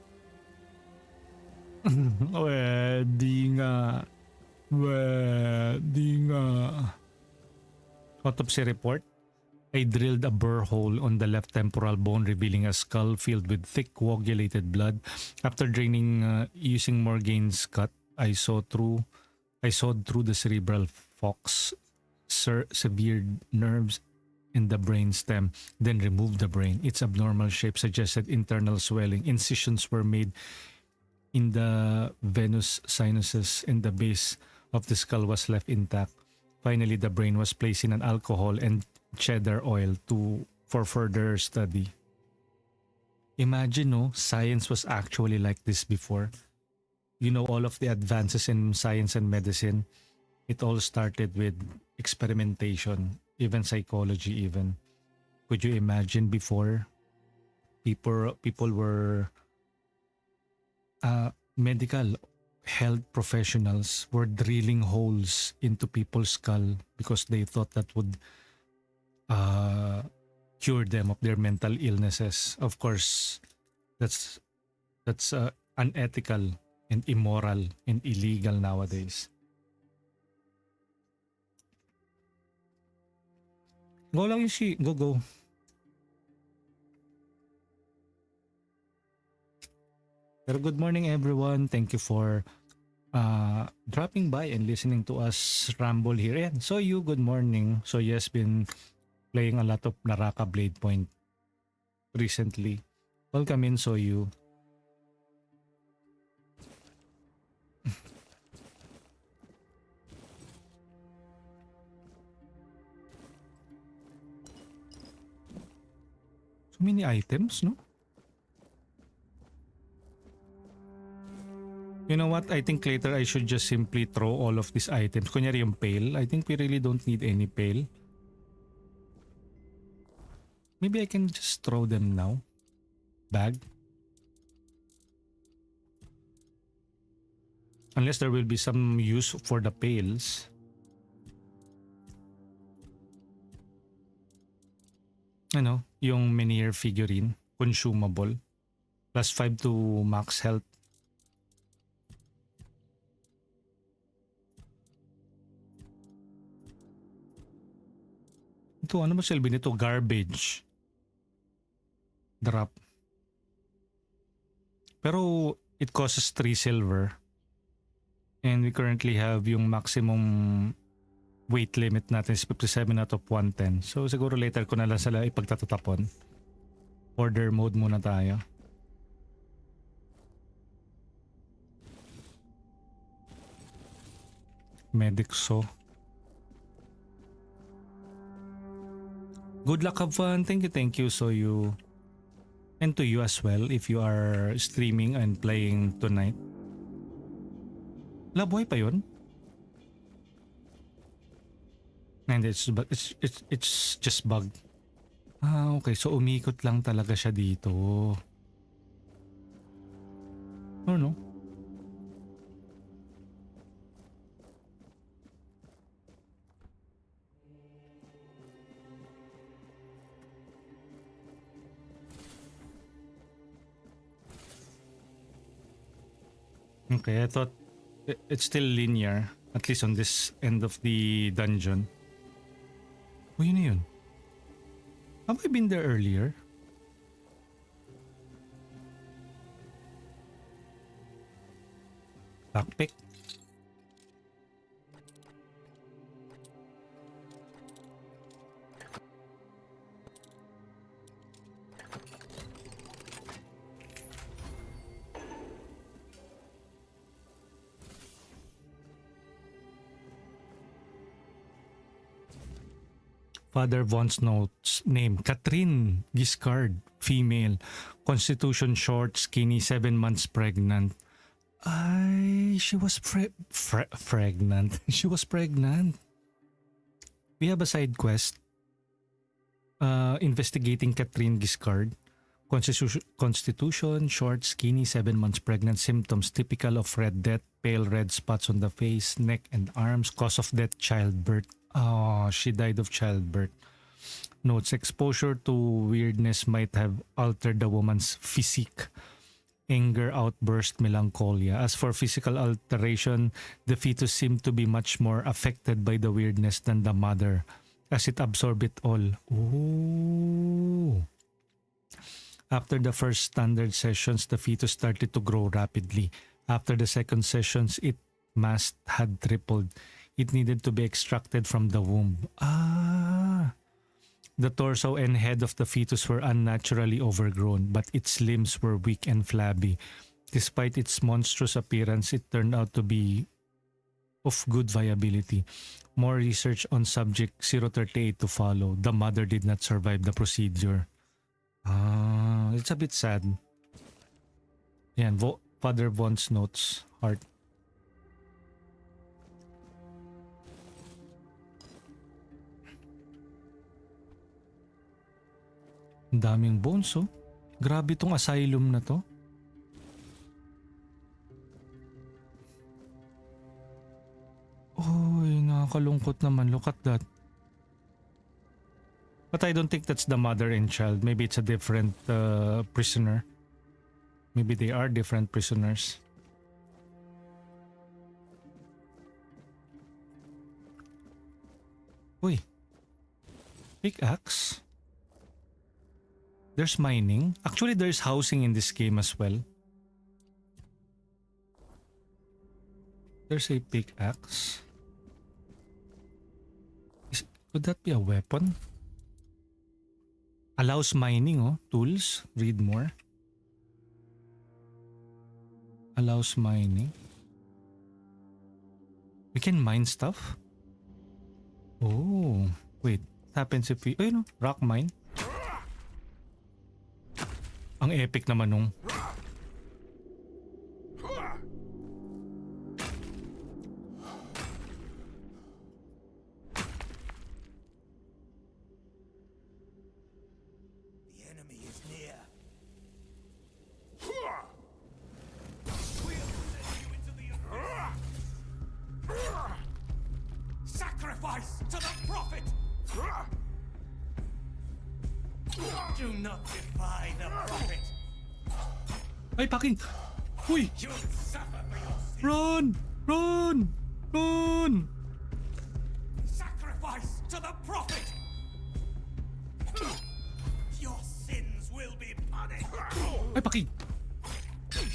Di nga. Autopsy report. I drilled a burr hole on the left temporal bone, revealing a skull filled with thick coagulated blood. After draining using Morgane's cut, I sawed through the cerebral fox, severed nerves in the brain stem, then removed the brain. Its abnormal shape suggested internal swelling. Incisions were made in the venous sinuses, and the base of the skull was left intact. Finally, the brain was placed in an alcohol and cheddar oil for further study. Imagine, science was actually like this before. All of the advances in science and medicine, it all started with experimentation, even psychology even. Could you imagine before people were medical health professionals were drilling holes into people's skull because they thought that would cure them of their mental illnesses. Of course, that's unethical and immoral and illegal nowadays. Go lang Ishi, go. Pero good morning everyone. Thank you for dropping by and listening to us ramble here. And so you, good morning. So yes, been playing a lot of Naraka Blade Point recently. Welcome in, so you. So many items, no? You know what? I think later I should just simply throw all of these items. Kunyari yung pail. I think we really don't need any pail. Maybe I can just throw them now. Bag. Unless there will be some use for the pails. Yung Menhir figurine. Consumable. Plus 5 to max health. Ito, ano ba silbi nito? Garbage. Drop. Pero it costs 3 silver. And we currently have yung maximum weight limit natin is 57 out of 110. So siguro later ko na lang sila ipagtatatapon. Order mode muna tayo. Medic saw. Good luck, have fun. Thank you, so you. And to you as well if you are streaming and playing tonight. Laboy pa yun? And it's just bug. Ah, okay. So umikot lang talaga siya dito. Oh no. Okay, I thought it's still linear, at least on this end of the dungeon. Oh, yun na yun. Have I been there earlier? Lockpick? Father Von's notes name Catherine Giscard, female, constitution short, skinny, 7 months pregnant. Ay, she was pregnant. She was pregnant. We have a side quest investigating Catherine Giscard. Constitution short, skinny, 7 months pregnant, symptoms typical of red death, pale red spots on the face, neck and arms, cause of death, childbirth. Oh, she died of childbirth. Notes, exposure to weirdness might have altered the woman's physique. Anger, outburst, melancholia. As for physical alteration, the fetus seemed to be much more affected by the weirdness than the mother, as it absorbed it all. Ooh. After the first standard sessions, the fetus started to grow rapidly. After the second sessions, its mass had tripled. It needed to be extracted from the womb. Ah! The torso and head of the fetus were unnaturally overgrown, but its limbs were weak and flabby. Despite its monstrous appearance, it turned out to be of good viability. More research on subject 038 to follow. The mother did not survive the procedure. Ah, it's a bit sad. Yan, Father Von's notes. Heart. Ang daming bones, oh. Grabe tong asylum na to. Oy, nakakalungkot naman. Look at that. But I don't think that's the mother and child. Maybe it's a different prisoner. Maybe they are different prisoners. Uy. Pickaxe? There's mining. Actually, there's housing in this game as well. There's a pickaxe. Could that be a weapon? Allows mining, oh. Tools. Read more. Allows mining. We can mine stuff? Oh. Wait. What happens if we... Oh, you know, rock mine. Ang epic naman nung. The enemy is near. Sacrifice to the prophet. Do not defy the prophet. Ay, paki! Uy! You'll suffer for your sins. Run! Run! Run! Sacrifice to the prophet. Your sins will be punished. Ay, paki!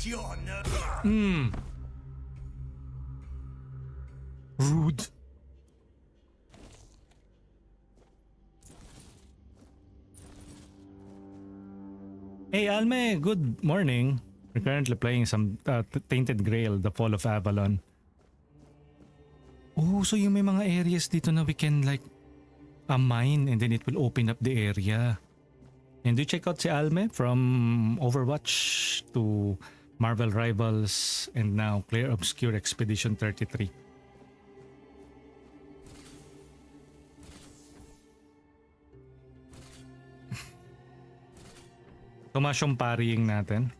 Your nerve. Rude. Hey Alme, good morning. We're currently playing some Tainted Grail, the Fall of Avalon. Oh, so yung may mga areas dito na we can like a mine and then it will open up the area. And do check out si Alme from Overwatch to Marvel Rivals and now Clear Obscure Expedition 33. Tumaas yung parrying natin.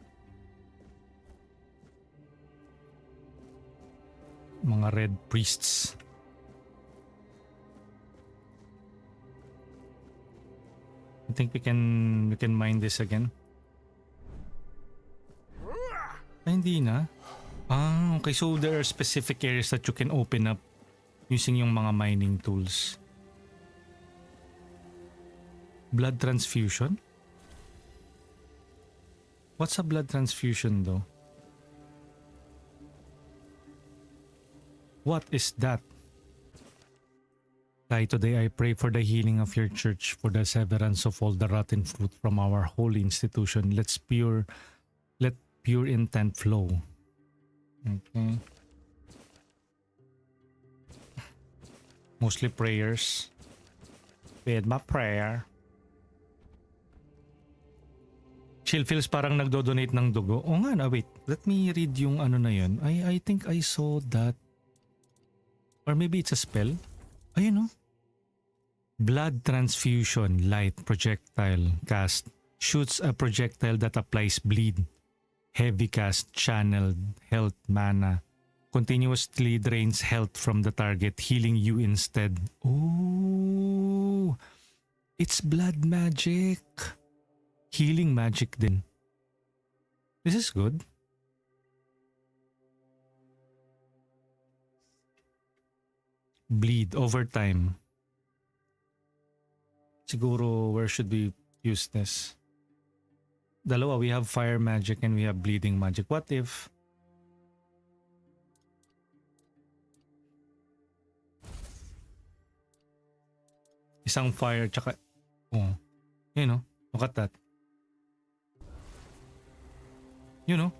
Mga red priests. I think we can mine this again. Ay, hindi na. Ah, okay. So there are specific areas that you can open up using yung mga mining tools. Blood transfusion? What's a blood transfusion though? What is that? Kai, today I pray for the healing of your church, for the severance of all the rotten fruit from our holy institution. Let pure intent flow. Okay. Mostly prayers. With my prayer. Chill feels parang nagdo-donate ng dugo. O nga na, wait. Let me read yung ano na yun. I think I saw that. Or maybe it's a spell. Ayun o. Blood transfusion, light projectile cast. Shoots a projectile that applies bleed. Heavy cast, channeled, health mana. Continuously drains health from the target, healing you instead. Oh, it's blood magic. Healing magic din. This is good. Bleed over time. Siguro, where should we use this? Dalawa, we have fire magic and we have bleeding magic. What if... Isang fire tsaka... Oh. You know, look at that. You know?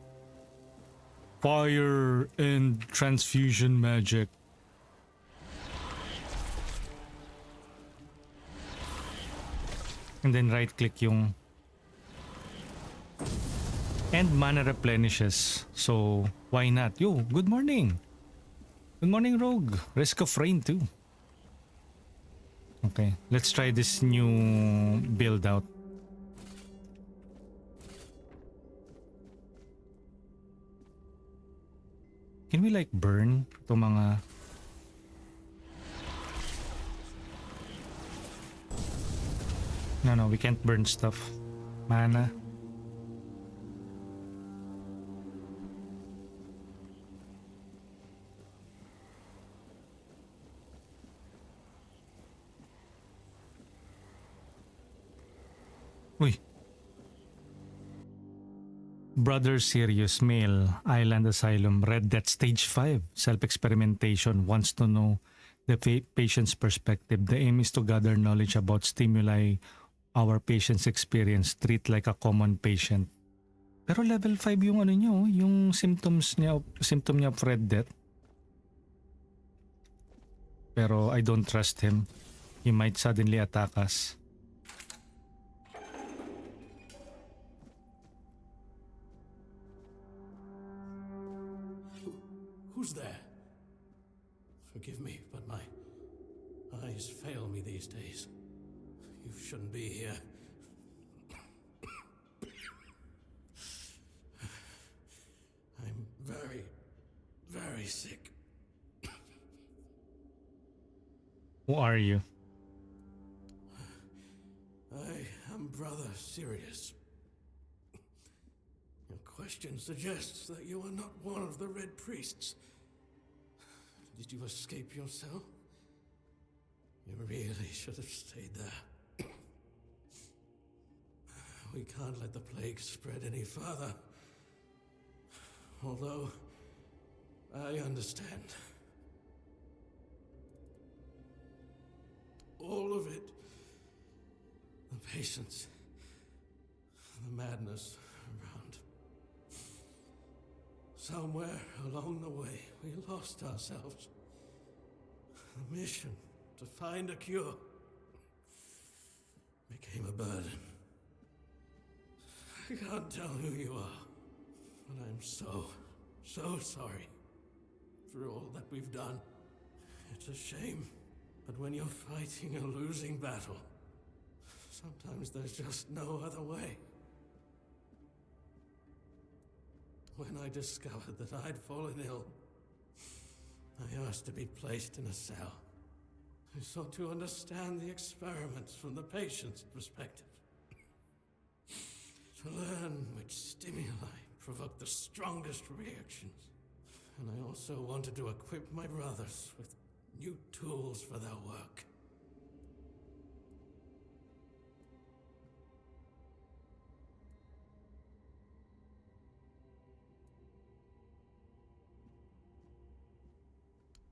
Fire and transfusion magic. And then right click yung... And mana replenishes. So, why not? Yo, good morning. Good morning, Rogue. Risk of rain too. Okay, let's try this new build out. Can we like burn itong mga... No, we can't burn stuff. Mana. Uy. Brother Sirius, male, Island Asylum, Red Death Stage 5, self-experimentation, wants to know the patient's perspective. The aim is to gather knowledge about stimuli our patient's experience, treat like a common patient. Pero level 5 yung ano nyo, yung symptom niya of Red Death. Pero I don't trust him. He might suddenly attack us. Who's there? Forgive me, but my eyes fail me these days. You shouldn't be here. I'm very, very sick. Who are you? I am Brother Sirius. Your question suggests that you are not one of the Red Priests. Did you escape yourself? You really should have stayed there. We can't let the plague spread any further. Although, I understand. All of it. The patience. The madness around. Somewhere along the way, we lost ourselves. The mission to find a cure. became a burden. I can't tell who you are, but I'm so sorry for all that we've done. It's a shame, but when you're fighting a losing battle, sometimes there's just no other way. When I discovered that I'd fallen ill, I asked to be placed in a cell. I sought to understand the experiments from the patient's perspective. To learn which stimuli provoke the strongest reactions. And I also wanted to equip my brothers with new tools for their work.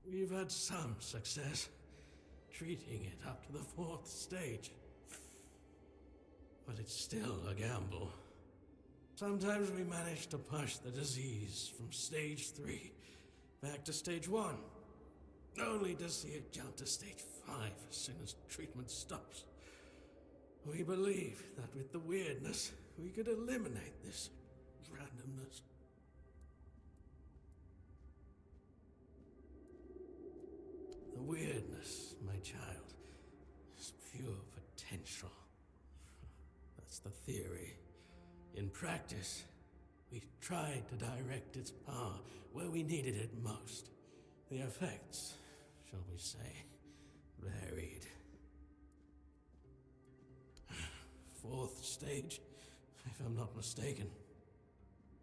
We've had some success, treating it up to the 4th stage. But it's still a gamble. Sometimes we manage to push the disease from stage 3 back to stage 1, only to see it jump to stage 5 as soon as treatment stops. We believe that with the weirdness, we could eliminate this randomness. The weirdness, my child, is pure potential. That's the theory. In practice, we tried to direct its power where we needed it most. The effects, shall we say, varied. 4th stage, if I'm not mistaken.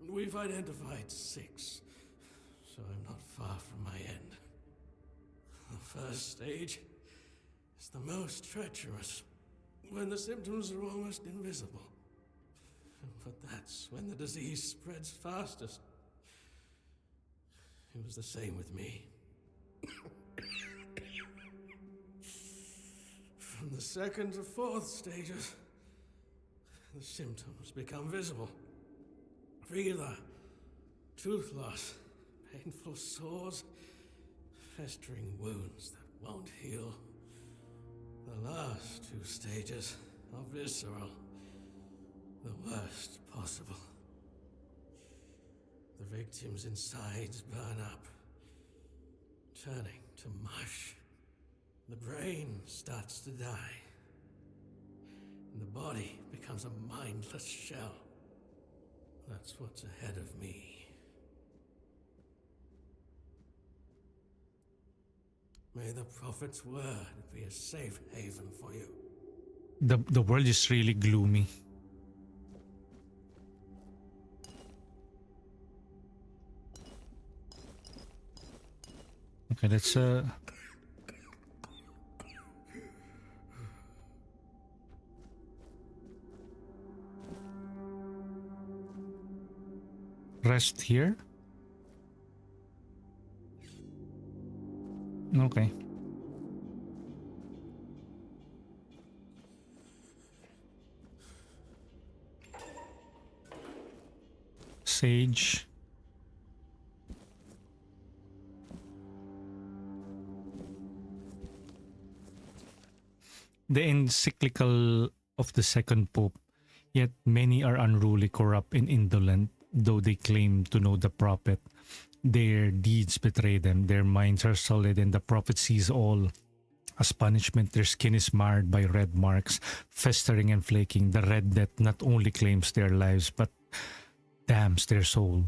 We've identified 6, so I'm not far from my end. The 1st stage is the most treacherous, when the symptoms are almost invisible. But that's when the disease spreads fastest. It was the same with me. From the 2nd to 4th stages, the symptoms become visible. Fever, tooth loss, painful sores, festering wounds that won't heal. The last 2 stages are visceral, the worst possible. The victim's insides burn up, turning to mush. The brain starts to die, and the body becomes a mindless shell. That's what's ahead of me. May the Prophet's word be a safe haven for you. The world is really gloomy. Okay, let's rest here. Okay. Sage. The encyclical of the second pope, yet many are unruly, corrupt, and indolent, though they claim to know the prophet. Their deeds betray them, their minds are solid, and the prophet sees all. As punishment, their skin is marred by red marks, festering and flaking. The red death not only claims their lives, but damns their soul.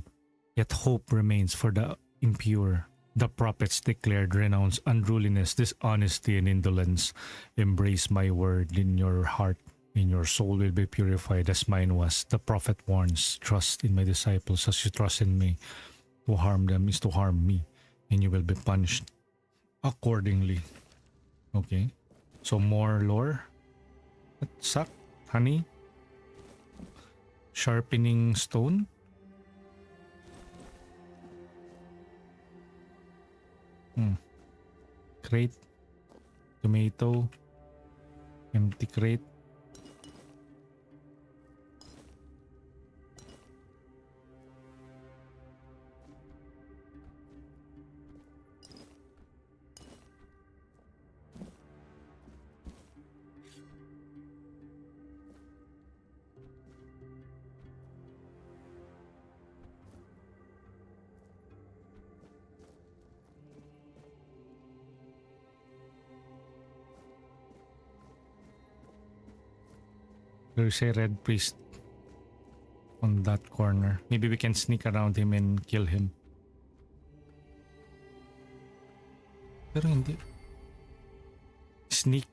Yet hope remains for the impure. The prophets declared, renounce unruliness, dishonesty, and indolence. Embrace my word in your heart, and your soul will be purified as mine was. The prophet warns, trust in my disciples as you trust in me. To harm them is to harm me, and you will be punished accordingly. Okay, so more lore. Suck, honey. Sharpening stone. Crate. Tomato. Empty crate. There's a red priest on that corner. Maybe we can sneak around him and kill him. Pero hindi. Sneak.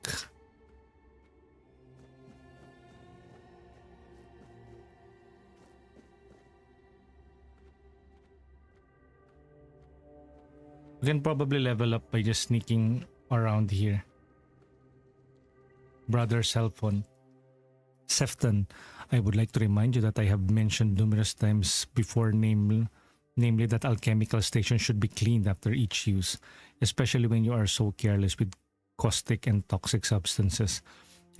We can probably level up by just sneaking around here. Brother cell phone. Sefton, I would like to remind you that I have mentioned numerous times before, namely that alchemical stations should be cleaned after each use, especially when you are so careless with caustic and toxic substances.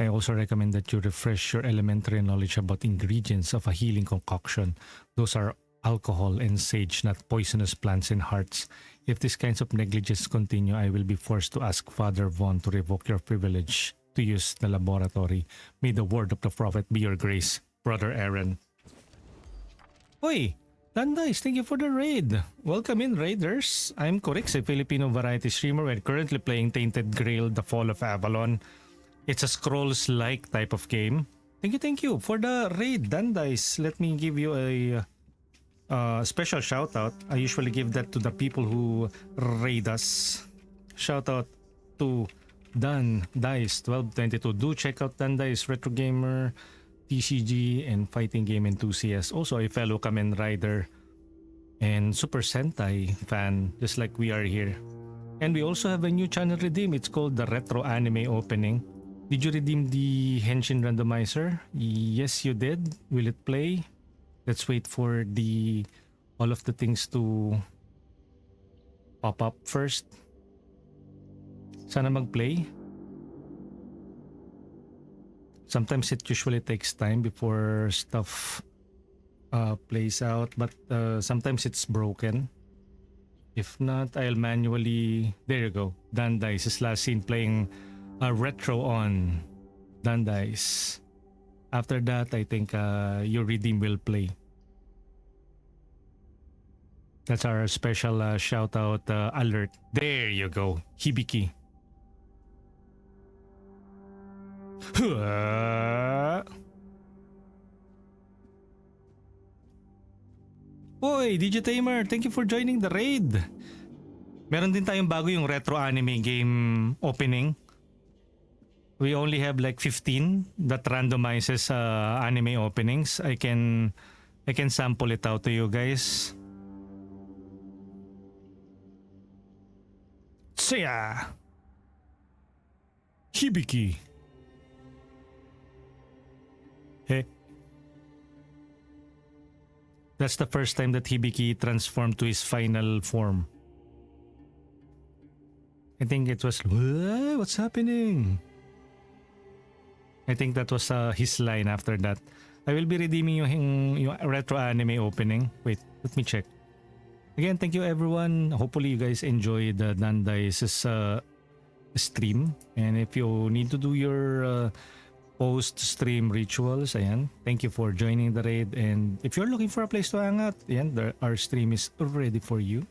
I also recommend that you refresh your elementary knowledge about ingredients of a healing concoction. Those are alcohol and sage, not poisonous plants and hearts. If these kinds of negligence continue, I will be forced to ask Father Vaughn to revoke your privilege to use the laboratory. May the word of the prophet be your grace, Brother Aaron. Oi! Dandice, thank you for the raid. Welcome in, raiders. I'm Corix, a Filipino variety streamer. We're currently playing Tainted Grail, The Fall of Avalon. It's a scrolls-like type of game. Thank you for the raid, Dandice. Let me give you a special shout out. I usually give that to the people who raid us. Shout out to Dan Dice 1222. Do check out Dan Dice, retro gamer, TCG, and fighting game enthusiast. Also a fellow Kamen Rider and Super Sentai fan, just like we are here. And we also have a new channel redeem. It's called the Retro Anime Opening. Did you redeem the Henshin randomizer? Yes, you did. Will it play? Let's wait for all of the things to pop up first. Sana mag-play. Sometimes it usually takes time before stuff plays out, but sometimes it's broken. If not, I'll manually... There you go. Dandice is last seen playing retro on Dandice. After that, I think your redeem will play. That's our special shout out alert. There you go. Hibiki. Oy, DJ Tamer, thank you for joining the raid. Meron din tayong bago yung retro anime game opening. We only have like 15 that randomizes anime openings. I can sample it out to you guys. So yeah. Hibiki. Hey. That's the first time that Hibiki transformed to his final form. I think it was, what's happening? I think that was his line after that. I will be redeeming yung retro anime opening. Wait, let me check. Again, thank you everyone. Hopefully you guys enjoyed Dandice's stream. And if you need to do your post-stream rituals, ayan, thank you for joining the raid. And if you're looking for a place to hang out, ayan, our stream is ready for you.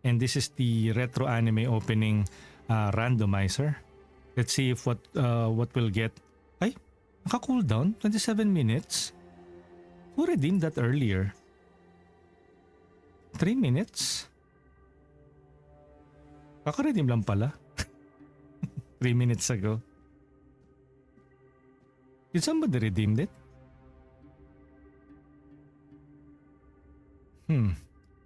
And this is the retro anime opening randomizer. Let's see if what we'll get. Ay, naka-cooldown, 27 minutes. Who redeemed that earlier? 3 minutes? Kaka-redeem lang pala. 3 minutes ago. Did somebody redeem it?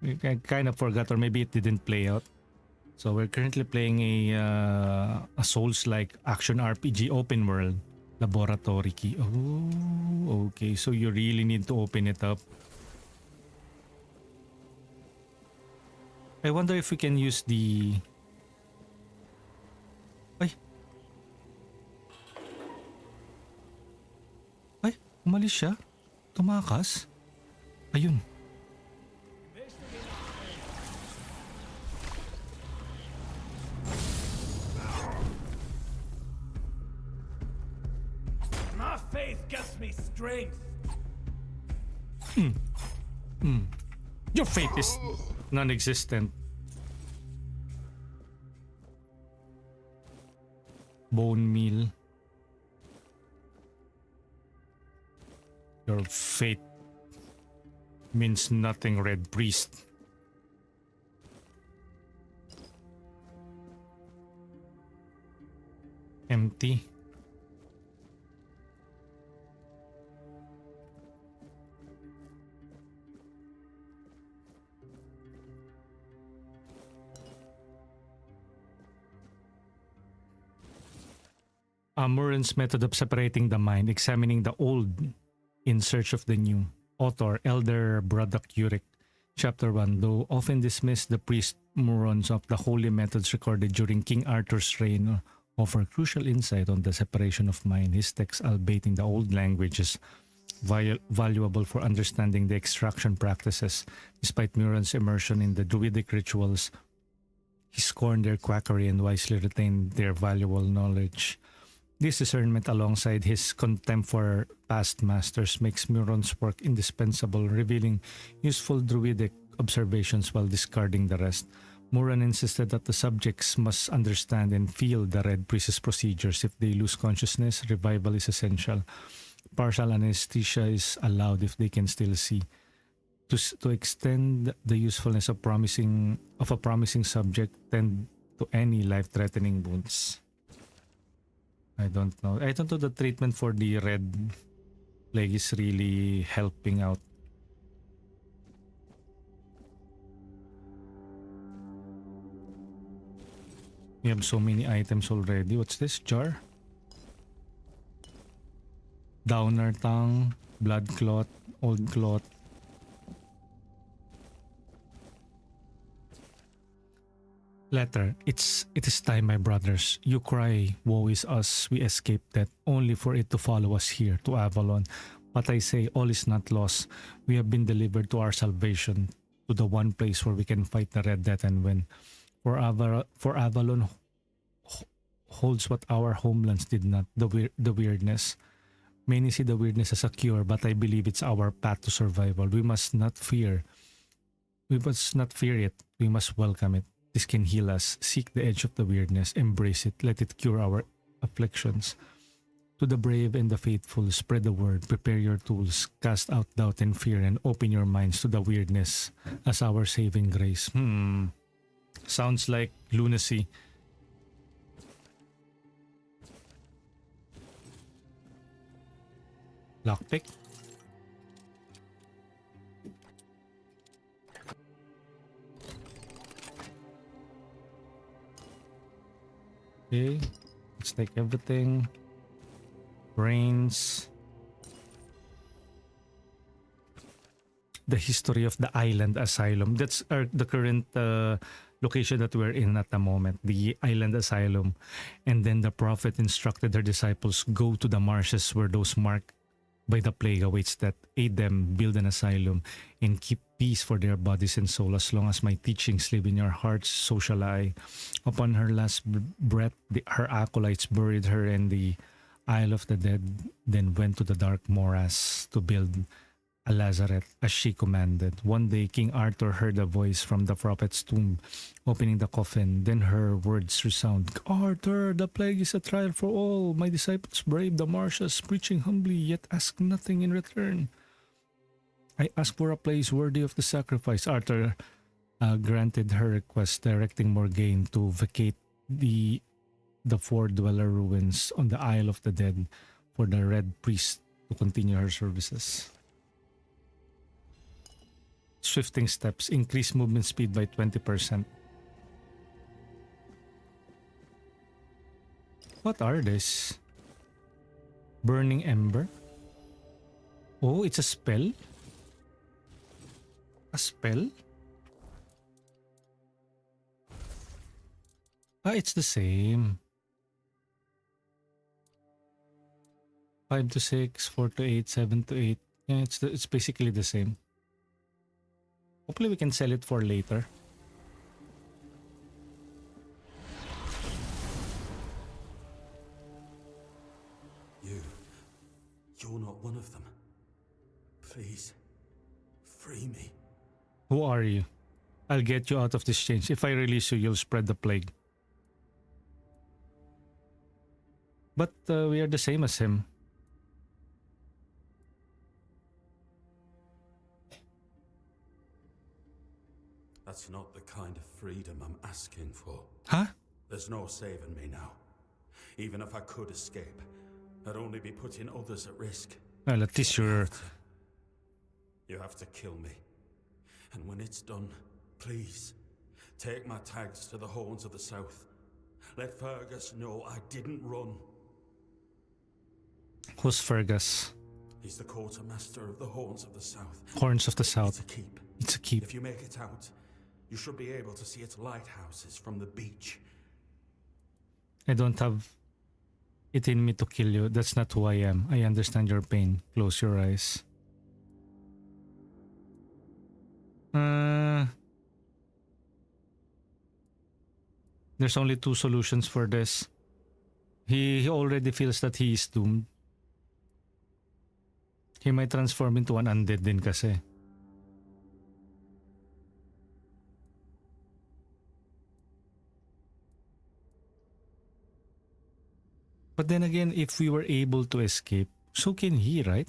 I kind of forgot, or maybe it didn't play out. So we're currently playing a Souls-like action RPG open world laboratory key. Oh, okay. So you really need to open it up. I wonder if we can use the... Ay, umalis siya. Tumakas. Ayun. My faith gives me strength. Your faith is non-existent. Bone meal. Your fate means nothing, Red Priest. Empty. Murin's method of separating the mind, examining the old in search of the new. Author Elder Braddock Urick. Chapter 1. Though often dismissed, the priest Murons of the holy methods recorded during King Arthur's reign offer crucial insight on the separation of mind. His texts, albeit in the old languages, valuable for understanding the extraction practices. Despite Murons' immersion in the druidic rituals, he scorned their quackery and wisely retained their valuable knowledge. This discernment, alongside his contempt for past masters, makes Murons' work indispensable, revealing useful druidic observations while discarding the rest. Muron insisted that the subjects must understand and feel the Red Priest's procedures. If they lose consciousness, revival is essential. Partial anesthesia is allowed if they can still see. To extend the usefulness of a promising subject tend to any life-threatening wounds. I don't know. I don't know the treatment for the red plague is really helping out. We have so many items already. What's this? Jar? Downer tongue, blood clot, old clot. Letter. It is time, my brothers. You cry, woe is us. We escaped death, only for it to follow us here, to Avalon. But I say, all is not lost. We have been delivered to our salvation, to the one place where we can fight the Red Death and win. For Avalon holds what our homelands did not, the weirdness. Many see the weirdness as a cure, but I believe it's our path to survival. We must not fear it. We must welcome it. This can heal us. Seek the edge of the weirdness. Embrace it. Let it cure our afflictions. To the brave and the faithful, spread the word. Prepare your tools. Cast out doubt and fear and open your minds to the weirdness as our saving grace. Sounds like lunacy. Lockpick. Okay, let's take everything. Brains. The history of the island asylum. That's the current location that we're in at the moment. The island asylum. And then the prophet instructed their disciples, go to the marshes where those marked by the plague awaits that. Aid them, build an asylum, and keep peace for their bodies and soul. As long as my teachings live in your hearts, so shall I. Upon her last breath, her acolytes buried her in the Isle of the Dead, then went to the dark morass to build a lazarette as she commanded. One day King Arthur heard a voice from the prophet's tomb, opening the coffin. Then her words resound, Arthur, the plague is a trial for all. My disciples brave the marshes, preaching humbly, yet ask nothing in return. I ask for a place worthy of the sacrifice. Arthur granted her request, directing Morgaine to vacate the four dweller ruins on the Isle of the Dead for the Red Priest to continue her services. Swifting steps, increase movement speed by 20%. What are these? Burning Ember? Oh, it's a spell? A spell? It's the same. 5 to 6, 4 to 8, 7 to 8. Yeah, it's basically the same. Hopefully we can sell it for later. You're not one of them. Please, free me. Who are you? I'll get you out of this change. If I release you, you'll spread the plague. But we are the same as him. That's not the kind of freedom I'm asking for. Huh? There's no saving me now. Even if I could escape, I'd only be putting others at risk. Well, at least you're... You have to kill me. And when it's done, please, take my tags to the Horns of the South. Let Fergus know I didn't run. Who's Fergus? He's the quartermaster of the Horns of the South. Horns of the It's South. a keep. It's a keep. If you make it out, you should be able to see its lighthouses from the beach. I don't have it in me to kill you. That's not who I am. I understand your pain. Close your eyes. There's only two solutions for this. He already feels that he is doomed. He might transform into an undead din kasi. But then again, if we were able to escape, so can he, right?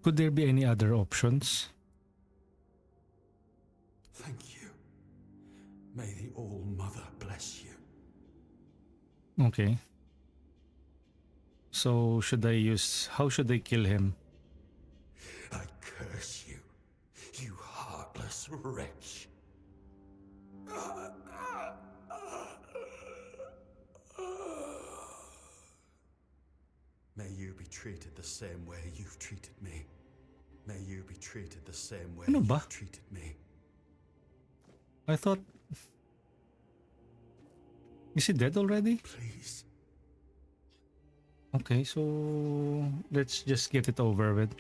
Could there be any other options? Thank you. May the All-Mother bless you. Okay. So should I use... How should I kill him? I curse you, you heartless wretch. May you be treated the same way you've treated me. May you be treated the same way Ano ba? you've treated me. I thought... Is he dead already? Please. Okay, so let's just get it over with.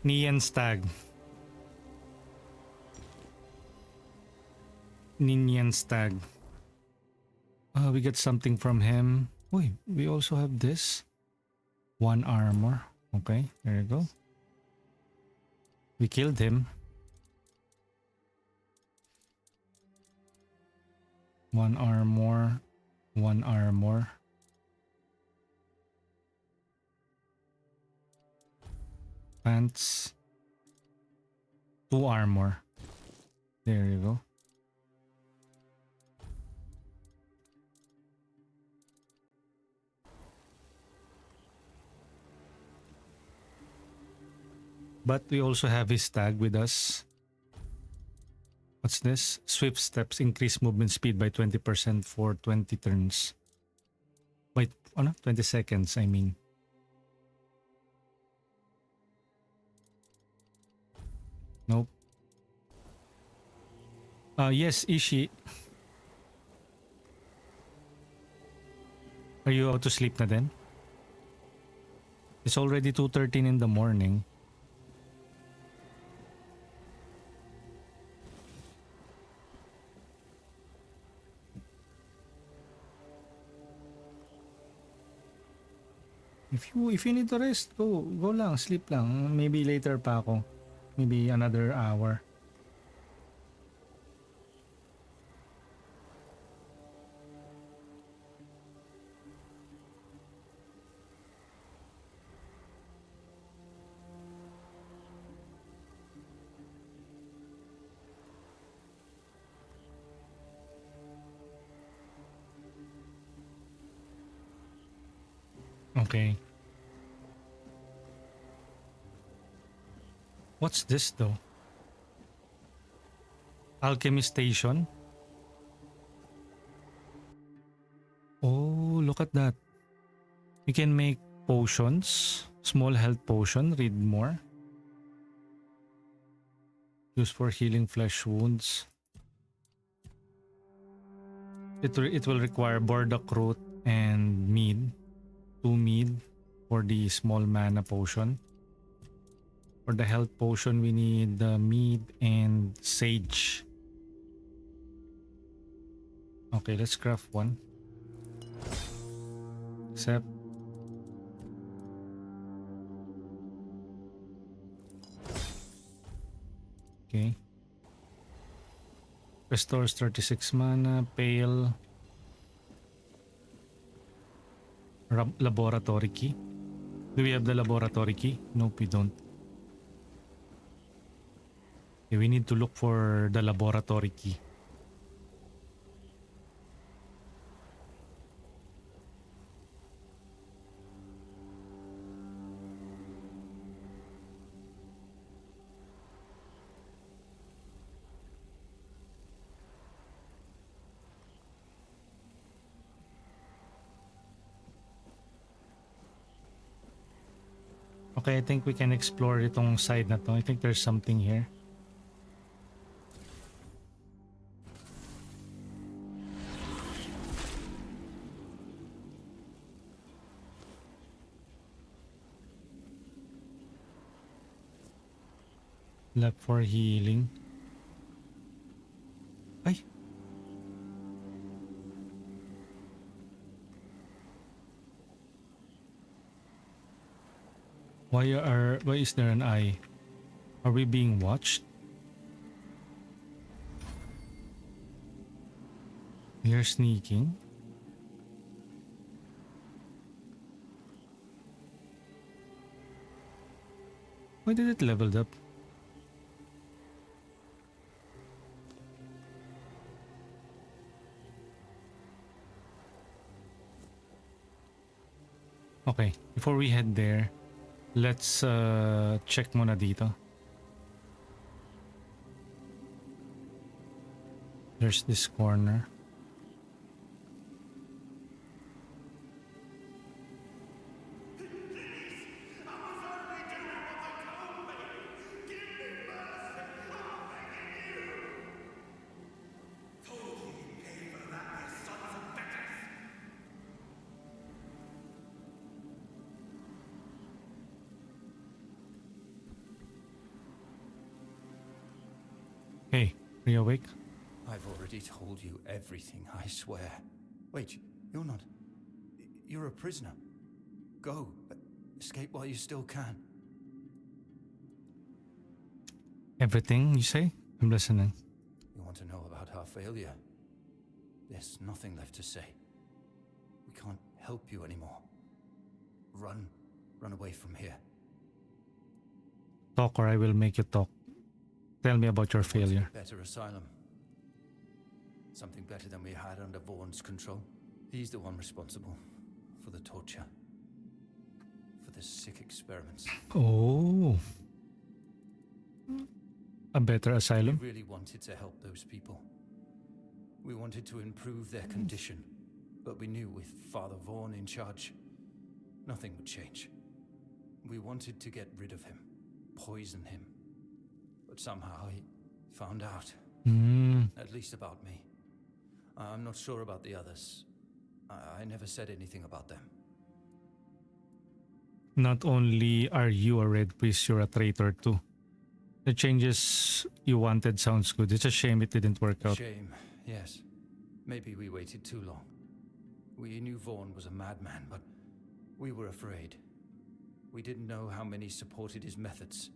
Nian Stag. Ninian Stag. We get something from him. Wait, we also have this. 1 armor. Okay, there you go. We killed him. 1 armor. 1 armor. Pants. 2 armor. There you go. But we also have his tag with us. What's this? Swift steps increase movement speed by 20% for 20 turns. Wait, 20 seconds, I mean. Nope. Yes, Ishi. Are you out to sleep na din? It's already 2:13 in the morning. If you need to rest, go lang, sleep lang. Maybe later pa ako. Maybe another hour. Okay. What's this though? Alchemy station? Oh, look at that. You can make potions. Small health potion. Read more. Used for healing flesh wounds. It will require burdock root and mead. 2 mead for the small mana potion. For the health potion, we need the mead and sage. Okay, let's craft one. Accept. Okay. Restores 36 mana. Pale. Laboratory key. Do we have the laboratory key? Nope, we don't. Okay, we need to look for the laboratory key. Okay, I think we can explore itong side na to. I think there's something here. Left for healing. Ay! Why is there an eye? Are we being watched? You're sneaking. Why did it leveled up? Okay, before we head there, let's check muna dito. There's this corner. Hey, are you awake? I've already told you everything, I swear. Wait, you're not... You're a prisoner. Go. Escape while you still can. Everything you say? I'm listening. You want to know about our failure? There's nothing left to say. We can't help you anymore. Run. Run away from here. Talk or I will make you talk. Tell me about your failure. Better asylum. Something better than we had under Vaughn's control. He's the one responsible for the torture. For the sick experiments. Oh. A better asylum? We really wanted to help those people. We wanted to improve their condition. But we knew with Father Vaughn in charge, nothing would change. We wanted to get rid of him. Poison him. But somehow he found out. At least about me. I'm not sure about the others. I never said anything about them. Not only are you a red priest, you're a traitor too. The changes you wanted sounds good. It's a shame it didn't work out. Shame, yes. Maybe we waited too long. We knew Vaughn was a madman, but we were afraid. We didn't know how many supported his methods.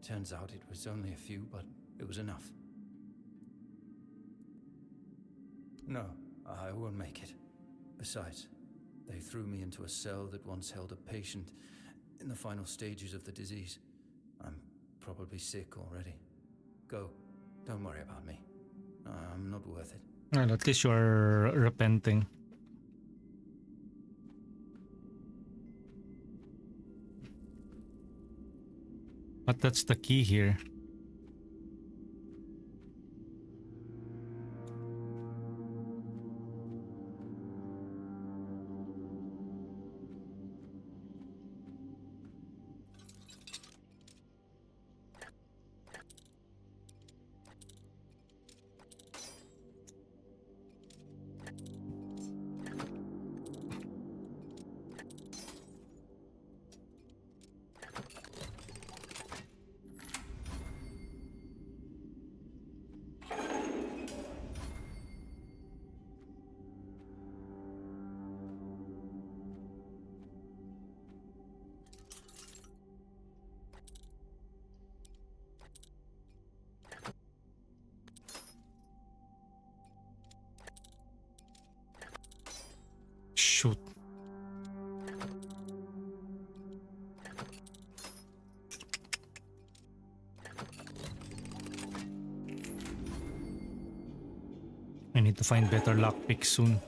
Turns out it was only a few, but it was enough. No, I won't make it. Besides, they threw me into a cell that once held a patient in the final stages of the disease. I'm probably sick already. Go. Don't worry about me. I'm not worth it. Well, at least you're repenting. But that's the key here. shoot. I need to find better lockpicks soon.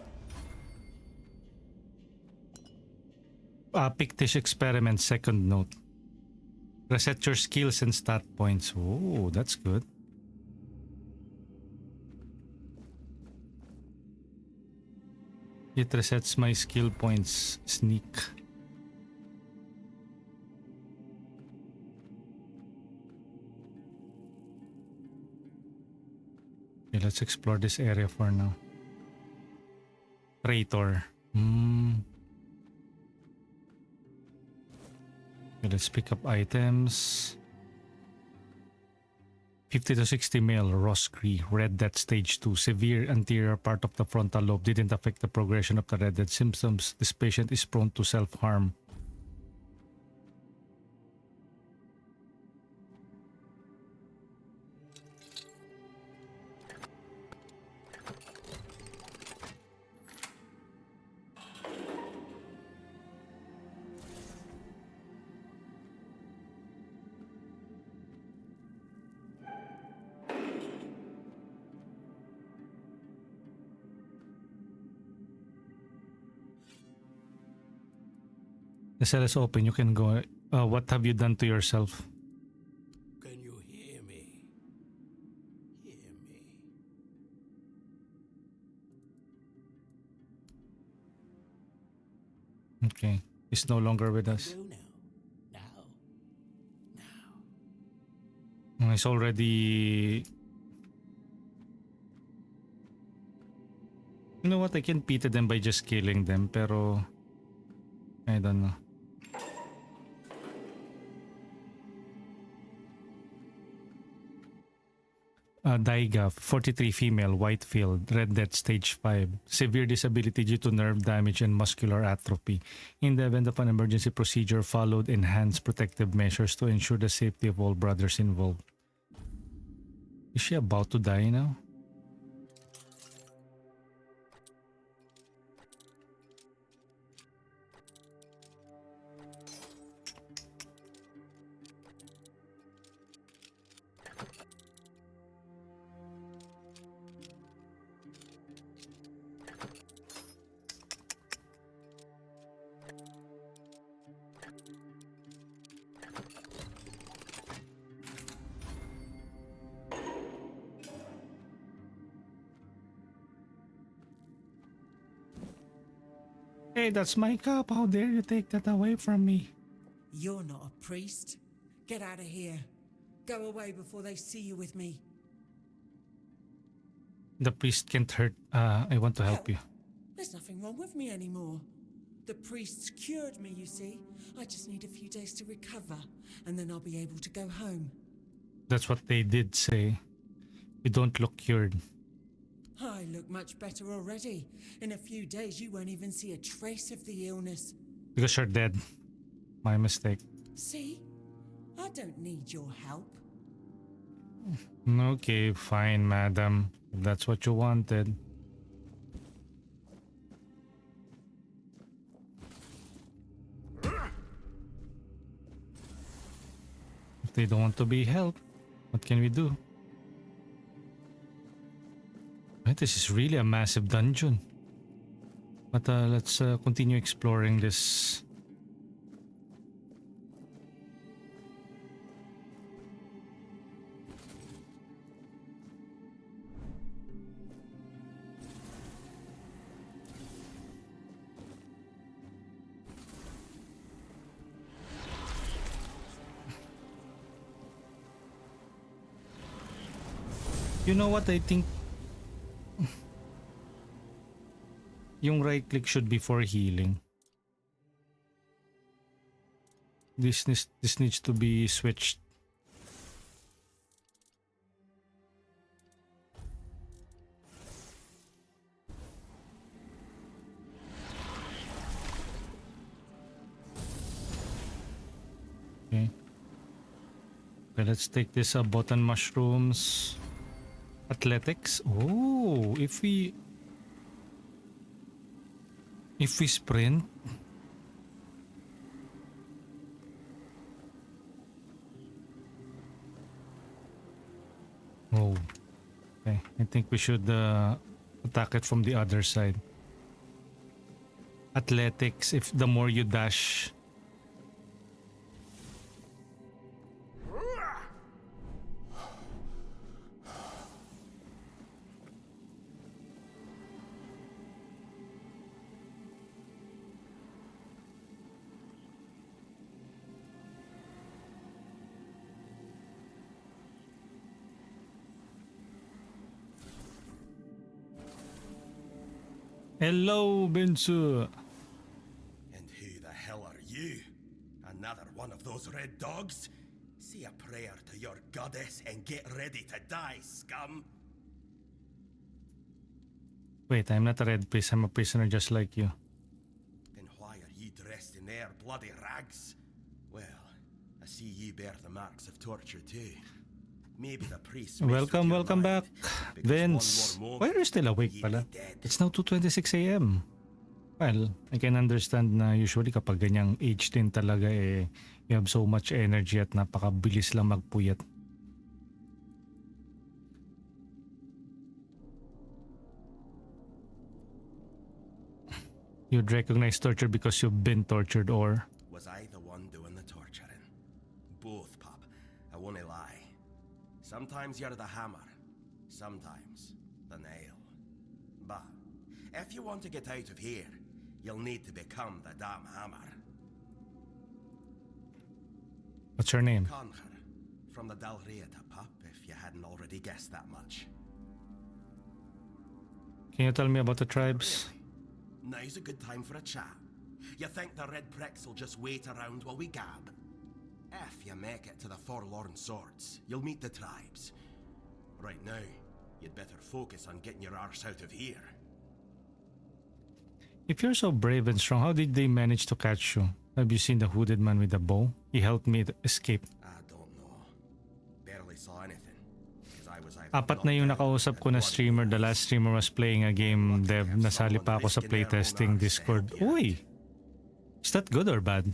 Pictish experiment second note. Reset your skills and stat points. Oh, that's good. It resets my skill points. Sneak. Okay, let's explore this area for now. Traitor. Okay, let's pick up items. 50 to 60 male, Roscree, Red Death Stage 2. Severe anterior part of the frontal lobe didn't affect the progression of the Red Death symptoms. This patient is prone to self-harm. The cell is open. You can go. What have you done to yourself? Can you hear me? Hear me. Okay. He's no longer with us. Go now. Now. He's already... You know what? I can pity them by just killing them, pero... I don't know. Daiga, 43 female, Whitefield, Red Death Stage 5. Severe disability due to nerve damage and muscular atrophy. In the event of an emergency procedure, followed enhanced protective measures to ensure the safety of all brothers involved. Is she about to die now? Hey, that's my cup. How dare you take that away from me? You're not a priest. Get out of here. Go away before they see you with me. The priest can't hurt. I want to help you. There's nothing wrong with me anymore. The priests cured me, you see. I just need a few days to recover, and then I'll be able to go home. That's what they did say. You don't look cured. I look much better already. In a few days, you won't even see a trace of the illness. Because you're dead. My mistake. See? I don't need your help. Okay, fine, madam. If that's what you wanted. If they don't want to be helped, what can we do? Right, this is really a massive dungeon. But let's continue exploring this. You know what I think? Yung right click should be for healing. This needs to be switched. Okay. Okay, let's take this button mushrooms. Athletics. Oh, if we If we sprint? Oh. Okay. I think we should attack it from the other side. Athletics, if the more you dash. Hello, Bensu. And who the hell are you? Another one of those red dogs? Say a prayer to your goddess and get ready to die, scum. Wait, I'm not a red priest. I'm a prisoner just like you. Then why are you dressed in their bloody rags? Well, I see you bear the marks of torture too. Maybe the priest. Welcome back, Vince. Why are you still awake pala? It's now 2:26 a.m. Well, I can understand na usually kapag ganyang age din talaga you have so much energy at napakabilis lang magpuyat. You'd recognize torture because you've been tortured, or... Was I the one doing the torturing? Both, pup. I won't lie. Sometimes you're the hammer, sometimes the nail. But if you want to get out of here, you'll need to become the damn hammer. What's your name? Conquer, from the Dalriata, pup, if you hadn't already guessed that much. Can you tell me about the tribes? Now's a good time for a chat. You think the red pricks will just wait around while we gab? If you make it to the Forlorn Swords, you'll meet the tribes. Right now, you'd better focus on getting your arse out of here. If you're so brave and strong, how did they manage to catch you? Have you seen the hooded man with the bow? He helped me escape. I don't know. Barely saw anything. 'Cause I was either Apat na yung nakausap ko na streamer. The last streamer was playing a game dev. Nasali pa ako sa playtesting Discord. Uy! Is that good or bad?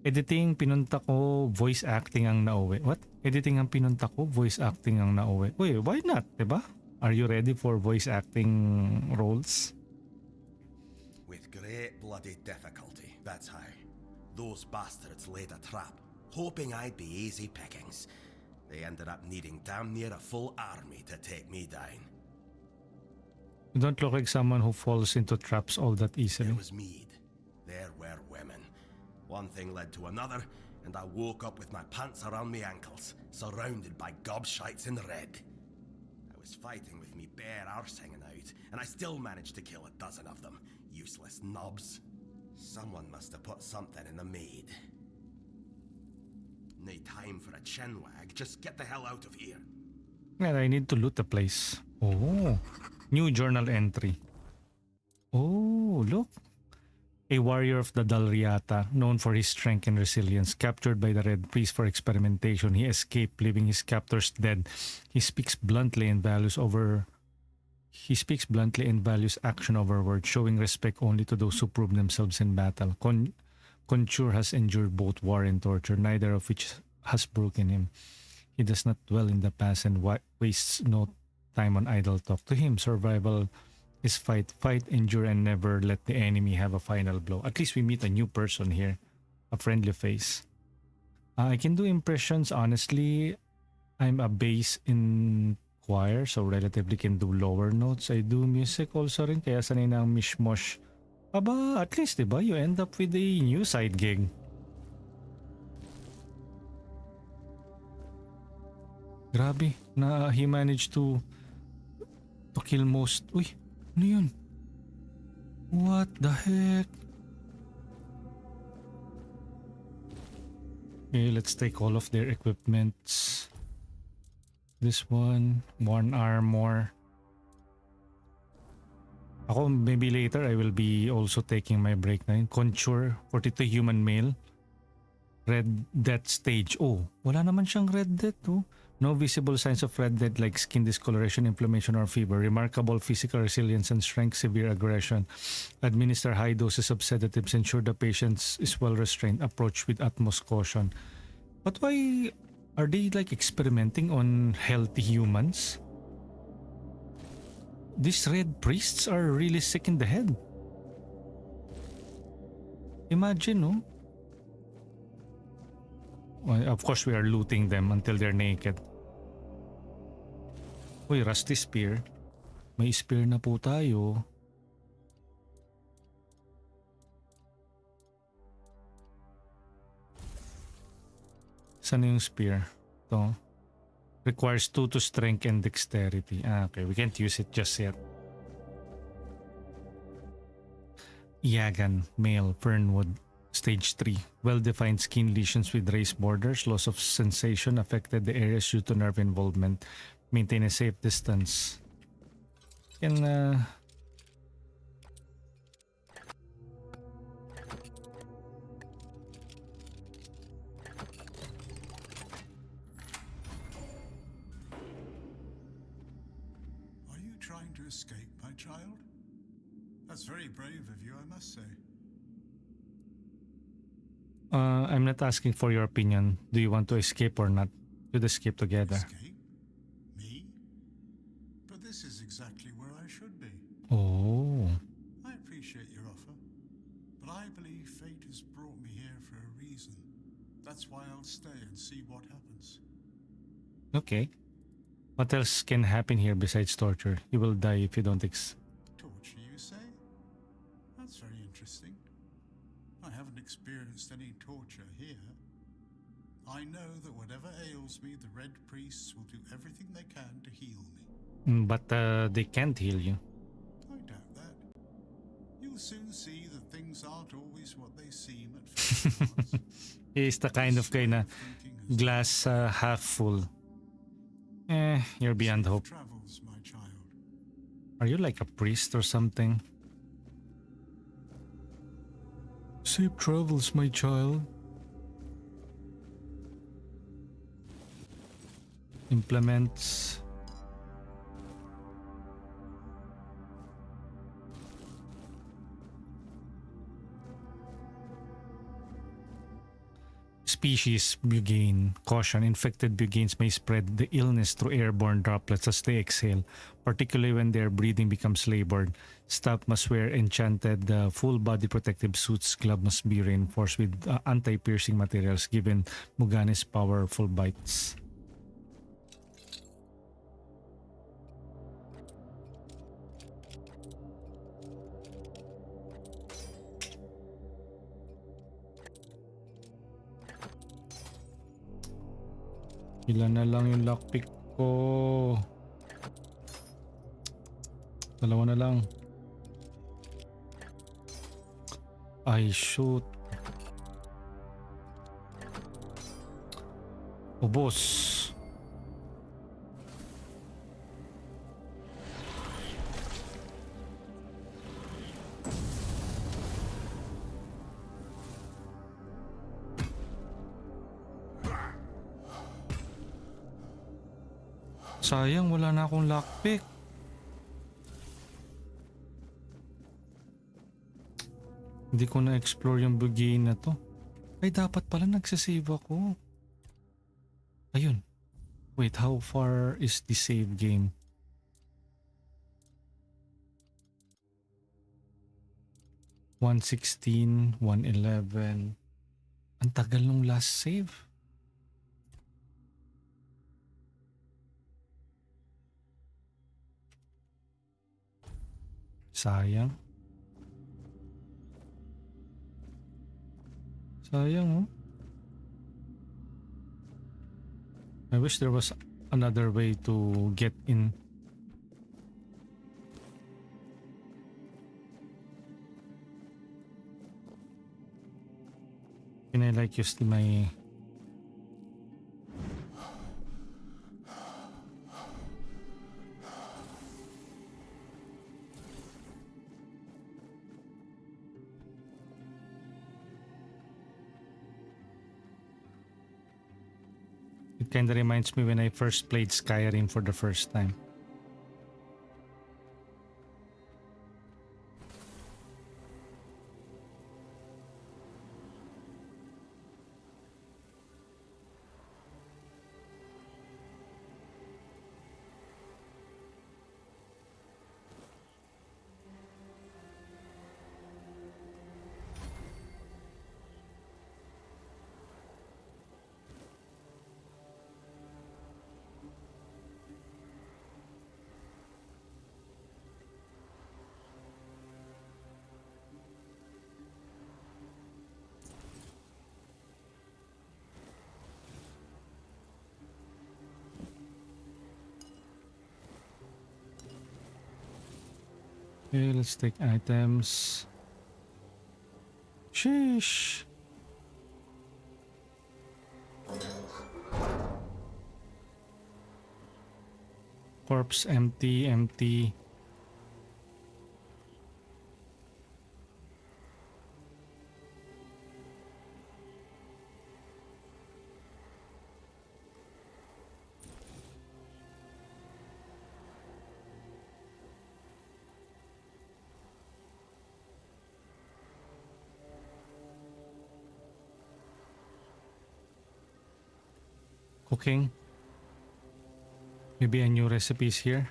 Editing, pinunta ko, voice acting ang nauwi. What? Editing ang pinunta ko, voice acting ang nauwi. Uy, why not? Diba? Are you ready for voice acting roles? With great bloody difficulty, that's how. Those bastards laid a trap, hoping I'd be easy pickings. They ended up needing damn near a full army to take me down. You don't look like someone who falls into traps all that easily. There was mead. There were women. One thing led to another, and I woke up with my pants around my ankles, surrounded by gobshites in red. I was fighting with me bare arse hanging out, and I still managed to kill a dozen of them. Useless knobs. Someone must have put something in the mead. No time for a chinwag, just get the hell out of here. Man, I need to loot the place. Oh, new journal entry. Oh, look. A warrior of the Dalriata, known for his strength and resilience, captured by the Red Priest for experimentation. He escaped, leaving his captors dead. He speaks bluntly and values action over words, showing respect only to those who prove themselves in battle. Conture has endured both war and torture, neither of which has broken him. He does not dwell in the past and wastes no time on idle talk. To him, survival is fight, endure, and never let the enemy have a final blow. At least we meet a new person here, a friendly face. I can do impressions, honestly. I'm a bass in choir, so relatively can do lower notes. I do music also rin, kaya sanay na ang mishmosh. Aba, at least, diba, you end up with a new side gig. Grabe, na he managed to kill most. Uy, ano yun? What the heck? Okay, let's take all of their equipments. This one armor. Ako, maybe later I will be also taking my break na yun. Contour, 42 human male. Red Death stage. Oh, wala naman siyang Red Death, oh. No visible signs of red dead like skin discoloration, inflammation, or fever. Remarkable physical resilience and strength, severe aggression. Administer high doses of sedatives. Ensure the patient is well restrained. Approach with utmost caution. But why are they like experimenting on healthy humans? These red priests are really sick in the head. Imagine, no? Well, of course, we are looting them until they're naked. Uy, rusty spear. May spear na po tayo. Saan yung spear? Ito. Requires 2 to strength and dexterity. Okay, we can't use it just yet. Yagan, male, Fernwood. Stage 3. Well-defined skin lesions with raised borders. Loss of sensation affected the areas due to nerve involvement. Maintain a safe distance. Can Are you trying to escape, my child? That's very brave of you, I must say. I'm not asking for your opinion. Do you want to escape or not? Should escape together. Escape? Me? But this is exactly where I should be. Oh. I appreciate your offer, but I believe fate has brought me here for a reason. That's why I'll stay and see what happens. Okay. What else can happen here besides torture? You will die if you don't Torture, you say? That's very interesting. I haven't experienced any torture here. I know that whatever ails me, the Red Priests will do everything they can to heal me. But they can't heal you. I doubt that. You'll soon see that things aren't always what they seem at first glance. It's the kind of guy na glass half full. You're beyond hope. Travels, my child. Are you like a priest or something? Safe travels, my child. Implements. Species bugane. Caution, infected buganes may spread the illness through airborne droplets as they exhale, particularly when their breathing becomes labored. Staff must wear enchanted full body protective suits. Gloves must be reinforced with anti-piercing materials given Mugane's powerful bites. Ilan na lang yung lockpick ko? Dalawa na lang. Ay, shoot. Ubos. Sayang, wala na akong lockpick. Hindi ko na-explore yung bugay na to. Ay, dapat pala nagsasave ako. Ayun. Wait, how far is the save game? $116, $111. Ang tagal nung last save. Sayang. Sayang, oh. I wish there was another way to get in. Can I like use my... Kinda reminds me when I first played Skyrim for the first time. Okay, let's take items. Sheesh. Corpse empty, empty. Cooking. Maybe a new recipes here.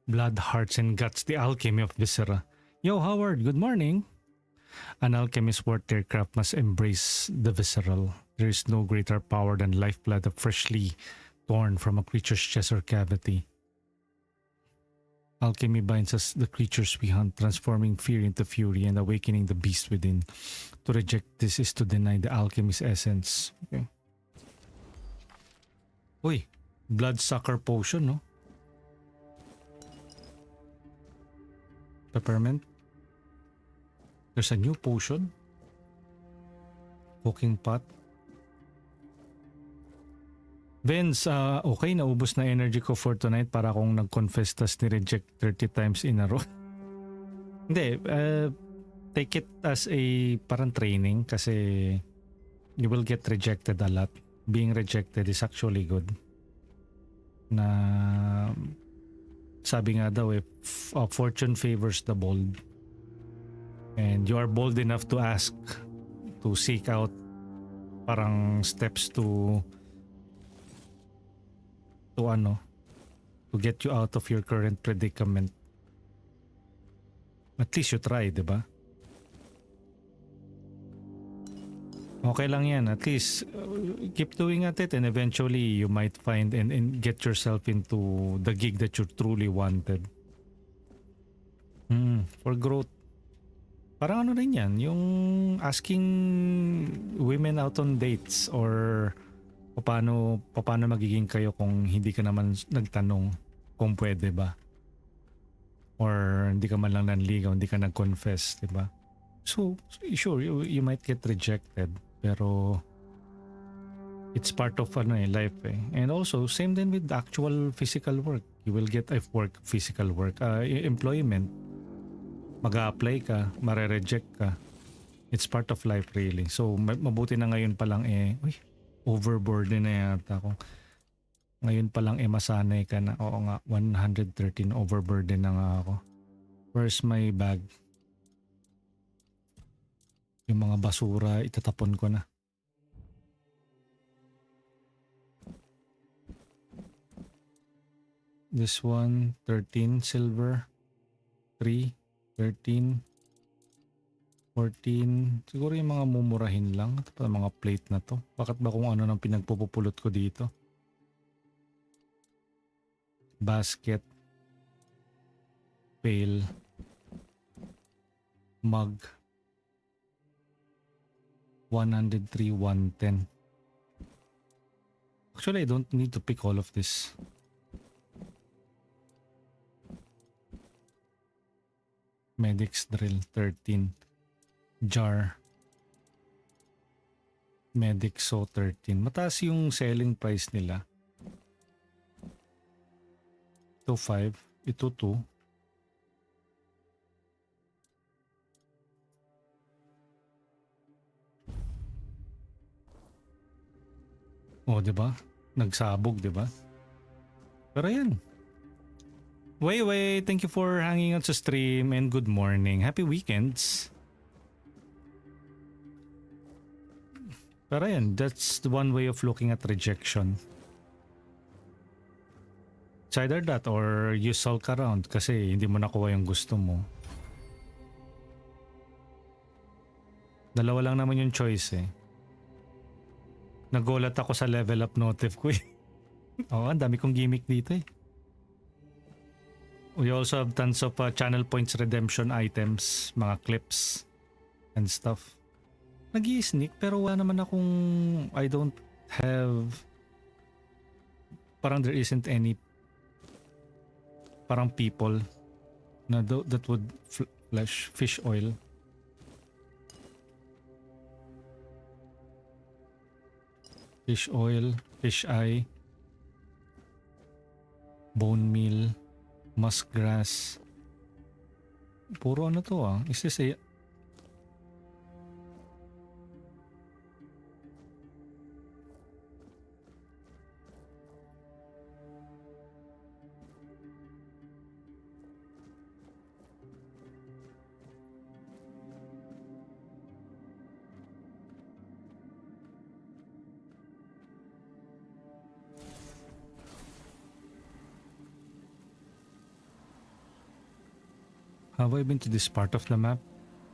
Blood, hearts, and guts, the alchemy of viscera. Yo, Howard, good morning. An alchemist's worth their craft must embrace the visceral. There is no greater power than lifeblood of freshly torn from a creature's chest or cavity. Alchemy binds us the creatures we hunt, transforming fear into fury and awakening the beast within. To reject this is to deny the alchemist's essence. Okay. Uy, bloodsucker potion, no? Peppermint. There's a new potion. Cooking pot. Vince, okay, naubos na energy ko for tonight para akong nag-confess tas ni-reject 30 times in a row. Hindi, take it as a parang training kasi you will get rejected a lot. Being rejected is actually good. Na sabi nga daw fortune favors the bold. And you are bold enough to ask, to seek out parang steps to get you out of your current predicament. At least you try, di ba? Okay lang yan. At least keep doing at it and eventually you might find and get yourself into the gig that you truly wanted. For growth. Parang ano rin yan, yung asking women out on dates or paano magiging kayo kung hindi ka naman nagtanong kung pwede ba. Or hindi ka man lang nanligaw, hindi ka nag-confess, di ba? So sure, you might get rejected. Pero it's part of life eh. And also, same din with actual physical work. You will get physical work, employment. Mag-a-apply ka, mare-reject ka. It's part of life really. So mabuti na ngayon pa lang overburden na yata ako. Ngayon pa lang masanay ka na. Oo nga, 113 overburden na nga ako. Where's my bag? Yung mga basura, itatapon ko na. This one, 13 silver. 3, 13, 14. Siguro yung mga mumurahin lang. Ito pa mga plate na to. Bakit ba kung ano nang pinagpupulot ko dito? Basket. Pail. Mug. 103, 110. Actually, I don't need to pick all of this. Medic's drill, 13. Jar. Medic so 13. Mataas yung selling price nila. Ito 5. Ito 2. Oh, 'di ba? Nagsabog, 'di ba? Pero yan. Wei, thank you for hanging out sa stream and good morning. Happy weekends. Pero yan, that's the one way of looking at rejection. It's either that or you sulk around kasi hindi mo nakuha yung gusto mo. Dalawa lang naman yung choice eh. Nagulat ako sa level up notif ko eh. Oo, ang dami kong gimmick dito eh. We also have tons of channel points redemption items, mga clips and stuff. Nag-i-sneak pero wala naman akong, I don't have, parang there isn't any parang people na that would flash fish oil. Fish oil, fish eye, bone meal, musk grass. Puro ano to ah. Is this a... Have I been to this part of the map?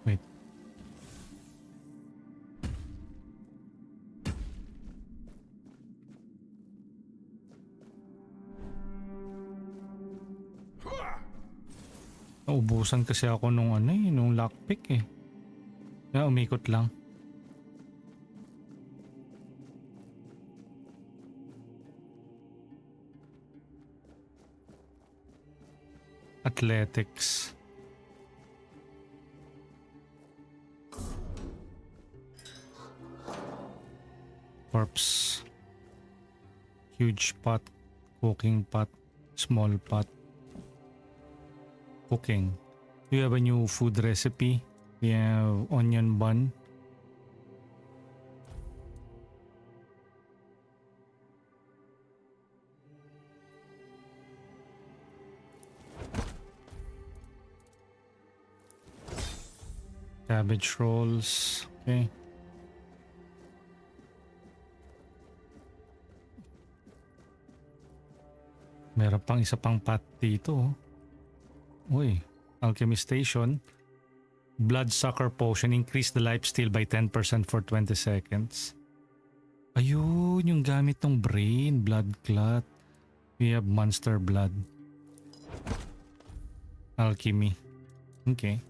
Wait. Naubusan kasi ako nung ano eh, nung lockpick eh. Kaya umikot lang. Athletics. Corpse. Huge pot. Cooking pot. Small pot. Cooking. We have a new food recipe. We have onion bun. Cabbage rolls. Okay. Meron pang isa pang pot dito. Uy, alchemy station. Bloodsucker potion. Increase the lifesteal by 10% for 20 seconds. Ayun, yung gamit ng brain. Blood clot. We have monster blood. Alchemy. Okay.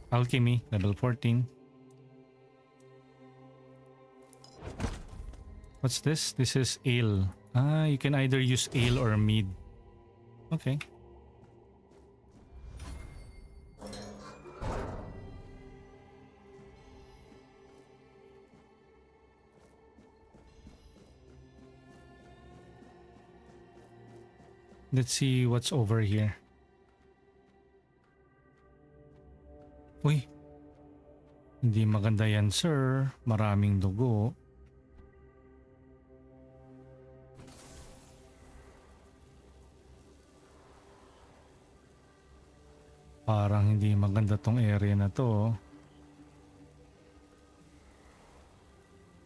Alchemy, level 14. What's this? This is ale. Ah, you can either use ale or mead. Okay. Let's see what's over here. Uy. Hindi maganda yan, sir. Maraming dugo. Parang hindi maganda tong area na to.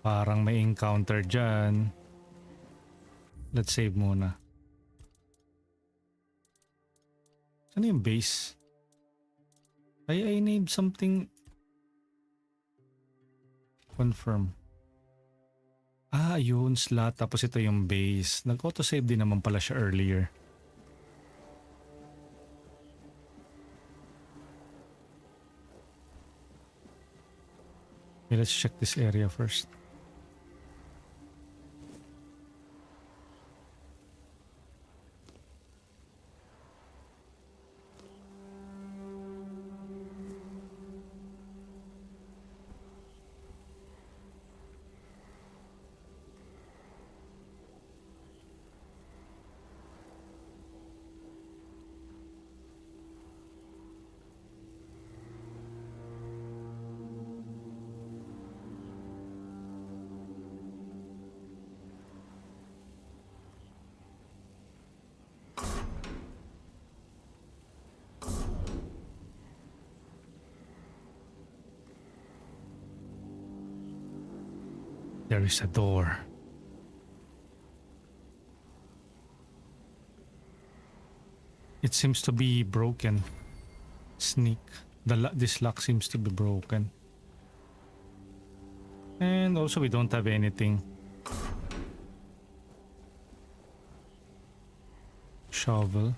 Parang may encounter dyan. Let's save muna. Saan yung base? I named something. Confirm. Ah, yun. Slot. Tapos ito yung base. Nag-autosave din naman pala siya earlier. Okay, let's check this area first. There is a door. It seems to be broken. Sneak. This lock seems to be broken. And also we don't have anything. Shovel.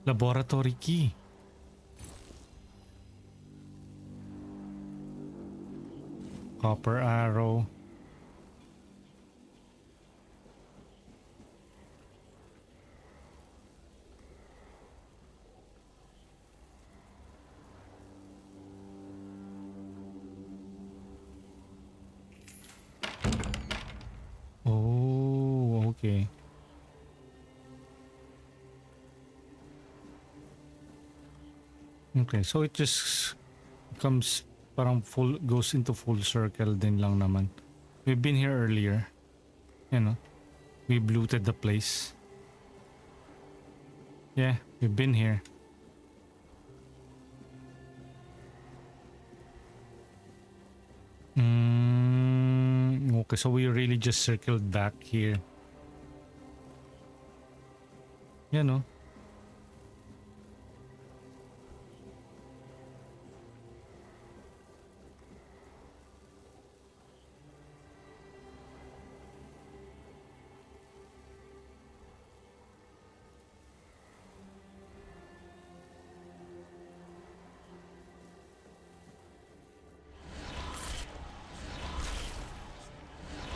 Laboratory key. Copper arrow. Oh, okay. Okay, so it just comes parang goes into full circle din lang naman. We've been here earlier. You know, we looted the place. Yeah, we've been here. Okay, so we really just circled back here. You know.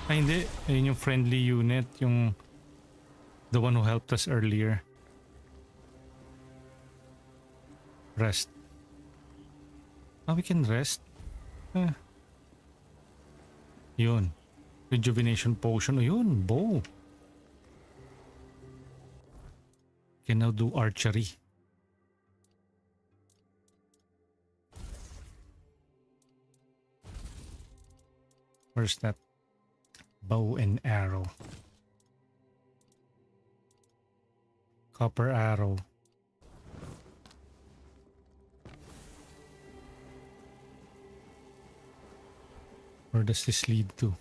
Ay, hindi. Ayun yung friendly unit. Yung the one who helped us earlier. Rest. We can rest. Yun. Rejuvenation potion. Yun, bow. Can now do archery. Where's that? Bow and arrow. Copper arrow. Where does this lead to?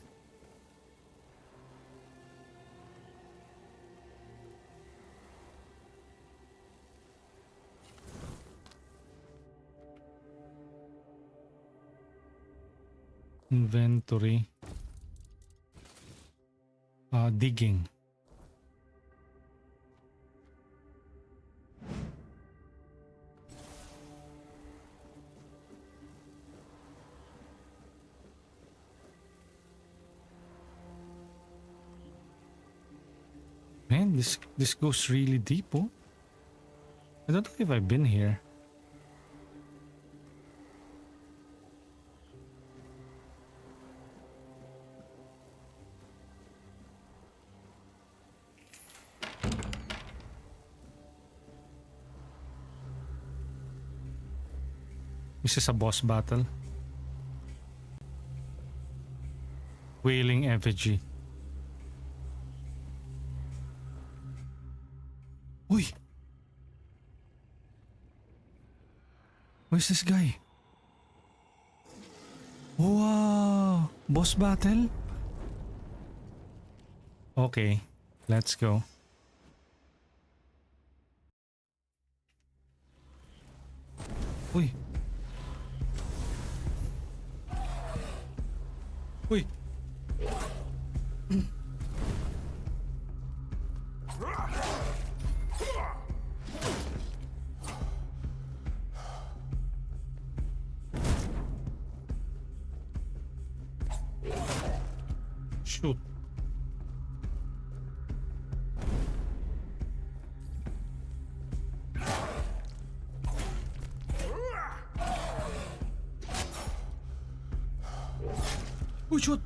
Inventory. Digging. Man, this goes really deep, oh. I don't know if I've been here. This is a boss battle. Wailing effigy. Uy! Where's this guy? Wow! Boss battle? Okay, let's go. Uy! Uy! Shoot. Uy, shoot.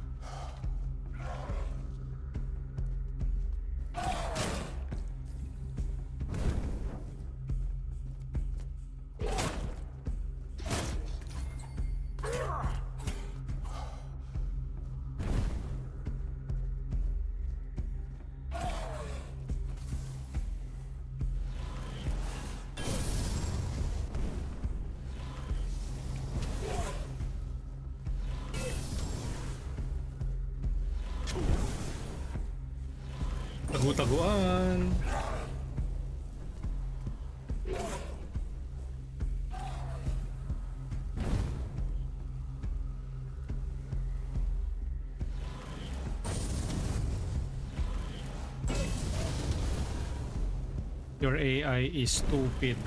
taguan. Your AI is stupid.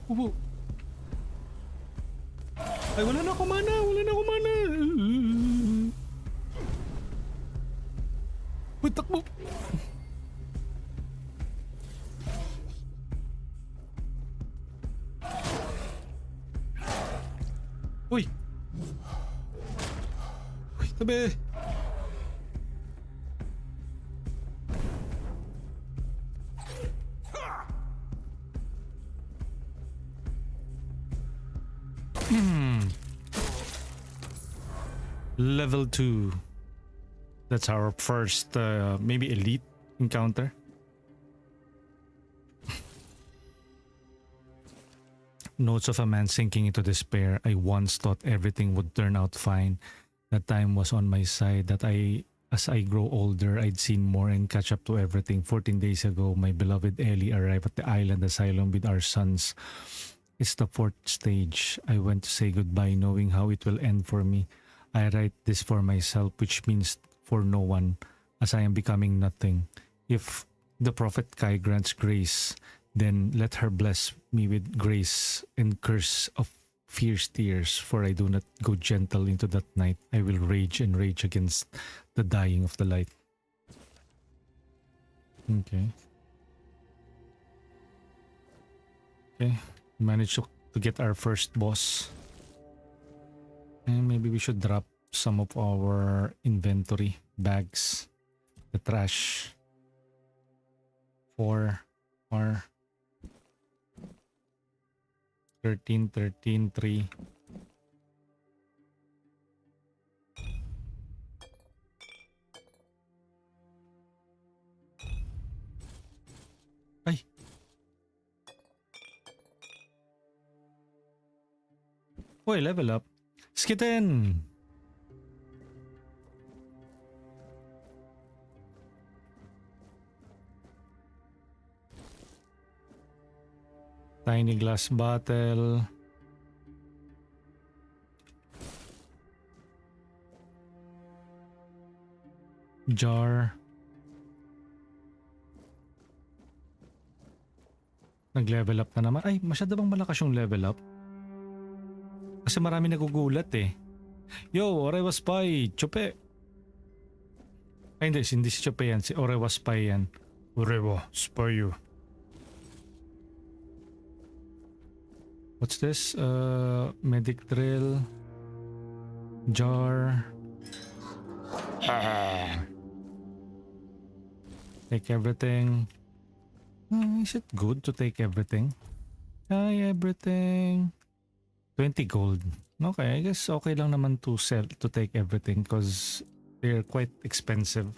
Ubo. Ay, wala na ako mana. Wala na ako mana. Uy, takbo. Uy. Uy, tabi. Level 2. That's our first, maybe elite encounter. Notes of a man sinking into despair. I once thought everything would turn out fine. That time was on my side. As I grow older, I'd seen more and catch up to everything. 14 days ago, my beloved Ellie arrived at the island asylum with our sons. It's the 4th stage. I went to say goodbye knowing how it will end for me. I write this for myself, which means for no one, as I am becoming nothing. If the prophet Kai grants grace, then let her bless me with grace and curse of fierce tears, for I do not go gentle into that night. I will rage and rage against the dying of the light. Okay. Okay. Managed to get our first boss. And maybe we should drop some of our inventory bags. The trash. 4 or 13, 13, 3. Ay. Uy, level up. Skitten! Tiny glass bottle. Jar. Nag-level up na naman. Ay, masyado bang malakas yung level up? Kasi marami nagugulat eh. Yo, Orewa Spy, Chope. Ay, hindi si Chope yan. Si Orewa Spy yan. Orewa Spy you. What's this? Medic drill. Jar. Take everything. Is it good to take everything? Everything. 20 gold. Okay, I guess okay lang naman to take everything because they're quite expensive.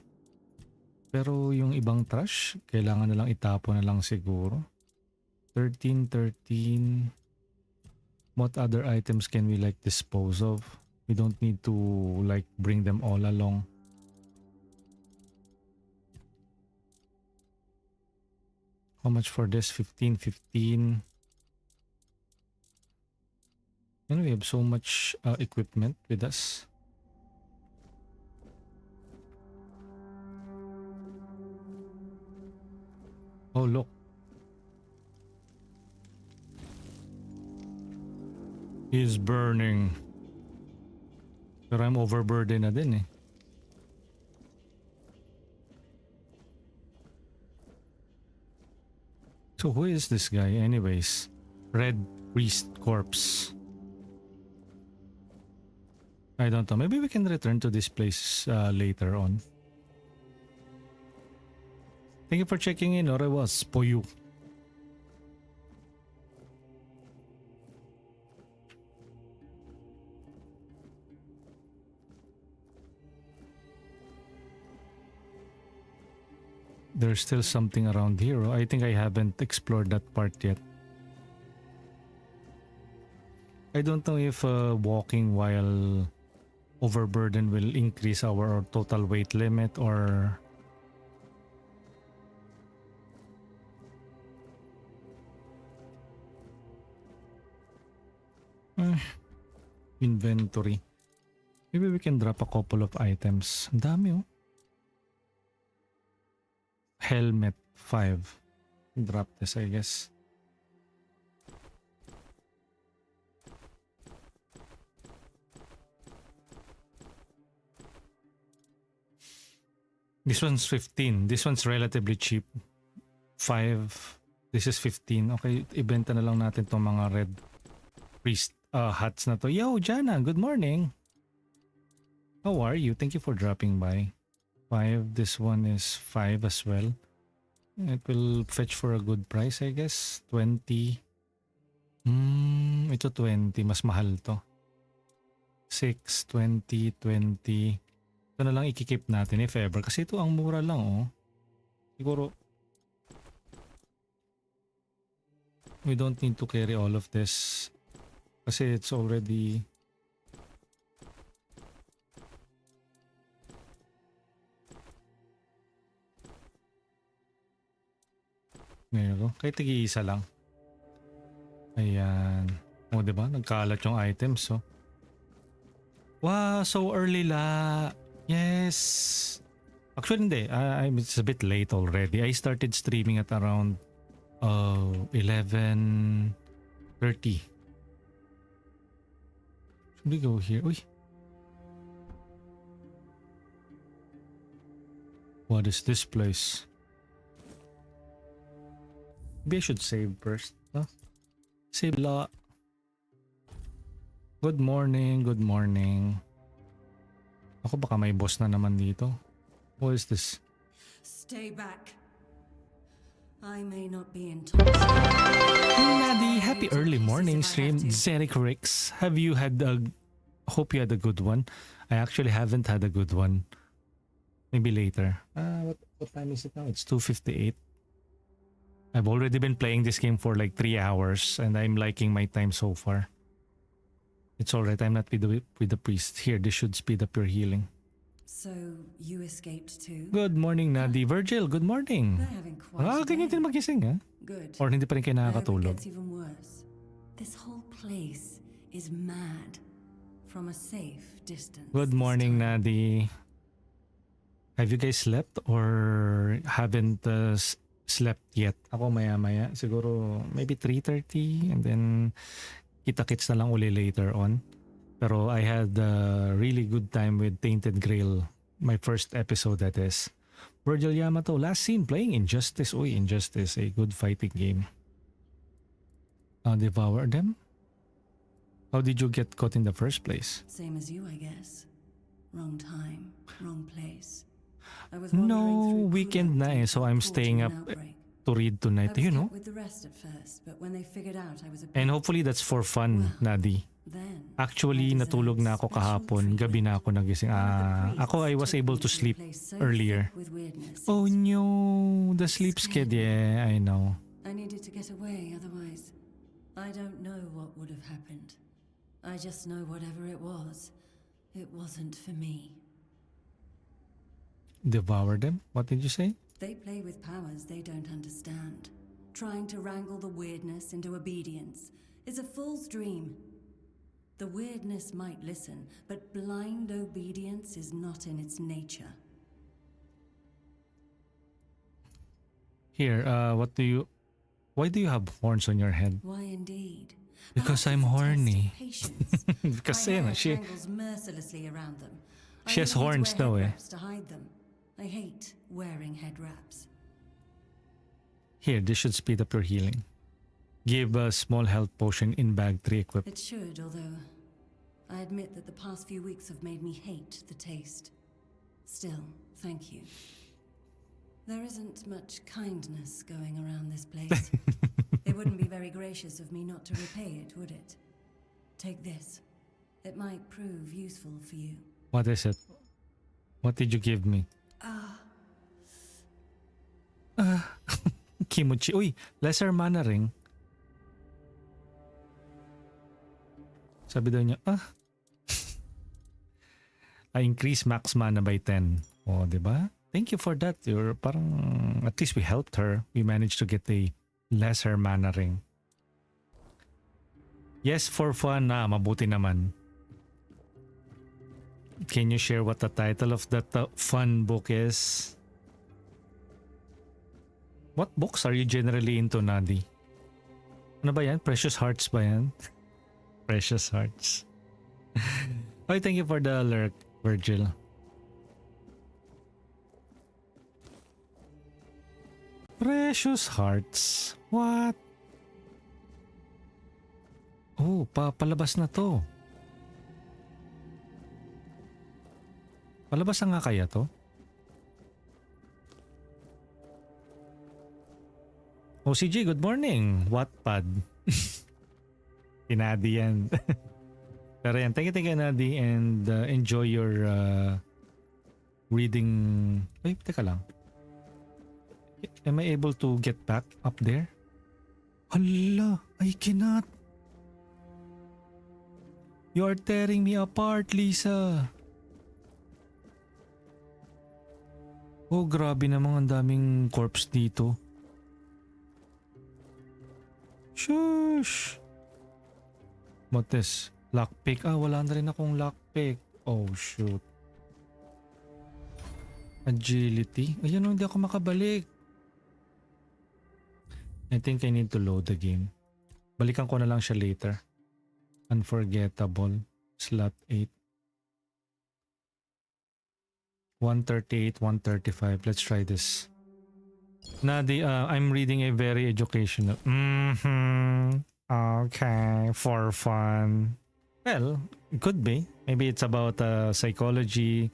Pero yung ibang trash, kailangan na lang itapon na lang siguro. 13, 13. What other items can we like dispose of? We don't need to like bring them all along. How much for this? 15, 15. And we have so much equipment with us. Oh, look. He's burning. Pero I'm overburdened na din eh. So who is this guy anyways? Red Priest Corpse. I don't know. Maybe we can return to this place later on. Thank you for checking in. Or I was Poyu. There's still something around here. I think I haven't explored that part yet. I don't know if walking while overburdened will increase our total weight limit or... Inventory. Maybe we can drop a couple of items. Ang dami oh. Helmet 5. Drop this, I guess. This one's 15. This one's relatively cheap. 5. This is 15. Okay, ibenta na lang natin tong mga red priest hats na to. Yo, Jana, good morning. How are you? Thank you for dropping by. 5. This one is 5 as well. It will fetch for a good price, I guess. 20. Ito 20. Mas mahal to. 6, 20, 20. Ito na lang ikikip natin if ever. Kasi ito ang mura lang oh. Siguro we don't need to carry all of this. Kasi it's already... Ngayon ko. Kahit tig-iisa lang. Ayan. O diba? Nagkalat yung items oh. Wow, so early la. Yes. Actually hindi. It's a bit late already. I started streaming at around 11:30. Should we go here? Uy. What is this place? Maybe I should save first. Huh? Save la. Good morning, good morning. Ako baka may boss na naman dito. What is this? Stay back. I may not be in touch. Maddie, happy early morning stream. Zeric Rix. Have you had a... Hope you had a good one. I actually haven't had a good one. Maybe later. What time is it now? It's 2:58. I've already been playing this game for like 3 hours and I'm liking my time so far. It's alright, I'm not with the priest. Here, this should speed up your healing. So, you escaped too? Good morning, Nadi. Virgil, good morning. They're having quite a ganyan day. din magising, ha? Good. Or hindi pa rin kayo I hope it nakakatulog? gets even worse. This whole place is mad. From a safe distance. Good morning, Nadi. Have you guys slept or haven't slept yet? Ako maya-maya. Siguro maybe 3:30 and then kita-kits na lang uli later on. Pero I had a really good time with Tainted Grail. My first episode that is. Virgil Yamato, last seen playing Injustice. Uy, Injustice, a good fighting game. Devour them? How did you get caught in the first place? Same as you, I guess. Wrong time, wrong place. I was No, wandering through weekend na eh, so I'm staying up to read tonight, you know? with the rest at first, but when they figured out I was a And hopefully that's for fun, Nadi. then Actually, natulog na ako kahapon. Gabi na ako nagising. Ako, I was able to sleep earlier. with weirdness. Oh no, the sleep skid. Yeah, I know. I needed to get away, otherwise I don't know what would have happened. I just know whatever it wasn't for me. Devour them? What did you say? They play with powers they don't understand. Trying to wrangle the weirdness into obedience is a fool's dream. The weirdness might listen, but blind obedience is not in its nature. Here, why do you have horns on your head? Why indeed? Because Perhaps I'm it's a test of horny. patience. Because My hair she tangles mercilessly around them. I has even horns wear though, head eh. wraps to hide them. I hate wearing head wraps. Here, this should speed up your healing. Give a small health potion in bag 3 equipped. It should, although I admit that the past few weeks have made me hate the taste. Still, thank you. There isn't much kindness going around this place. It wouldn't be very gracious of me not to repay it, would it? Take this. It might prove useful for you. What is it? What did you give me? Kimochi. Uy, lesser mana ring. Sabi daw niya, I increase max mana by 10. Oh, di ba? Thank you for that. You're parang, at least we helped her. We managed to get a lesser mana ring. Yes, for fun na. Mabuti naman. Can you share what the title of that fun book is? What books are you generally into, Nadi? Ano ba yan? Precious Hearts ba yan? Precious Hearts. Okay, thank you for the alert, Virgil. Precious Hearts. What? Oh, palabas na to. Palabas na nga kaya to? Oh, CJ, good morning. Wattpad. Pinadi yan. Pero yan, thank you, Nadi, and enjoy your reading. Ay, teka lang. Am I able to get back up there? Hala, I cannot. You are tearing me apart, Lisa. Oh, grabe namang ang daming corpse dito. Shush! What this? Lockpick? Wala na rin akong lockpick. Oh, shoot. Agility? Ayun, hindi ako makabalik. I think I need to load the game. Balikan ko na lang siya later. Unforgettable. Slot 8. 138, 135. Let's try this. Nadi, I'm reading a very educational. Okay, for fun. Well, it could be. Maybe it's about psychology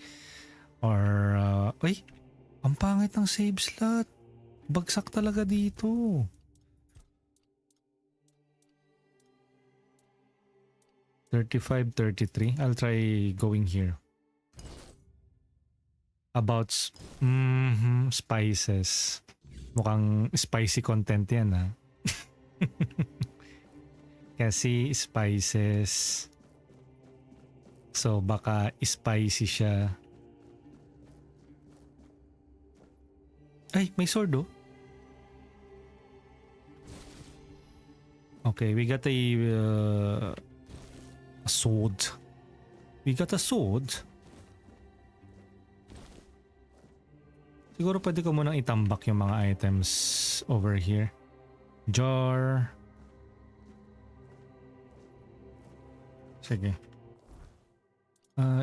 or... ang pangit ng save slot. Bagsak talaga dito. $35, $33. I'll try going here. About spices. Mukhang spicy content yan, ha? Kasi spices. So baka spicy siya. Ay, may sword, oh. Okay, we got a sword. We got a sword. Siguro pwede ko munang itambak yung mga items over here. Jar. Sige.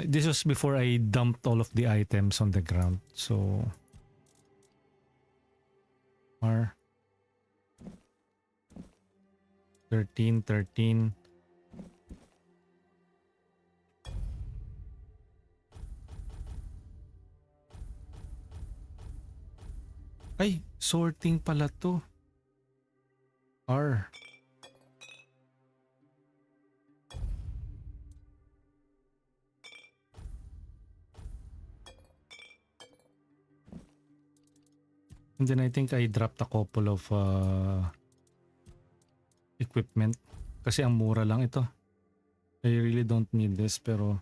This was before I dumped all of the items on the ground. So... R. 13. Ay, sorting pala to. R. And then I think I dropped a couple of equipment. Kasi ang mura lang ito. I really don't need this, pero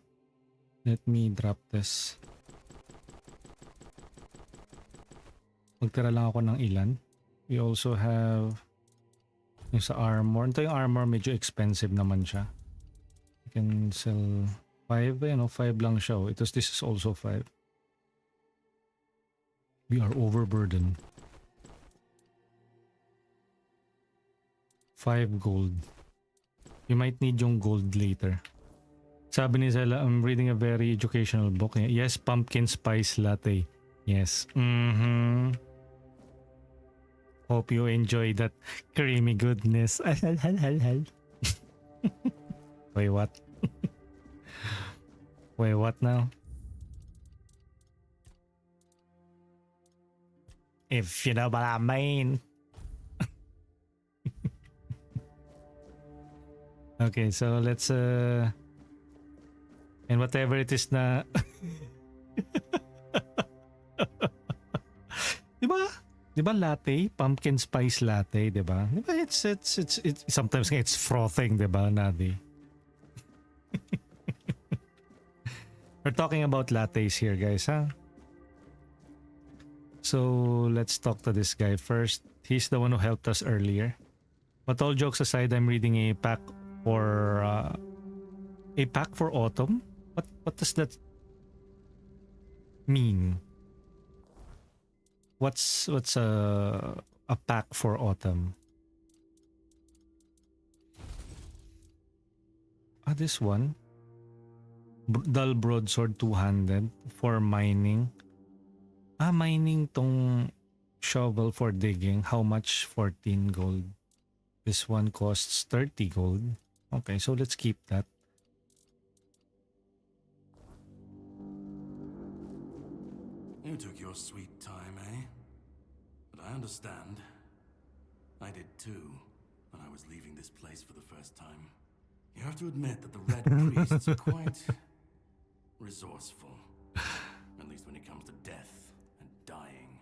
let me drop this. Magtira lang ako ng ilan. We also have yung sa armor. Ito yung armor, medyo expensive naman siya. You can sell 5. 5 lang siya. This is also 5. We are overburdened. 5 gold. You might need yung gold later. Sabi ni Zella, I'm reading a very educational book. Yes, pumpkin spice latte. Yes. Hope you enjoy that creamy goodness. Wait, what? Wait, what now? If you know what I mean. Okay, so let's and whatever it is na Diba latte? Pumpkin spice latte, diba? Diba it's sometimes it's frothing, diba, Nadi? We're talking about lattes here, guys, huh? So let's talk to this guy first. He's the one who helped us earlier. But all jokes aside, I'm reading a pack for autumn. What does that mean? What's a pack for autumn? This one. Dull broadsword 200 for mining. Mining tong shovel for digging. How much? 14 gold. This one costs 30 gold. Okay, so let's keep that. You took your sweet time, eh? But I understand. I did too, when I was leaving this place for the first time. You have to admit that the Red Priests are quite resourceful. At least when it comes to death and dying.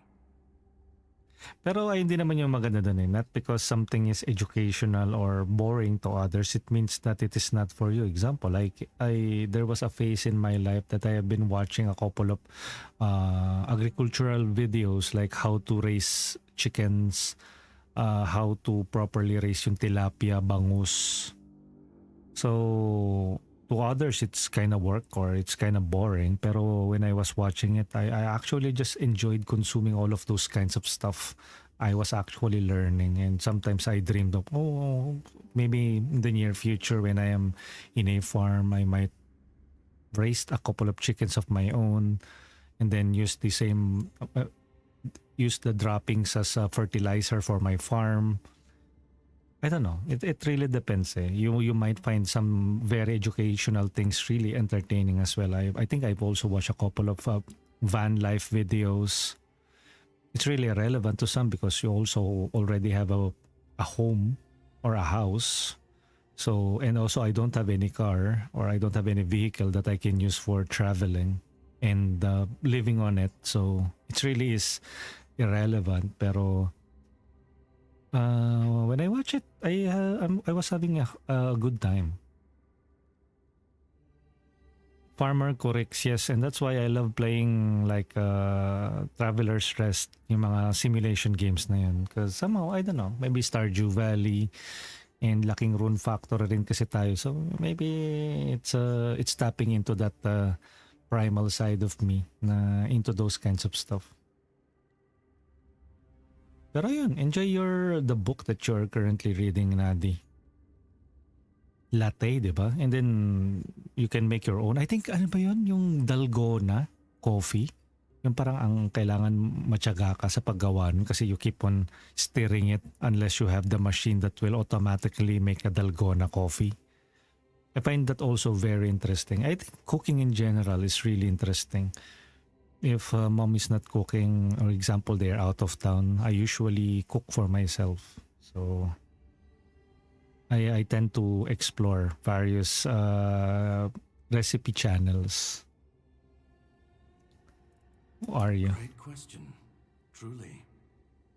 Pero ay hindi naman yung maganda dun eh. Not because something is educational or boring to others, it means that it is not for you. Example, like there was a phase in my life that I have been watching a couple of agricultural videos, like how to raise chickens, how to properly raise yung tilapia, bangus. So to others, it's kind of work or it's kind of boring. Pero when I was watching it, I actually just enjoyed consuming all of those kinds of stuff. I was actually learning, and sometimes I dreamed of, maybe in the near future when I am in a farm, I might raise a couple of chickens of my own and then use the same, use the droppings as a fertilizer for my farm. I don't know. It really depends. You might find some very educational things really entertaining as well. I think I've also watched a couple of van life videos. It's really relevant to some because you also already have a home or a house. So, and also I don't have any car or I don't have any vehicle that I can use for traveling and living on it. So it really is irrelevant. Pero when I watch it, I was having a good time. Farmer Correct, yes, and that's why I love playing like Traveler's Rest, yung mga simulation games na yun. Because somehow, I don't know, maybe Stardew Valley and laking rune factor rin kasi tayo. So maybe it's tapping into that primal side of me na into those kinds of stuff. Pero yun, enjoy the book that you're currently reading, Nadi. Latte, di ba? And then you can make your own. I think, ano ba yun? Yung dalgona coffee. Yung parang ang kailangan matyaga ka sa paggawa nun kasi you keep on stirring it unless you have the machine that will automatically make a dalgona coffee. I find that also very interesting. I think cooking in general is really interesting. If mom is not cooking, or example, they're out of town, I usually cook for myself. So I tend to explore various recipe channels. Who are you? Great question, truly.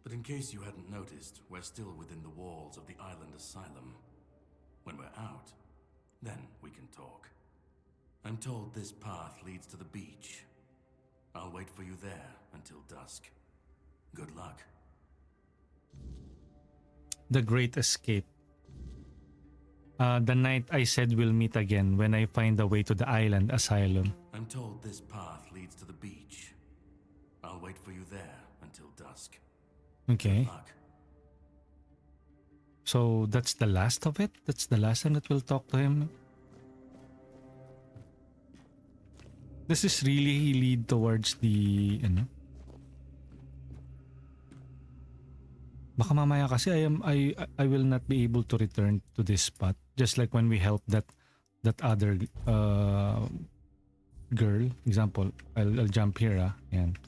But in case you hadn't noticed, we're still within the walls of the island asylum. When we're out, then we can talk. I'm told this path leads to the beach. I'll wait for you there until dusk. Good luck. The Great Escape. The night I said we'll meet again when I find the way to the island asylum. I'm told this path leads to the beach. I'll wait for you there until dusk. Okay. Good luck. So that's the last of it? That's the last time that we'll talk to him? Does this really lead towards the, baka mamaya kasi I will not be able to return to this spot, just like when we helped that other girl. Example, I'll jump here. Yan.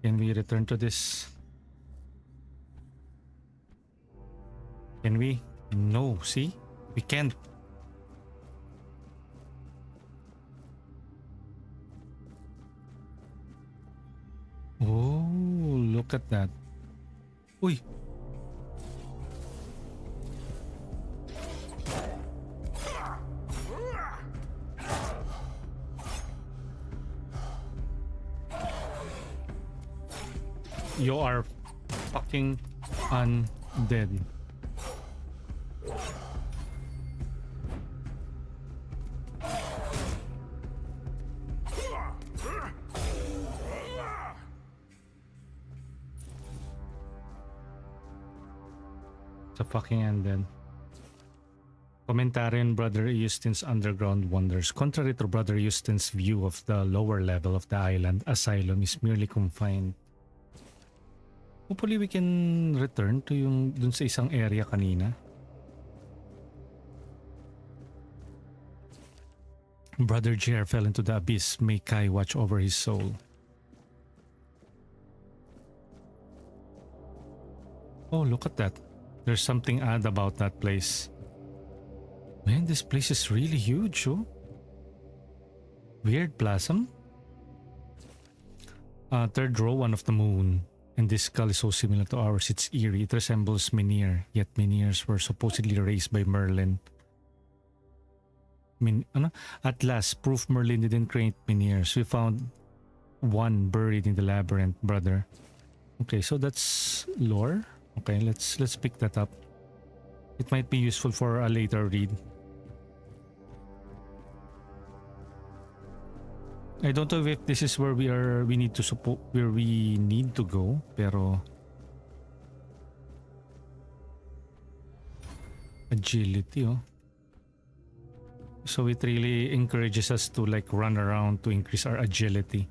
Can we return to this? Can we? No, see? We can't. Oh, look at that. Uy. You are fucking undead. It's a fucking undead. Commentary on Brother Euston's underground wonders. Contrary to Brother Euston's view of the lower level of the island, Asylum is merely confined. Hopefully we can return to yung dun sa isang area kanina. Brother Jer fell into the abyss. May Kai watch over his soul. Oh, look at that. There's something odd about that place. Man, this place is really huge, oh. Weird Blossom? Third row, one of the moon. And this skull is so similar to ours, it's eerie. It resembles Menhir, yet Menhirs were supposedly raised by Merlin. At last, proof Merlin didn't create Menhirs. We found one buried in the labyrinth, brother. Okay, so that's lore. Okay, let's pick that up. It might be useful for a later read. I don't know if this is where we need to go, pero agility, oh. So it really encourages us to like run around to increase our agility.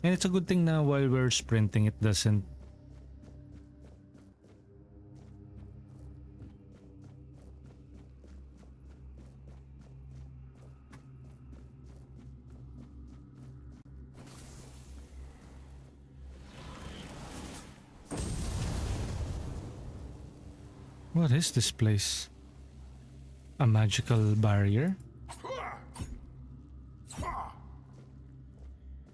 And it's a good thing now while we're sprinting it doesn't. What is this place? A magical barrier?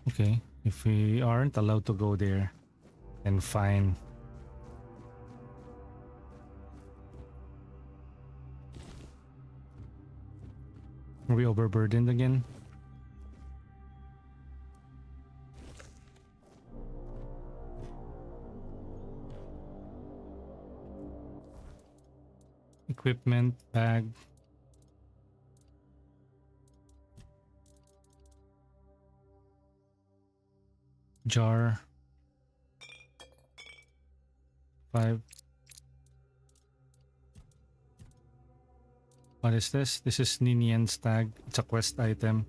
Okay, if we aren't allowed to go there, then fine. Are we overburdened again? Equipment, bag. Jar. 5. What is this? This is Ninian's tag. It's a quest item.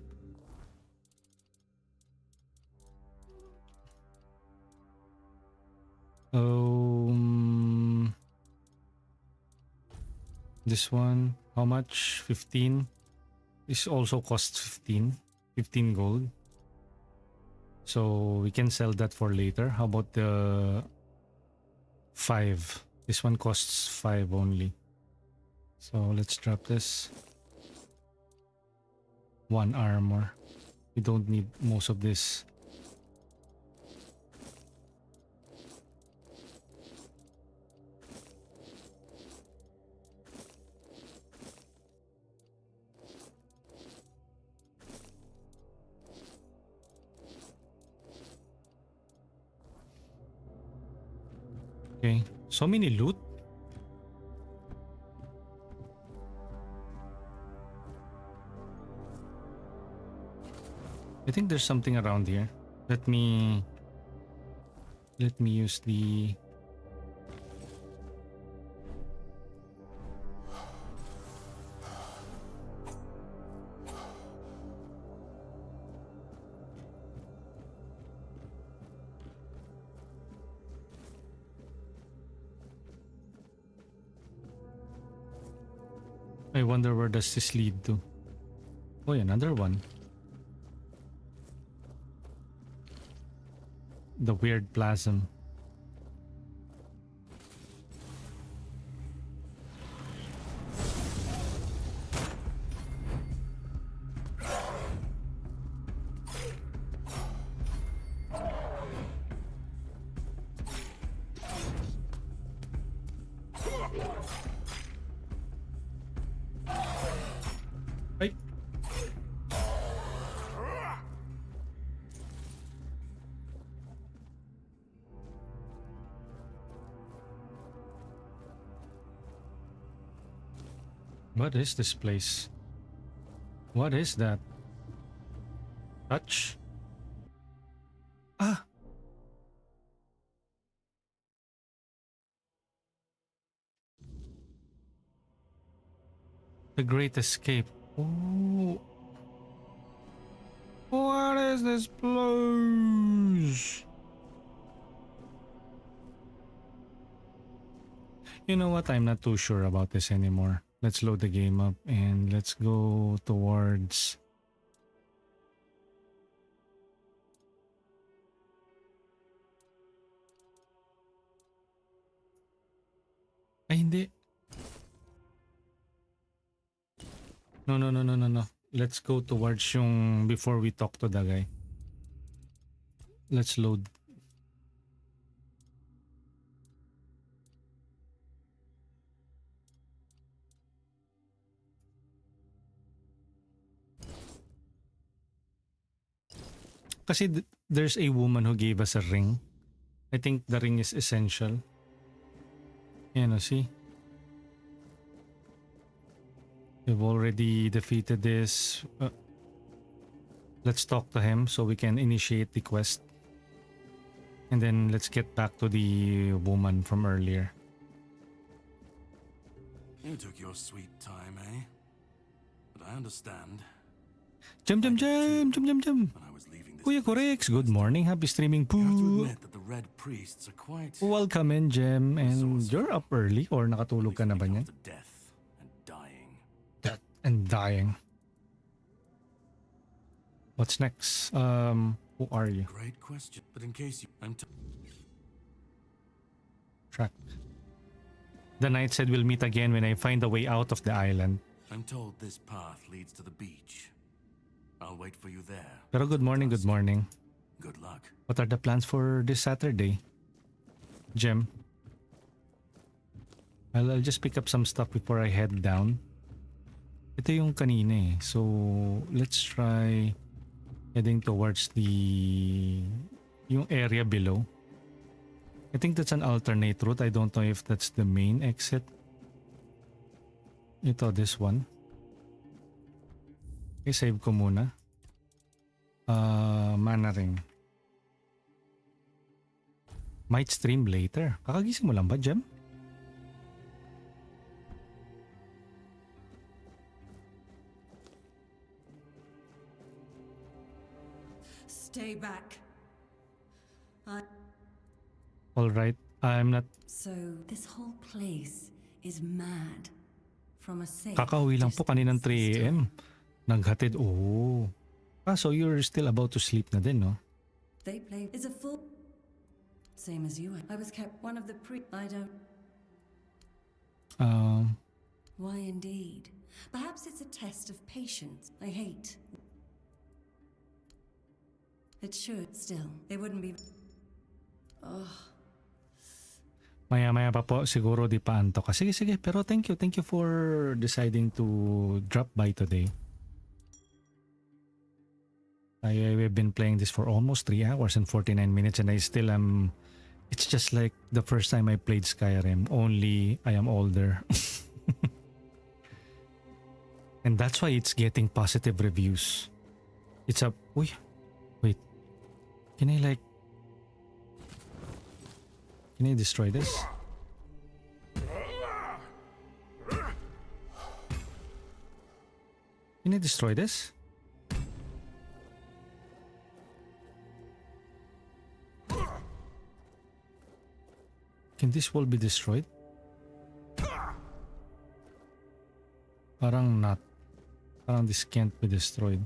This one, how much? 15. This also costs 15 gold. So we can sell that for later. How about the 5? This one costs 5 only. So let's drop this. 1 armor. We don't need most of this. Okay, so many loot. I think there's something around here. Let me use the I wonder where does this lead to? Oh, another one. The weird plasm. What is this place? What is that? Touch? Ah! The Great Escape. Oh. What is this place? You know what? I'm not too sure about this anymore. Let's load the game up and let's go towards... Ay, hindi. No. Let's go towards yung before we talk to the guy. Let's load. Kasi there's a woman who gave us a ring. I think the ring is essential. Yan o, see? We've already defeated this. Let's talk to him so we can initiate the quest. And then let's get back to the woman from earlier. You took your sweet time, eh? But I understand. Jam. When I was leaving this Kuya Corix, good morning. Happy streaming po. You have to admit that the Red Priests are quite... Welcome in, Jem. And you're up early or nakatulog ka na ba niyan? Death and dying. Death and dying. What's next? Who are you? Great question. But in case you... Track. The knight said we'll meet again when I find a way out of the island. I'm told this path leads to the beach. I'll wait for you there. Pero good morning, good morning. Good luck. What are the plans for this Saturday? Jem? I'll just pick up some stuff before I head down. Ito yung kanina eh. So, let's try heading towards yung area below. I think that's an alternate route. I don't know if that's the main exit. Ito, this one. Okay, save ko muna. Mana ring. Might stream later. Kakagising mo lang ba, Jem? Stay back. All right, I'm not... So, this whole place is mad. From a safe Kakauwi lang po kaninang 3 distance. a.m. Naghatid, oh. So you're still about to sleep na din, no? They play is a full... Same as you. I was kept one of the I don't... Why indeed? Perhaps it's a test of patience. I hate... It should still. They wouldn't be... Oh... Maya-maya pa po, siguro di pa antok. Sige. Pero thank you for deciding to drop by today. We've been playing this for almost 3 hours and 49 minutes and I still am... It's just like the first time I played Skyrim, only I am older. And that's why it's getting positive reviews. It's a... Uy, wait. Can I destroy this? Can I destroy this? Can this wall be destroyed? Parang not. Parang this can't be destroyed.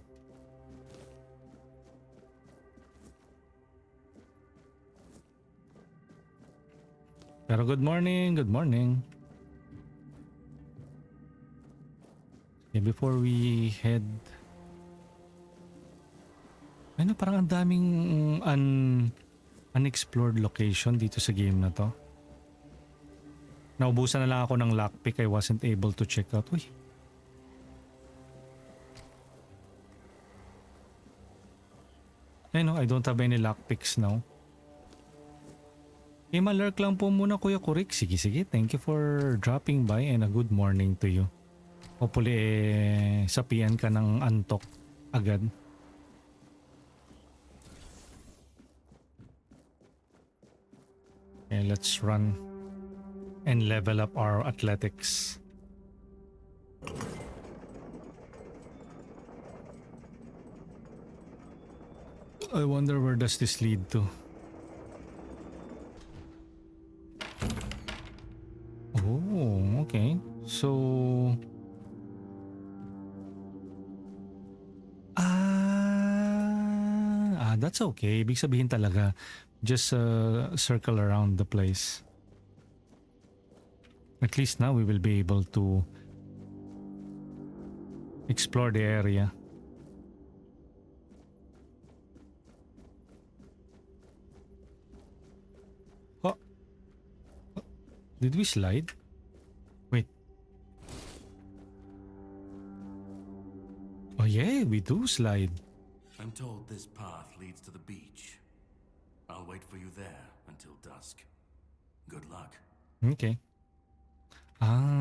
Pero good morning. Okay, before we head... Ano, parang ang daming unexplored location dito sa game na to. Naubusan na lang ako ng lockpick. I wasn't able to check out. Uy. I don't have any lockpicks now. Malark lang po muna Kuya Kurik. Sige. Thank you for dropping by and a good morning to you. Hopefully, sapian ka ng antok agad. Okay, let's run and level up our athletics. I wonder where does this lead to? Oh, okay. So... that's okay. Ibig sabihin talaga, just circle around the place. At least now we will be able to explore the area. Oh. Did we slide? Wait. Oh yeah, we do slide. I'm told this path leads to the beach. I'll wait for you there until dusk. Good luck. Okay.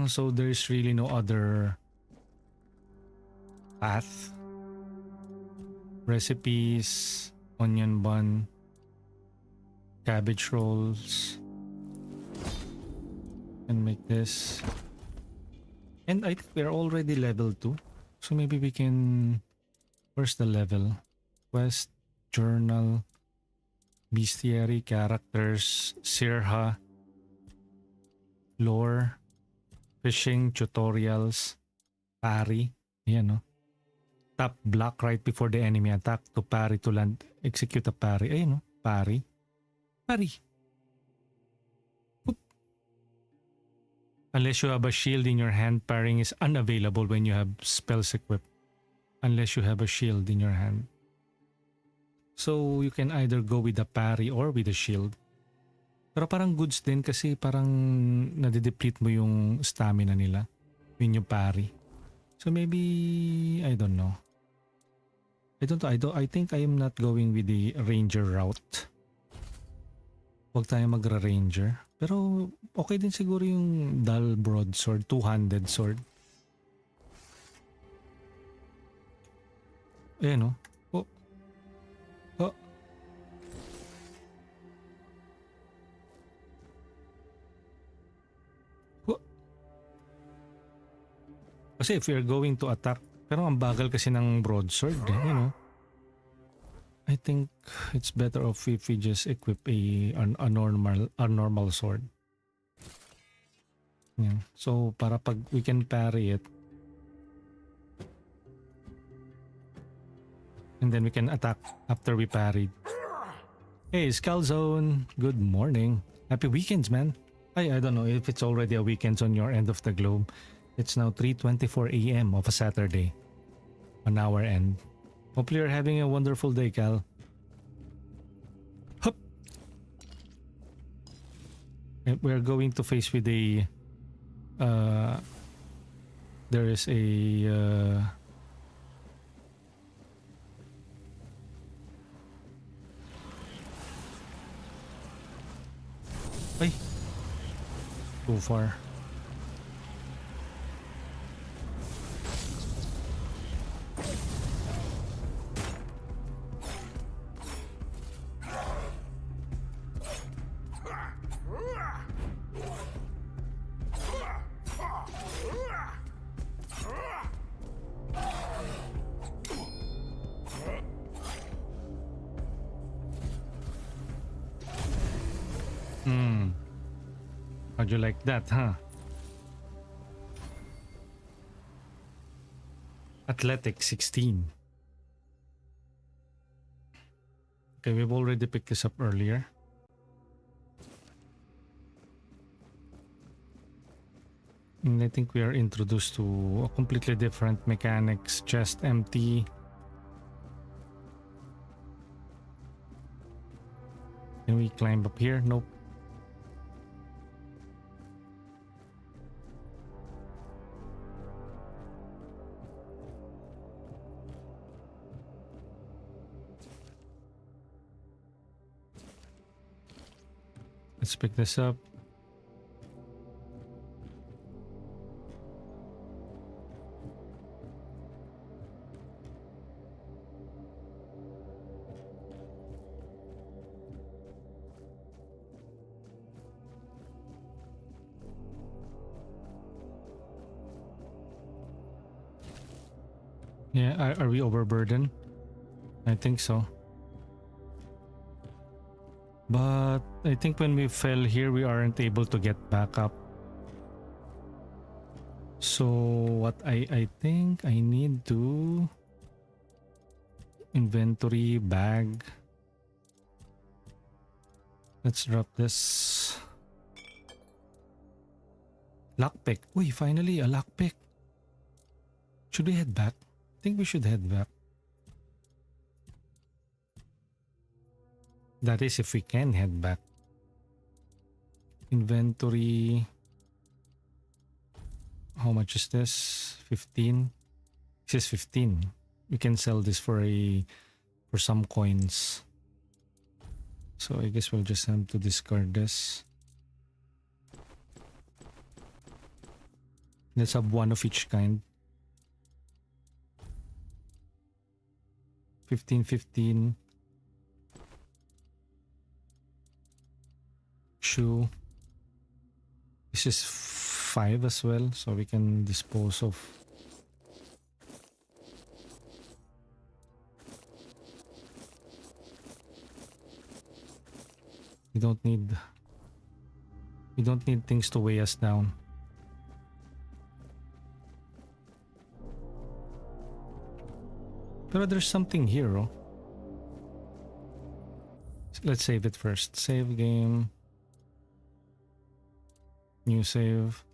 So there's really no other path. Recipes, onion bun, cabbage rolls. And make this. And I think we're already level 2. So maybe we can... Where's the level? Quest, journal, bestiary, characters, sirha, lore, fishing, tutorials, parry. Yan, no? Tap block right before the enemy attack to parry to land. Execute a parry. Ayun, no? Parry. Parry. Oop. Unless you have a shield in your hand, parrying is unavailable when you have spells equipped. Unless you have a shield in your hand. So you can either go with the parry or with the shield. Pero parang goods din kasi parang nade-deplete mo yung stamina nila when you parry. So maybe I don't know. I think I am not going with the ranger route. Huwag tayo magra-ranger. Pero okay din siguro yung dull broadsword, two-handed sword. Ayan, no? Oh. Oh. Oh. Kasi if we are going to attack, pero ang bagal kasi ng broadsword, you know. I think it's better off if we just equip a normal sword. Yeah. So para pag we can parry it, and then we can attack after we parried. Hey, Skull Zone. Good morning. Happy weekends, man. I don't know if it's already a weekend on your end of the globe. It's now 3:24 a.m. of a Saturday on our end. Hopefully you're having a wonderful day, Cal. Hup. And we're going to face with a... there is a... Ay! Too far. How'd you like that, huh? Athletic 16. Okay, we've already picked this up earlier. And I think we are introduced to a completely different mechanics. Chest empty. Can we climb up here? Nope. Let's pick this up. Yeah, are we overburdened? I think so. But I think when we fell here, we aren't able to get back up. So what I think I need to inventory bag. Let's drop this. Lockpick. Uy, finally a lockpick. Should we head back? I think we should head back. That is if we can head back. Inventory. How much is this? 15. It says 15. We can sell this for some coins. So I guess we'll just have to discard this. Let's have one of each kind. 15. Shoe. This is 5 as well, so we can dispose of. We don't need things to weigh us down. But there's something here, oh. Let's save it first. Save game. New save.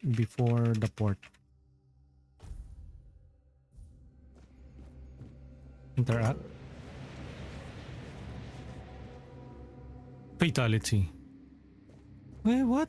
Before the port. Interact. Fatality. Wait, what?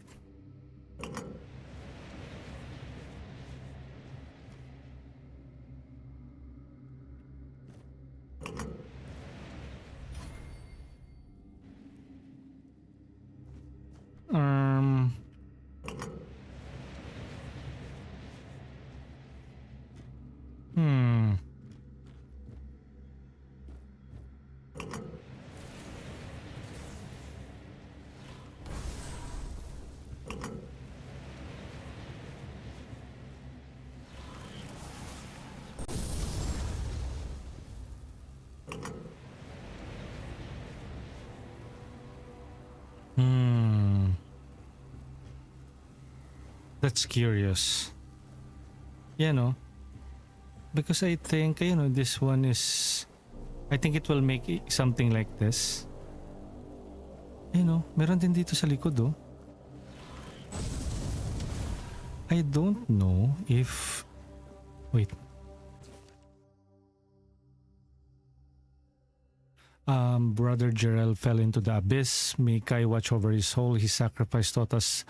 That's curious. Yeah, no? Because I think, you know, this one is... I think it will make something like this. You know, meron din dito sa likod, oh. I don't know if... Wait. Brother Jarrell fell into the abyss. May Kai watch over his soul. His sacrifice taught us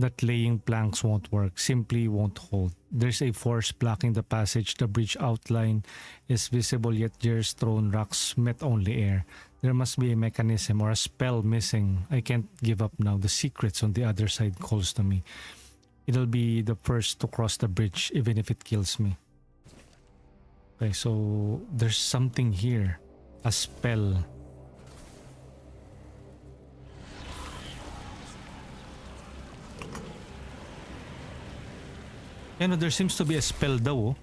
that laying planks won't work, simply won't hold. There's a force blocking the passage. The bridge outline is visible, yet Jer's thrown rocks met only air. There must be a mechanism or a spell missing. I can't give up now. The secrets on the other side calls to me. It'll be the first to cross the bridge, even if it kills me. Okay, so there's something here. A spell. You know, there seems to be a spell daw. Oh.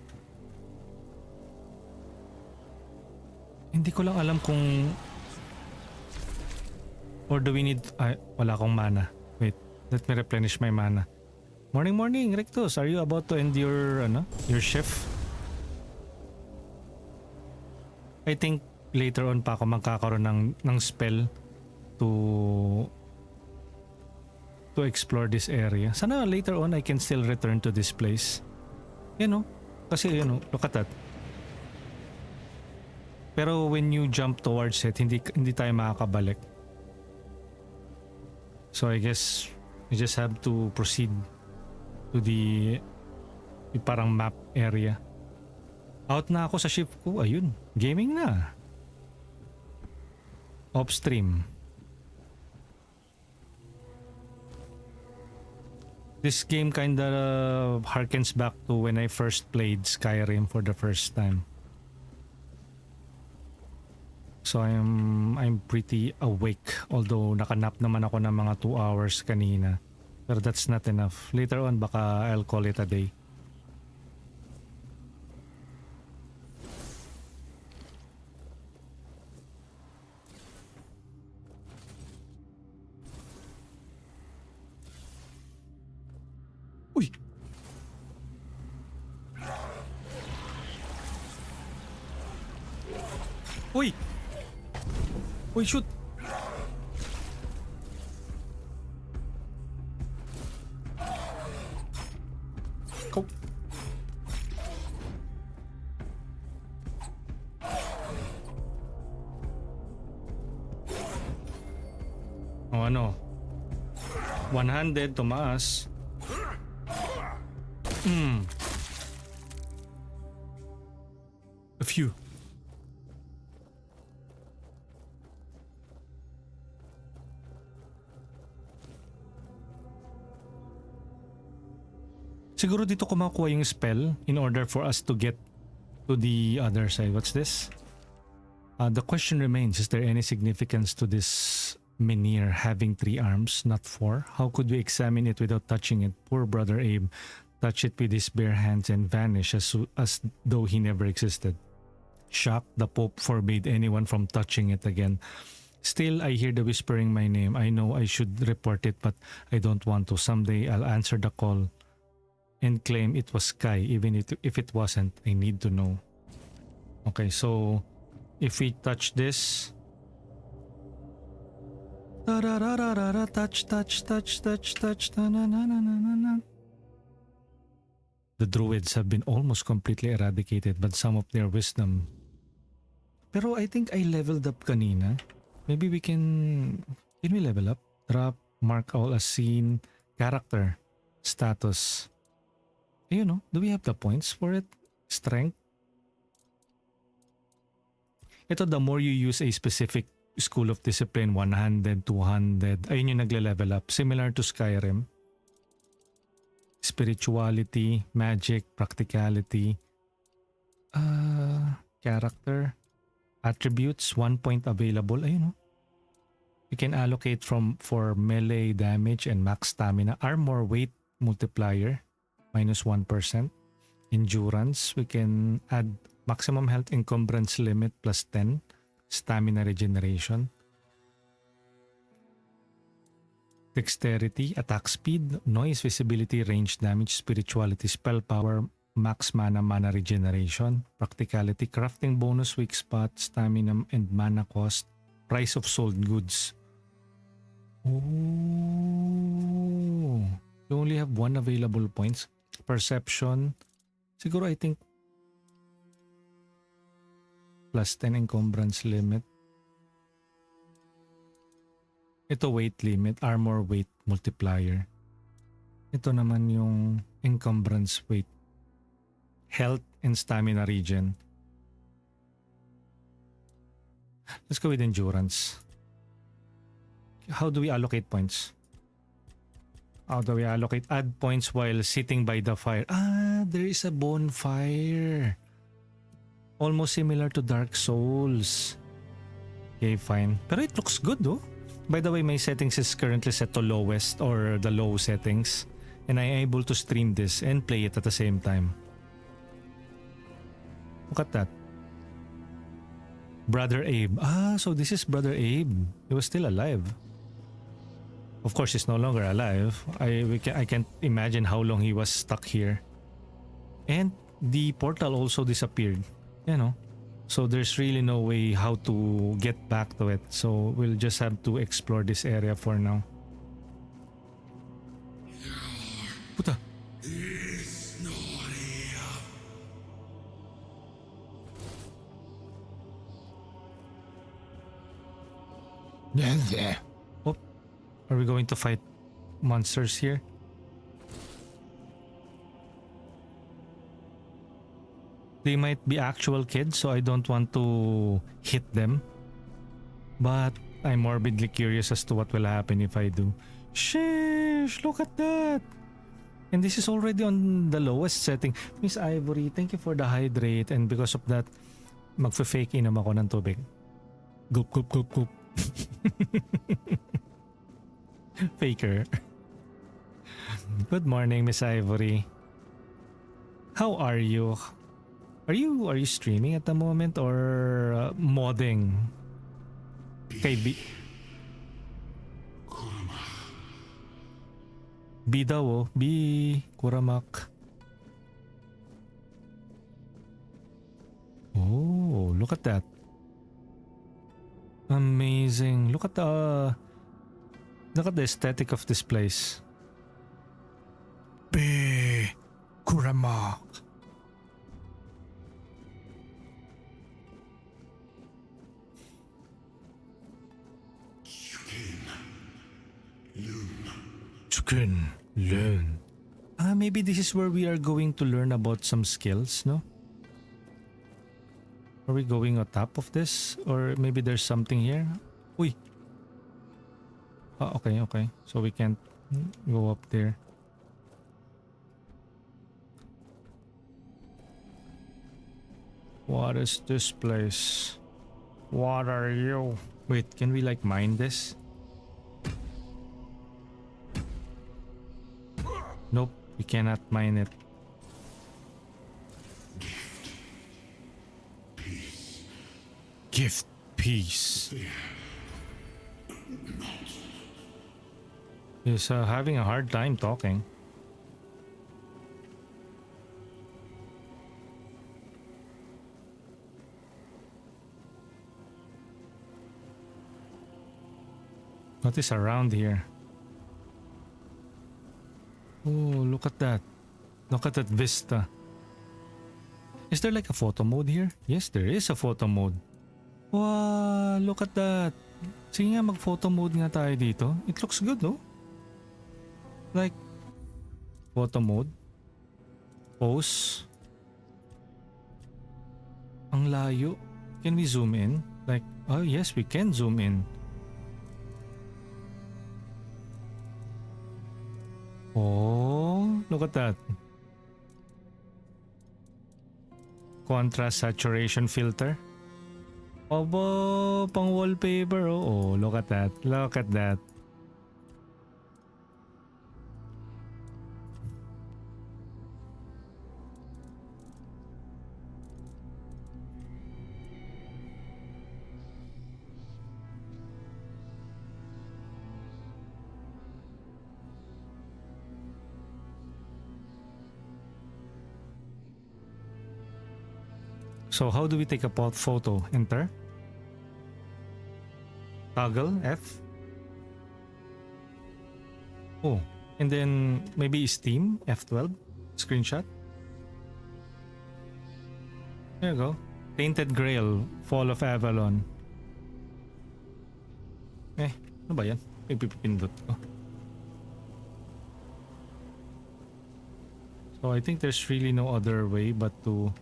Hindi ko lang alam kung... Or do we need... Ay, wala akong mana. Wait, let me replenish my mana. Morning, Rectus. Are you about to end your shift? I think later on pa ako magkakaroon ng spell to explore this area. Sana later on I can still return to this place. You know, kasi you know, look at that. Pero when you jump towards it, hindi tayo makakabalik. So I guess we just have to proceed to the parang map area. Out na ako sa ship ko. Ayun, gaming na. Upstream. This game kinda harkens back to when I first played Skyrim for the first time. So I'm pretty awake, although nakanap naman ako ng mga 2 hours kanina. Pero that's not enough. Later on baka I'll call it a day. Uy! Uy, shoot! Go! O ano? One-handed, tumaas. A few. Siguro dito ko makuha yung spell in order for us to get to the other side. What's this? The question remains, is there any significance to this menhir having 3 arms, not 4? How could we examine it without touching it? Poor Brother Abe touched it with his bare hands and vanished as though he never existed. Shocked, the Pope forbade anyone from touching it again. Still, I hear the whispering my name. I know I should report it, but I don't want to. Someday I'll answer the call and claim it was Sky, even if it wasn't. I need to know. Okay, so if we touch this, touch, touch, touch, touch, touch, na na na na na na. The druids have been almost completely eradicated, but some of their wisdom. Pero I think I leveled up kanina. Maybe we can we level up? Drop, mark all as seen, character, status. You know, do we have the points for it? Strength. Ito, the more you use a specific school of discipline, 100, 200, ayun yung nagle-level up. Similar to Skyrim. Spirituality, magic, practicality, character, attributes, 1 point available. Ayun, no? You can allocate for melee damage and max stamina. Armor weight multiplier, -1%. Endurance, we can add maximum health encumbrance limit +10. Stamina regeneration. Dexterity, attack speed, noise, visibility, range damage, spirituality, spell power, max mana regeneration. Practicality, crafting bonus, weak spot, stamina and mana cost. Price of sold goods. Oh, you only have 1 available points. Perception, siguro I think +10 encumbrance limit. Ito weight limit, armor weight multiplier. Ito naman yung encumbrance weight. Health and stamina regen. Let's go with endurance. How do we allocate points? How do we allocate? Add points while sitting by the fire. Ah, there is a bonfire. Almost similar to Dark Souls. Okay, fine. Pero it looks good, though. By the way, my settings is currently set to lowest or the low settings. And I am able to stream this and play it at the same time. Look at that. Brother Abe. Ah, so this is Brother Abe. He was still alive. Of course, he's no longer alive. I can't imagine how long he was stuck here. And the portal also disappeared. You know. So there's really no way how to get back to it. So we'll just have to explore this area for now. Puta. Oh, are we going to fight monsters here? They might be actual kids, so I don't want to hit them. But I'm morbidly curious as to what will happen if I do. Sheesh, look at that! And this is already on the lowest setting. Miss Ivory, thank you for the hydrate. And because of that, magfe-fake inom ako ng tubig. Gulp, gulp, gulp, gulp. Faker. Good morning, Miss Ivory. How are you? Are you streaming at the moment or modding? Kay B daw, oh. B Kuramak. Oh, look at that. Amazing. Look at the aesthetic of this place. Be Kurama. Chicken learn. Maybe this is where we are going to learn about some skills, no? Are we going on top of this? Or maybe there's something here? Uy. Okay. So we can't go up there. What is this place? What are you? Wait, can we like mine this? Nope, we cannot mine it. Gift peace. He's having a hard time talking. What is around here? Oh, look at that. Look at that vista. Is there like a photo mode here? Yes, there is a photo mode. Wow, look at that. Sige nga, mag-photo mode nga tayo dito. It looks good, no? Like, photo mode. Pose. Ang layo. Can we zoom in? Like, oh yes, we can zoom in. Oh, look at that. Contrast saturation filter. Obo, pang wallpaper. Oh, look at that. Look at that. So how do we take a photo? Enter. Toggle F. Oh, and then maybe Steam F12 screenshot. There you go. Tainted Grail, Fall of Avalon. Ano ba yan? Pipipindot ko. So I think there's really no other way but to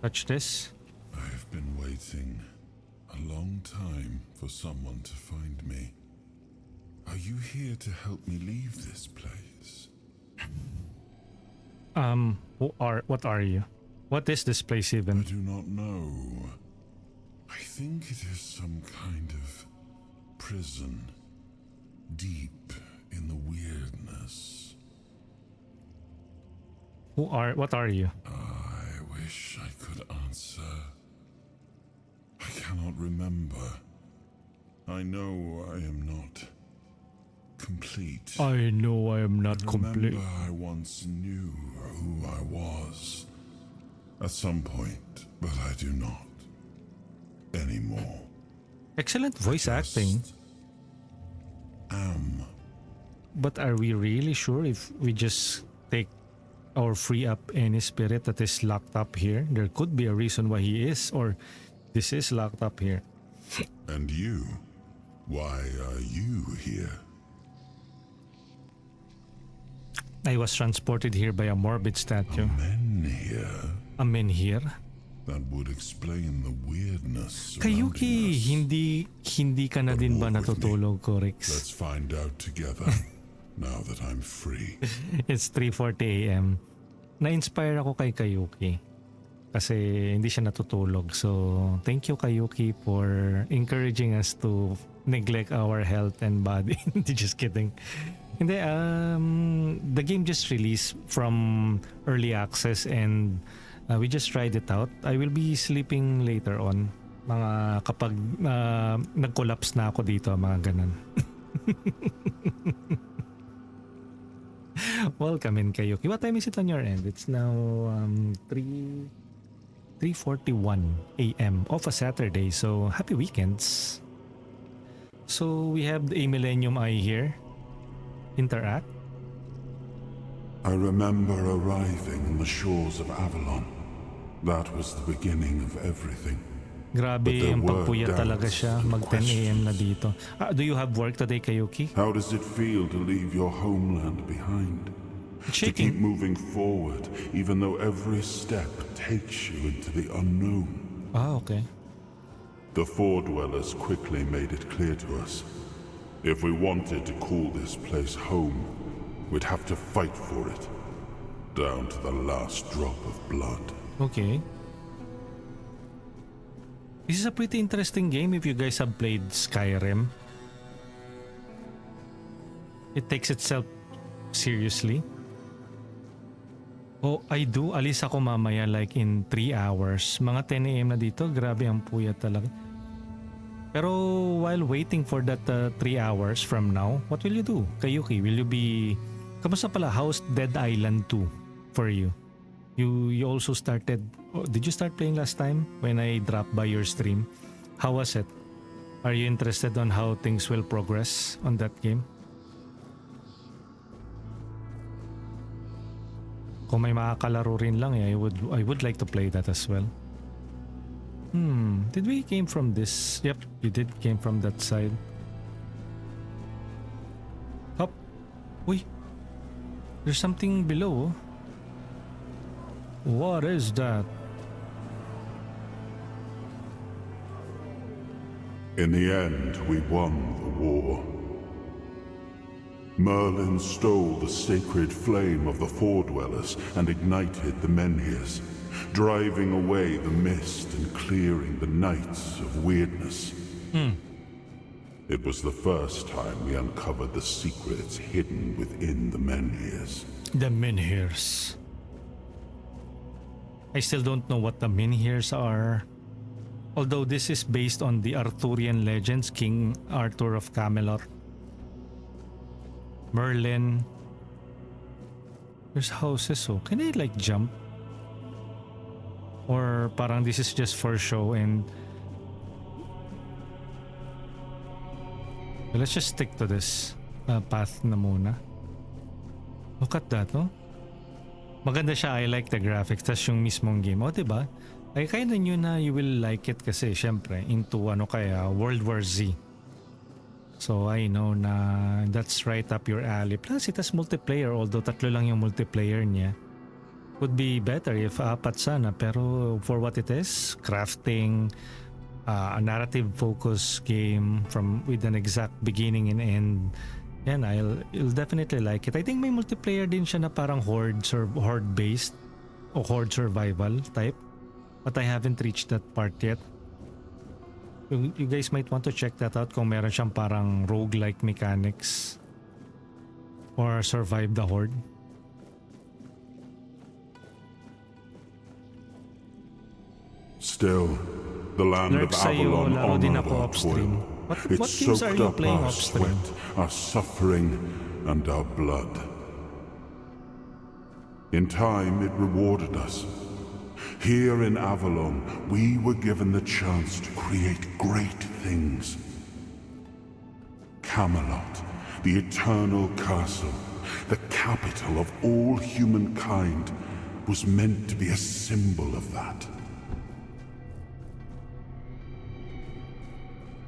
touch this. I've been waiting a long time for someone to find me. Are you here to help me leave this place? What are you? What is this place even? I do not know. I think it is some kind of prison, deep in the weirdness. What are you? I wish I could answer. I cannot remember. I know I am not complete. I know I am not complete. I once knew who I was at some point, but I do not anymore. Excellent voice acting. But are we really sure if we just take or free up any spirit that is locked up here? There could be a reason why he is, or this is locked up here. And you? Why are you here? I was transported here by a morbid statue. A men here? That would explain the weirdness. Kayuki, hindi ka na din ba natutulog, Corix? Let's find out together. Now that I'm free. It's 3:40 a.m. Na-inspire ako kay Kayuki kasi hindi siya natutulog. So, thank you Kayuki for encouraging us to neglect our health and body. Just kidding. Hindi, the game just released from early access and we just tried it out. I will be sleeping later on. Mga kapag nag-collapse na ako dito, mga ganun. Welcome in Kayuki. What time is it on your end? It's now 3 3:41 a.m. of a Saturday. So happy weekends. So we have a Millennium Eye here. Interact. I remember arriving on the shores of Avalon. That was the beginning of everything. Grabe But there yung were pagpuyat talaga doubts siya. and Mag 10 a.m. na questions. dito. Do you have work today, Kayuki? How does it feel to leave your homeland behind? It's To keep shaking. moving forward, even though every step takes you into the unknown. Okay. The Four Dwellers quickly made it clear to us. If we wanted to call this place home, we'd have to fight for it. Down to the last drop of blood. Okay. This is a pretty interesting game if you guys have played Skyrim. It takes itself seriously. Oh, I do. Alis ako mamaya like in 3 hours. Mga 10 a.m. na dito. Grabe ang puyat talaga. Pero while waiting for that 3 hours from now, what will you do? Kayuki, will you be... Kamusta pala? How's Dead Island 2 for you? You also started... Oh, did you start playing last time when I dropped by your stream? How was it? Are you interested on how things will progress on that game? Kung may makakalaro rin lang I would like to play that as well. Did we came from this? Yep, you did came from that side. Up. Uy. There's something below. What is that? In the end, we won the war. Merlin stole the sacred flame of the Four Dwellers and ignited the menhirs, driving away the mist and clearing the nights of weirdness. It was the first time we uncovered the secrets hidden within the menhirs. The menhirs. I still don't know what the menhirs are. Although this is based on the Arthurian legends, King Arthur of Camelot. Merlin. There's houses, oh. Can I like jump? Or parang this is just for show and... Let's just stick to this path na muna. Look at that, oh. Maganda siya, I like the graphics. Tas yung mismong game, oh diba? I kinda knew na you will like it kasi syempre into World War Z. So I know na that's right up your alley. Plus it has multiplayer, although 3 lang yung multiplayer niya. Would be better if 4 sana, pero for what it is, crafting, a narrative focused game with an exact beginning and end. Yan, you'll definitely like it. I think may multiplayer din siya na parang horde based o horde survival type. But I haven't reached that part yet. You guys might want to check that out kung meron siyang parang roguelike mechanics or survive the horde. Still, the land of Lurk sa'yo, Avalon laro din honored ako our upstream. toil. It What games are soaked you up playing our upstream? sweat, our suffering, and our blood. In time, it rewarded us. Here in Avalon, we were given the chance to create great things. Camelot, the eternal castle, the capital of all humankind, was meant to be a symbol of that.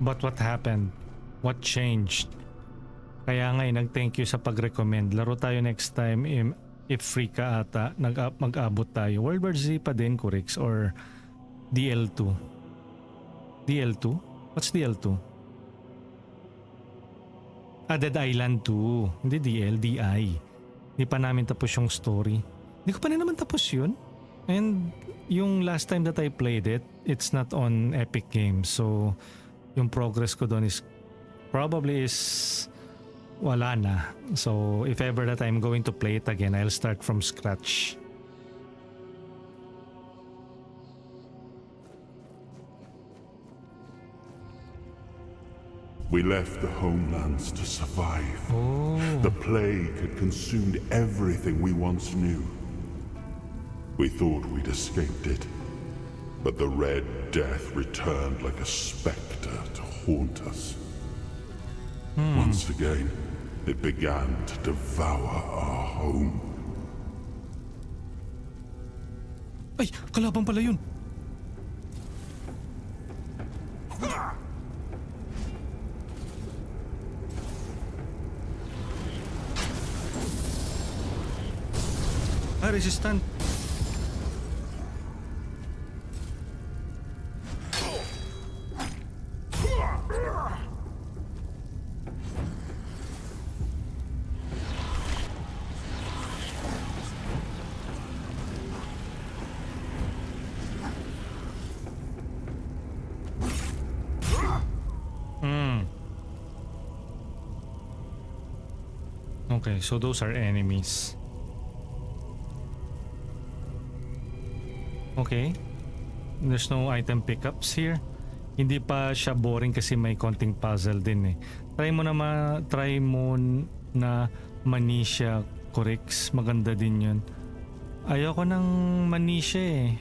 But what happened? What changed? Kaya nga nag-thank you sa pag-recommend. Laro tayo next time if free ka ata. Mag-abot tayo. World War Z pa din, Kurix, or DL2? DL2? What's DL2? Dead Island 2. Hindi DL, DI. Hindi pa namin tapos yung story. Hindi ko pa rin naman tapos yun. And yung last time that I played it, it's not on Epic Games. So, yung progress ko doon is probably wala na. So, if ever that I'm going to play it again, I'll start from scratch. We left the homelands to survive. The plague had consumed everything we once knew. We thought we'd escaped it. But the Red Death returned like a specter to haunt us. Once again, it began to devour our home. Ay, kalaban pala yun. Ah, resistant. Okay, so those are enemies. Okay. There's no item pickups here. Hindi pa siya boring kasi may konting puzzle din eh. Try mo na Manisha Corrix. Maganda din yun. Ayoko ng Manisha eh.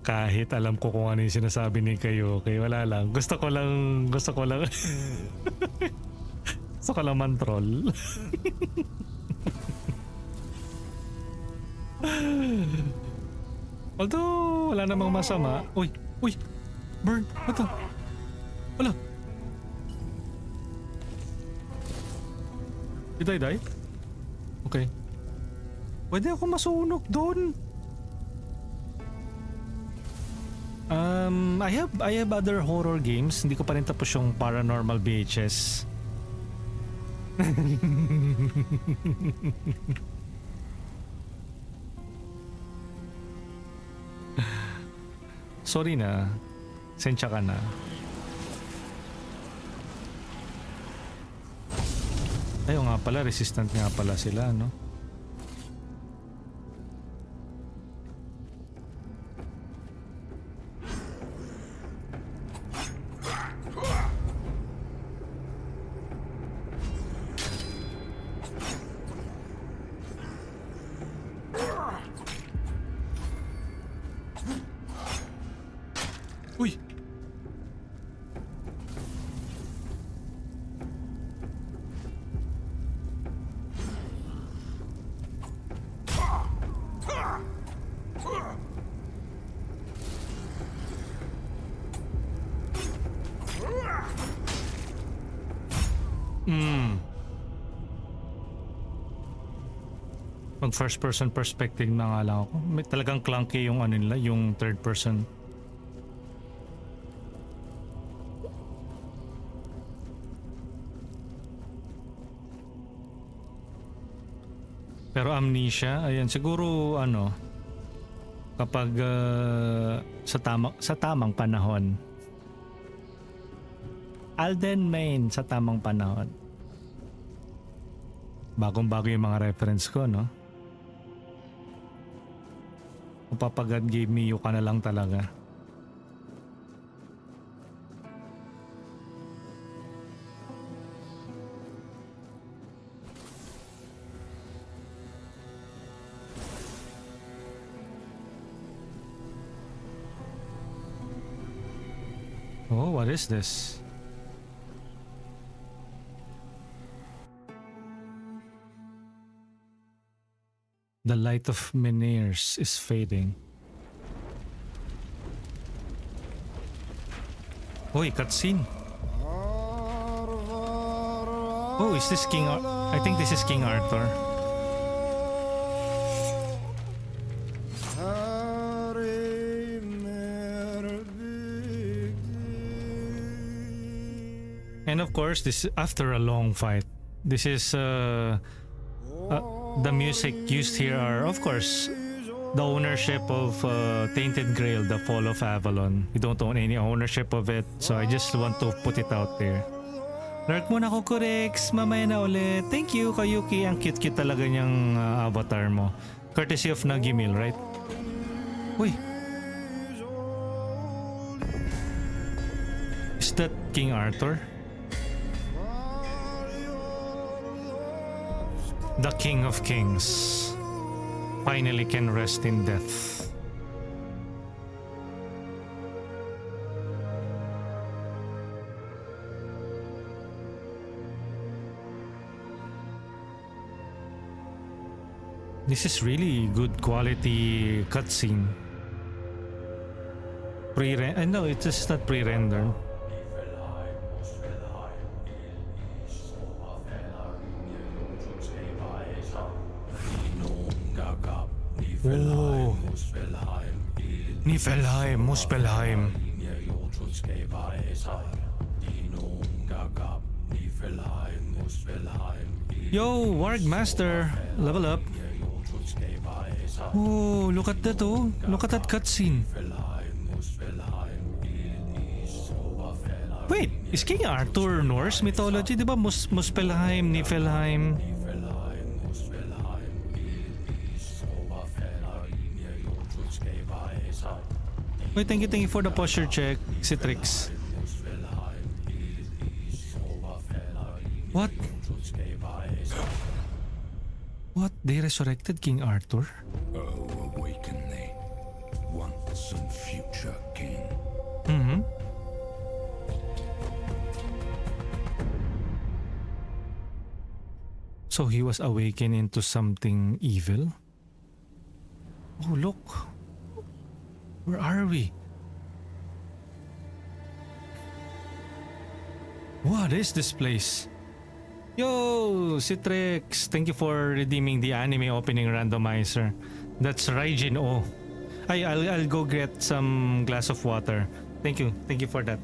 Kahit alam ko kung ano yung sinasabi ni kayo, okay, wala lang. Gusto ko lang gusto ko lang man-troll. Although, wala namang masama. Uy! Burn! What the? Wala! Did I die? Okay. Pwede ako masunog doon. I have other horror games. Hindi ko pa rin tapos yung Paranormal VHS. Sorry na. Sensya ka na. Ayaw nga pala, resistant nga pala sila, no? Uy! Mag first person perspective na nga lang ako. May talagang clunky yung ano nila, yung third person. Pero Amnesia, ayan, siguro ano, kapag sa tamang panahon. Alden Main sa tamang panahon. Bagong-bago yung mga reference ko, no? Kung papag God gave me you ka na lang talaga. Oh, what is this? The light of Menairs is fading. Oy, cutscene. Oh, is this King I think this is King Arthur. And of course, this after a long fight. This is the music used here are, of course, the ownership of Tainted Grail, the Fall of Avalon. We don't own any ownership of it, so I just want to put it out there. Lurk muna ko, Corrix. Mamaya na ulit. Thank you, Kayuki. Ang cute-cute talaga niyang avatar mo. Courtesy of Nagimil, right? Uy. Is that King Arthur? The King of Kings finally can rest in death. This is really good quality cutscene. No, it is not pre-rendered. Oh. Niflheim, Muspelheim. Yo, Warg Master, level up. Oh, look at that, oh. Look at that cutscene. Wait, is King Arthur Norse mythology? Diba Muspelheim, Niflheim? Wait, thank you for the posture check, Citrix. What? What? They resurrected King Arthur? Oh, awaken thee, once and future king. Mm-hmm. So he was awakened into something evil? Oh, look. Where are we? What is this place? Yo, Citrix, thank you for redeeming the anime opening randomizer. That's Raijin O. I'll go get some glass of water. Thank you for that.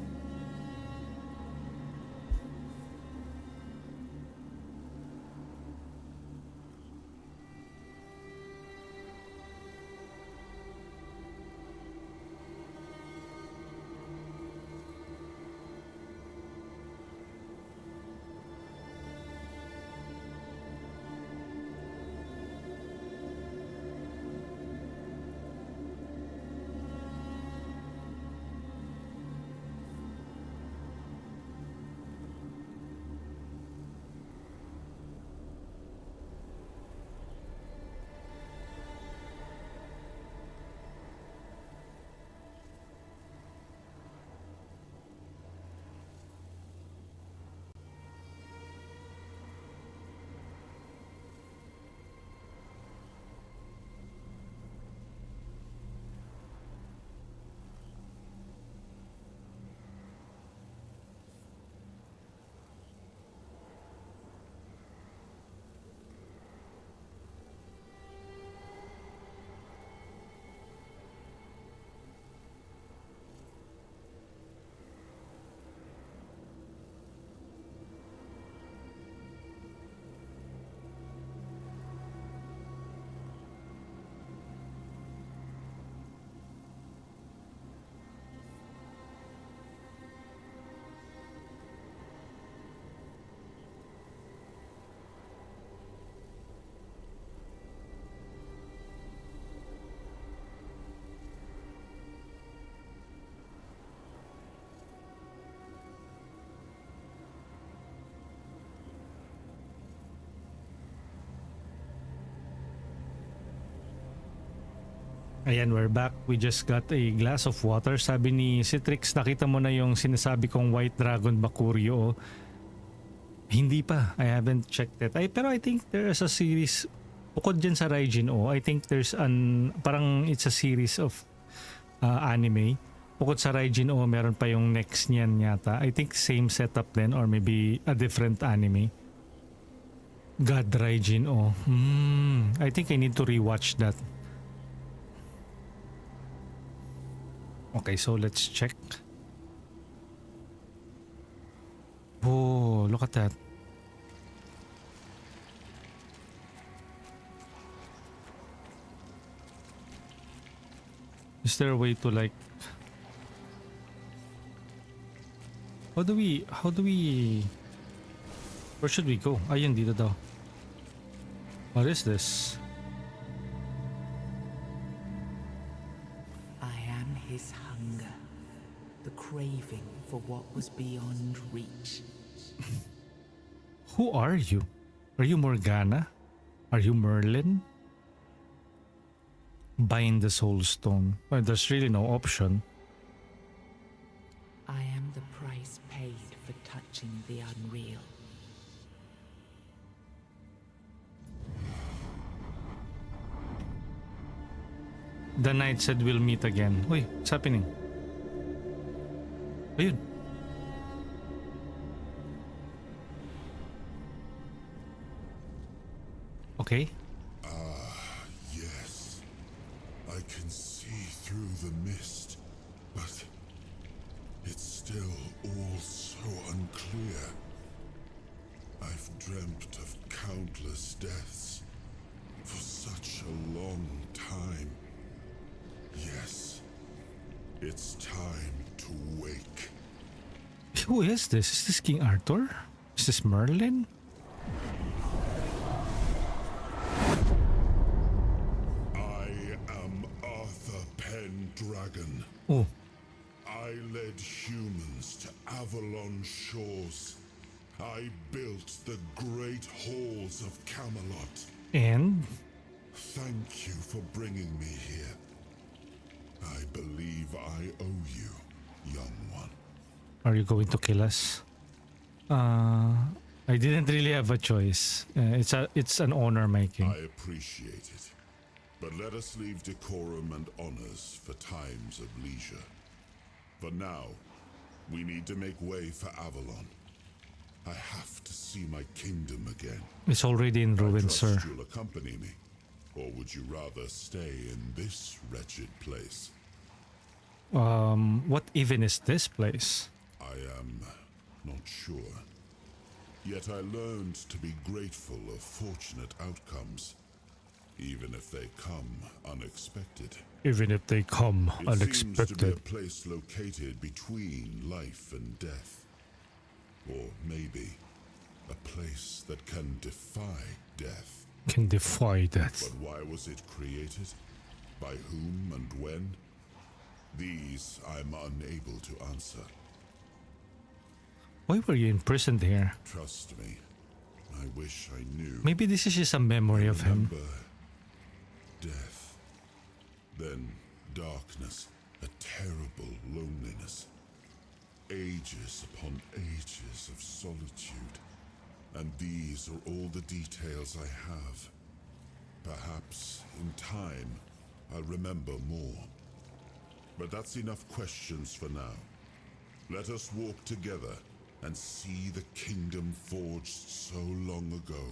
Ayan, we're back. We just got a glass of water. Sabi ni Citrix, nakita mo na yung sinasabi kong White Dragon Bakuryo. Hindi pa. I haven't checked it. Pero I think there is a series. Bukod dyan sa Raijin O, I think there's parang it's a series of anime. Bukod sa Raijin O, meron pa yung next niyan yata. I think same setup din or maybe a different anime. God, Raijin O. I think I need to rewatch that. Okay, so let's check. Oh, look at that. Is there a way to like... How do we... Where should we go? Ayun, dito daw. What is this? His hunger, the craving for what was beyond reach. Who are you? Are you Morgana? Are you Merlin? Bind the soul stone. Well, there's really no option. I am the price paid for touching the unreal. The knight said we'll meet again. Uy, what's happening? Ayun. Okay. Yes. I can see through the mist, but it's still all so unclear. I've dreamt of countless deaths for such a long time. Yes, it's time to wake. Who is this? Is this King Arthur? Is this Merlin? I am Arthur Pendragon. Oh. I led humans to Avalon shores. I built the great halls of Camelot. And? Thank you for bringing me here. I believe I owe you, young one. Are you going to kill us? I didn't really have a choice. It's an honor, my king. I appreciate it. But let us leave decorum and honors for times of leisure. For now, we need to make way for Avalon. I have to see my kingdom again. It's already in ruins, sir. You'll accompany me. Or would you rather stay in this wretched place? What even is this place? I am not sure. Yet I learned to be grateful of fortunate outcomes, even if they come unexpected. Even if they come It seems to be a unexpected. place located between life and death. Or maybe a place that can defy death. Can defy death. But why was it created? By whom and when? These I'm unable to answer. Why were you imprisoned here? Trust me, I wish I knew. Maybe this is just a memory of him. Remember death, then darkness, a terrible loneliness, ages upon ages of solitude. And these are all the details I have. Perhaps in time I'll remember more. But that's enough questions for now. Let us walk together and see the kingdom forged so long ago.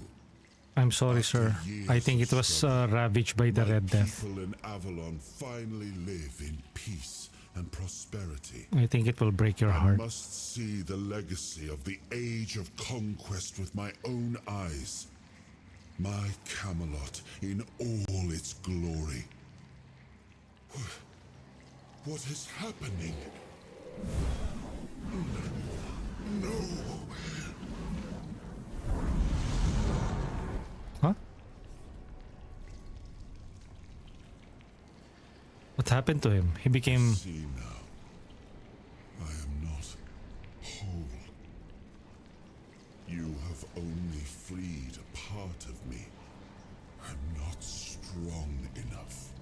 I'm sorry, sir. I think it was ravaged by the Red Death. People in Avalon finally live in peace and prosperity. I think it will break your I heart. must see the legacy of the age of conquest with my own eyes. My Camelot in all its glory. What is happening? No. Huh? What happened to him? He became... See now. I am not whole. You have only freed a part of me. I'm not strong enough.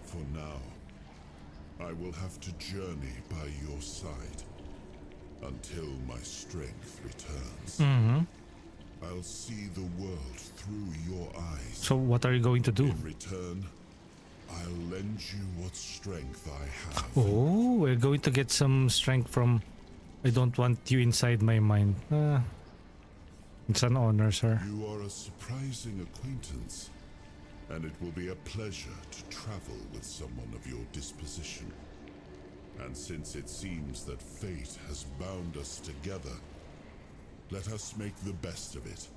For now, I will have to journey by your side until my strength returns. Mm-hmm. I'll see the world through your eyes. So what are you going to do? In return, I'll lend you what strength I have. Oh, we're going to get some strength from... I don't want you inside my mind. It's an honor, sir. You are a surprising acquaintance, and it will be a pleasure to travel with someone of your disposition. And since it seems that fate has bound us together, let us make the best of it.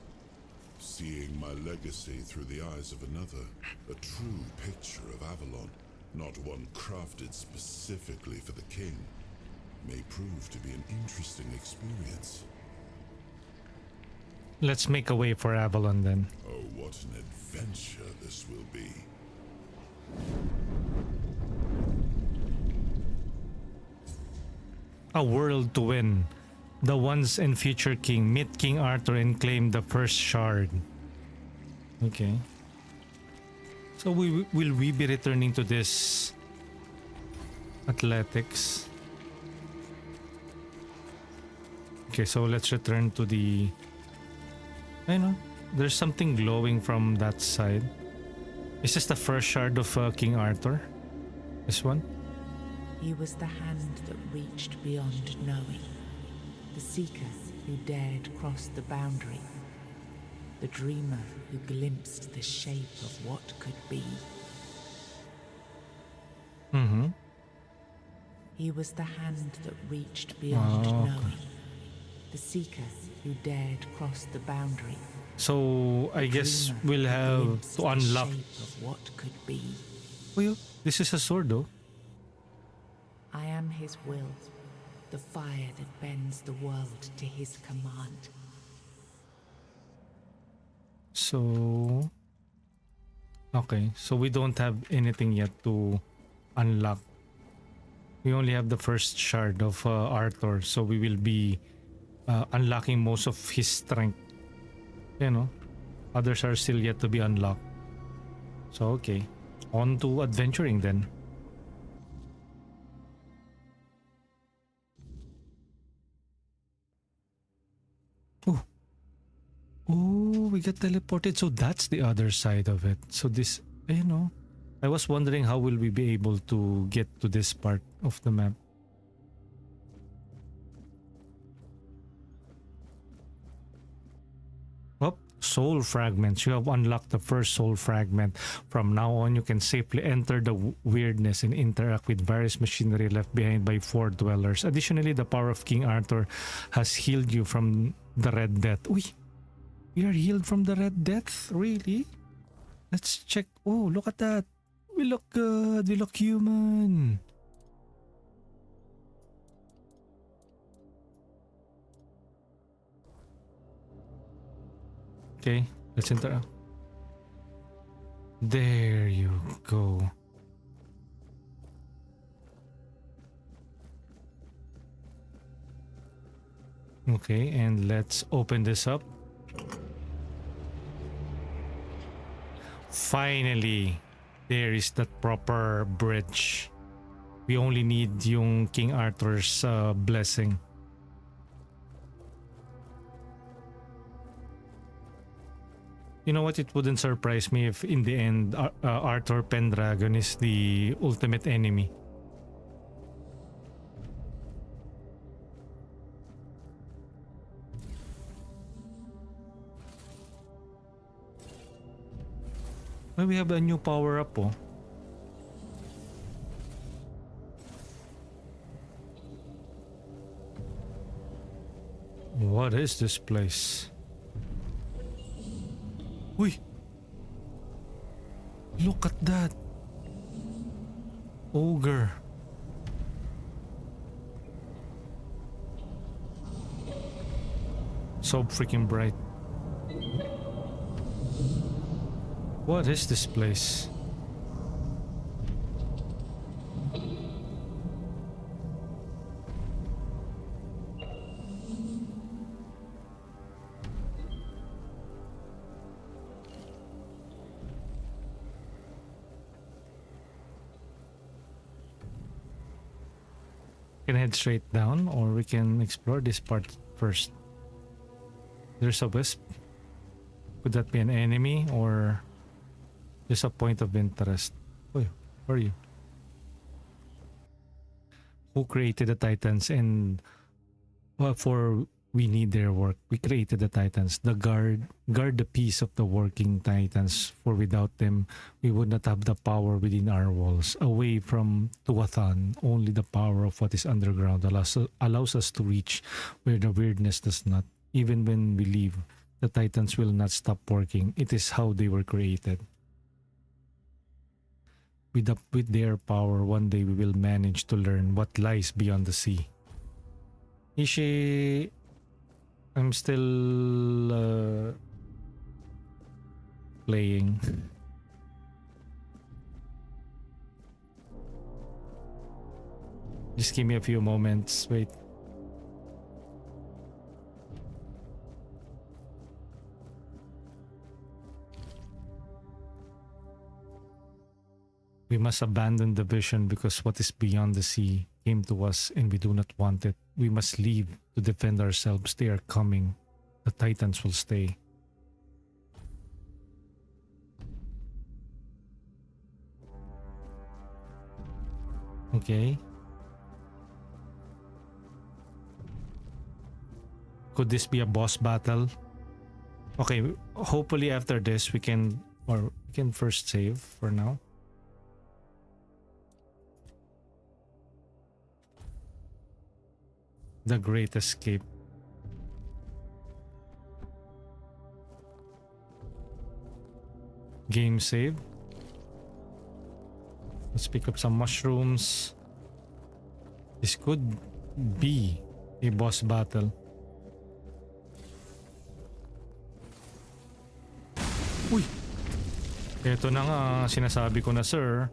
Seeing my legacy through the eyes of another, a true picture of Avalon, not one crafted specifically for the king, may prove to be an interesting experience. Let's make a way for Avalon then. Oh, what an adventure this will be. A world to win. The once and future king meet King Arthur and claim the first shard. Okay. So will we be returning to this athletics? Okay, so let's return to the... I know. There's something glowing from that side. Is this the first shard of King Arthur? This one? He was the hand that reached beyond knowing, the seeker who dared cross the boundary, the dreamer who glimpsed the shape of what could be. Mm-hmm. He was the hand that reached beyond knowing, the seeker who dared cross the boundary. So I guess we'll have to unlock. The shape of what could be. Oh, this is a sword, though. I am his will, the fire that bends the world to his command. So... Okay, so we don't have anything yet to unlock. We only have the first shard of Arthur, so we will be unlocking most of his strength. You know, others are still yet to be unlocked. So okay, on to adventuring then. Oh, we got teleported. So that's the other side of it. So this, you know, I was wondering how will we be able to get to this part of the map. Oh, soul fragments. You have unlocked the first soul fragment. From now on, you can safely enter the weirdness and interact with various machinery left behind by four dwellers. Additionally, the power of King Arthur has healed you from the Red Death. Uy, we are healed from the Red Death? Really? Let's check. Oh, look at that. We look good. We look human. Okay, let's interact. There you go. Okay, and let's open this up. Finally, there is that proper bridge. We only need yung King Arthur's blessing. You know what? It wouldn't surprise me if in the end Arthur Pendragon is the ultimate enemy. Well, we have a new power up, oh. What is this place? Uy! Look at that! Ogre! So freaking bright. What is this place? We can head straight down, or we can explore this part first. There's a wisp. Could that be an enemy or just a point of interest? Oh, where are you? Who created the Titans? And for we need their work. We created the Titans. The guard the peace of the working Titans. For without them, we would not have the power within our walls. Away from Tuathan, only the power of what is underground allows us to reach where the weirdness does not. Even when we leave, the Titans will not stop working. It is how they were created. With their power, one day we will manage to learn what lies beyond the sea. Ishi, I'm still playing. Just give me a few moments. Wait. We must abandon the vision because what is beyond the sea came to us and we do not want it. We must leave to defend ourselves. They are coming. The Titans will stay. Okay. Could this be a boss battle? Okay, hopefully after this we can first save for now. The Great Escape. Game save. Let's pick up some mushrooms. This could be a boss battle. Uy! Ito na nga, sinasabi ko na, sir.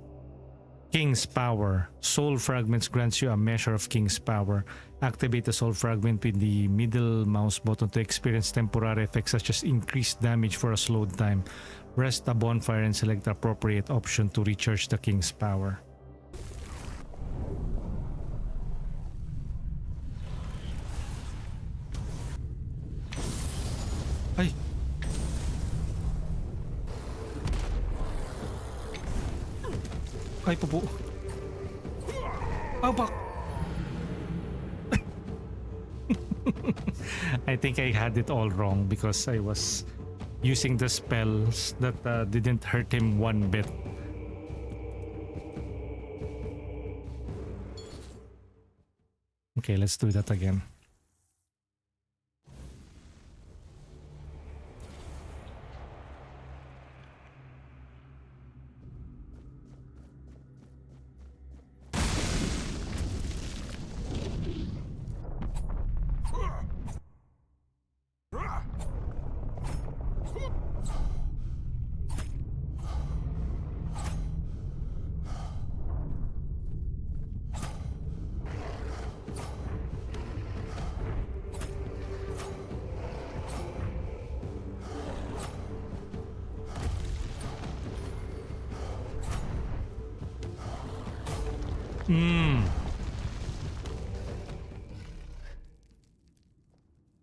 King's Power. Soul Fragments grants you a measure of King's Power. Activate the Soul Fragment with the middle mouse button to experience temporary effects such as increased damage for a slowed time. Rest a bonfire and select the appropriate option to recharge the King's Power. Ay! Ay, pupo. Oh, bak. I think I had it all wrong because I was using the spells that didn't hurt him one bit. Okay, let's do that again.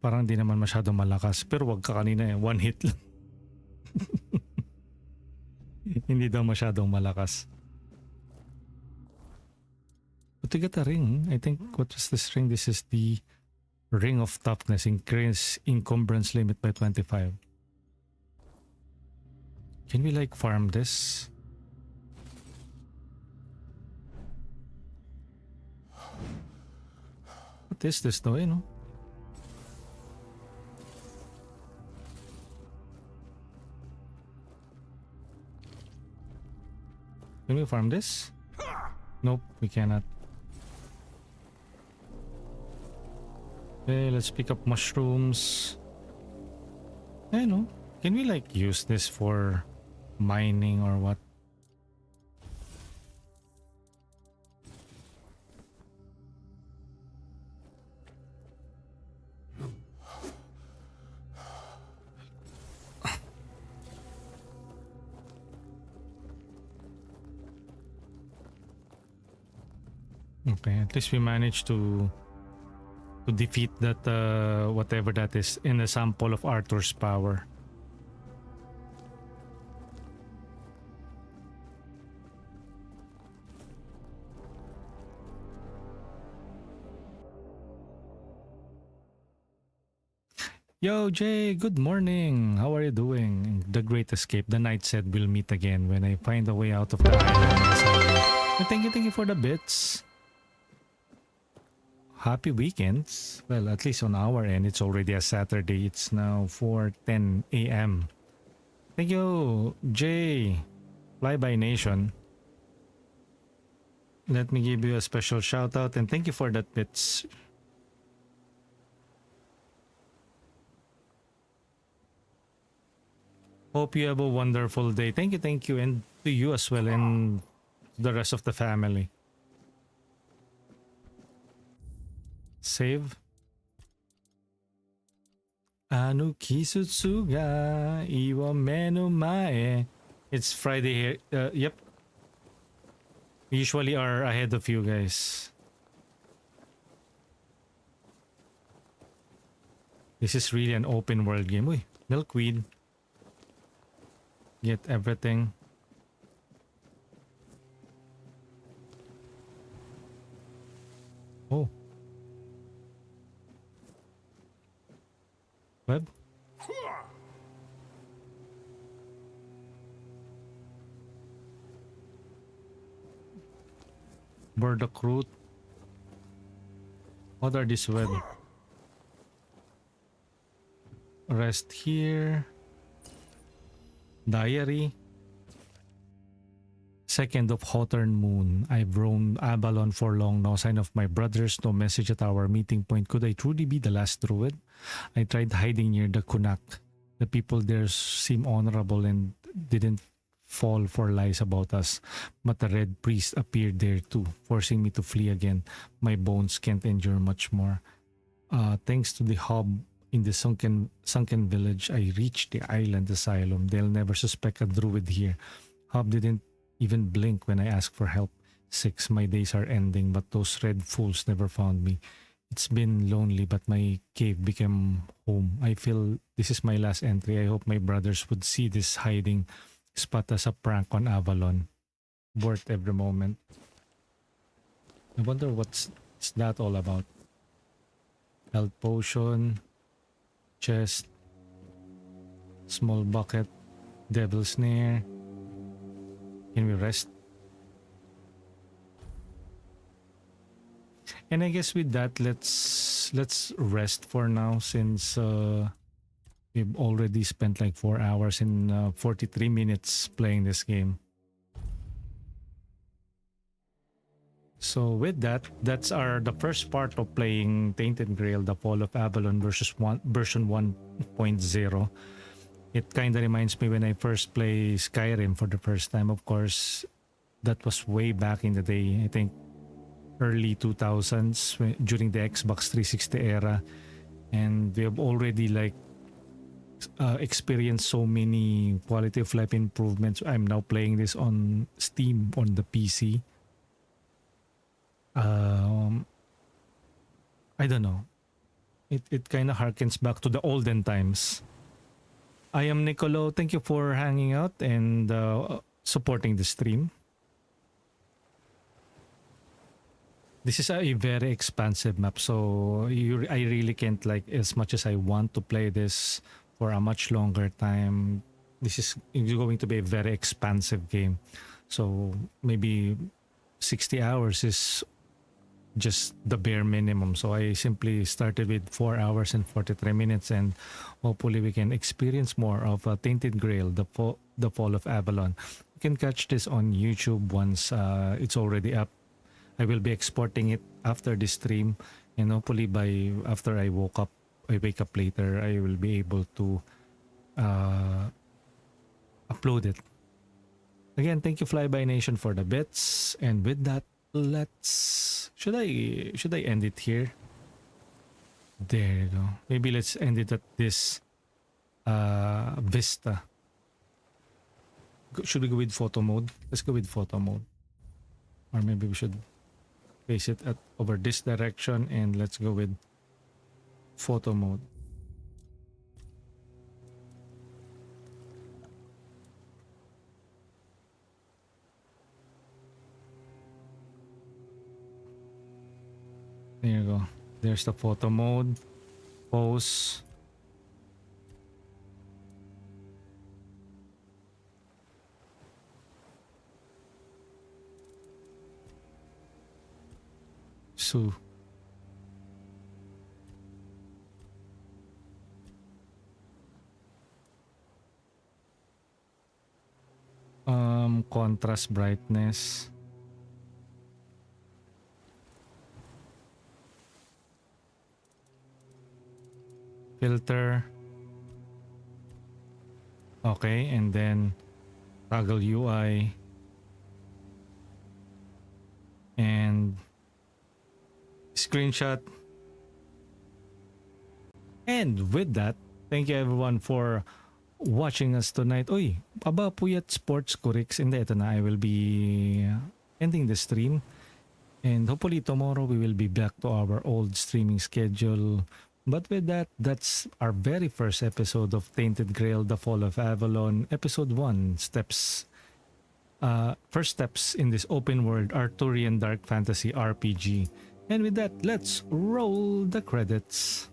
Parang di naman masyadong malakas. Pero wag ka kanina eh. One hit lang. Hindi daw masyadong malakas. But to get a ring, I think what was this ring? This is the Ring of Toughness. Increase encumbrance limit by 25. Can we like farm this? What is this though, you know? Can we farm this? Nope, we cannot. Okay, let's pick up mushrooms. I know. Can we like use this for mining or what? Okay, at least we managed to defeat that whatever that is in the sample of Arthur's power. Yo Jay, good morning. How are you doing? The Great Escape. The knight said we'll meet again when I find a way out of the island. Thank you for the bits. Happy weekends. Well, at least on our end, it's already a Saturday. It's now 4:10 a.m. Thank you, Jay. Fly by Nation. Let me give you a special shout out and thank you for that bits. Hope you have a wonderful day. Thank you, and to you as well, and the rest of the family. Save. Anu kisutsuga iwa menu mae. It's Friday here. Yep. usually are ahead of you guys. This is really an open world game. Uy, milkweed. Get everything. Oh. Web? Burdock root. What are these web? Rest here. Diary. 2nd of Hawthorn Moon. I've roamed Avalon for long. No sign of my brothers. No message at our meeting point. Could I truly be the last druid? I tried hiding near the Kunak. The people there seem honorable and didn't fall for lies about us. But the red priest appeared there too, forcing me to flee again. My bones can't endure much more. Thanks to the hub in the sunken village, I reached the island asylum. They'll never suspect a druid here. Hub didn't even blink when I asked for help. 6, my days are ending, but those red fools never found me. It's been lonely, but my cave became home. I feel this is my last entry. I hope my brothers would see this hiding spot as a prank on Avalon. Worth every moment. I wonder what's that all about. Health potion, chest, small bucket, devil snare. Can we rest? And I guess with that, let's rest for now, since we've already spent like 4 hours and 43 minutes playing this game. So with that, that's the first part of playing Tainted Grail, the Fall of Avalon version 1.0. It kind of reminds me when I first played Skyrim for the first time. Of course, that was way back in the day. I think early 2000s, during the Xbox 360 era. And we have already experienced so many quality of life improvements. I'm now playing this on Steam on the PC. I don't know. It kind of harkens back to the olden times. I am Nicolo. Thank you for hanging out and supporting the stream. This is a very expansive map, so I really can't, as much as I want to play this for a much longer time. This is going to be a very expansive game. So maybe 60 hours is just the bare minimum. So I simply started with 4 hours and 43 minutes, and hopefully we can experience more of Tainted Grail, the Fall of Avalon. You can catch this on YouTube once it's already up. I will be exporting it after this stream, and hopefully after I wake up later, I will be able to upload it. Again, thank you Flyby Nation for the bits, and with that, should I end it here? There you go. Maybe let's end it at this vista. Should we go with photo mode? Let's go with photo mode. Or maybe we should face it over this direction, and let's go with photo mode. There you go. There's the photo mode. Pose. So contrast brightness. Filter. Okay, and then toggle UI. And screenshot. And with that, thank you everyone for watching us tonight. Uy, aba puyat sports Kurix. Hindi, ito na. I will be ending the stream. And hopefully tomorrow we will be back to our old streaming schedule. But with that, that's our very first episode of Tainted Grail, The Fall of Avalon, episode 1, first steps in this open world Arthurian dark fantasy RPG. And with that, let's roll the credits.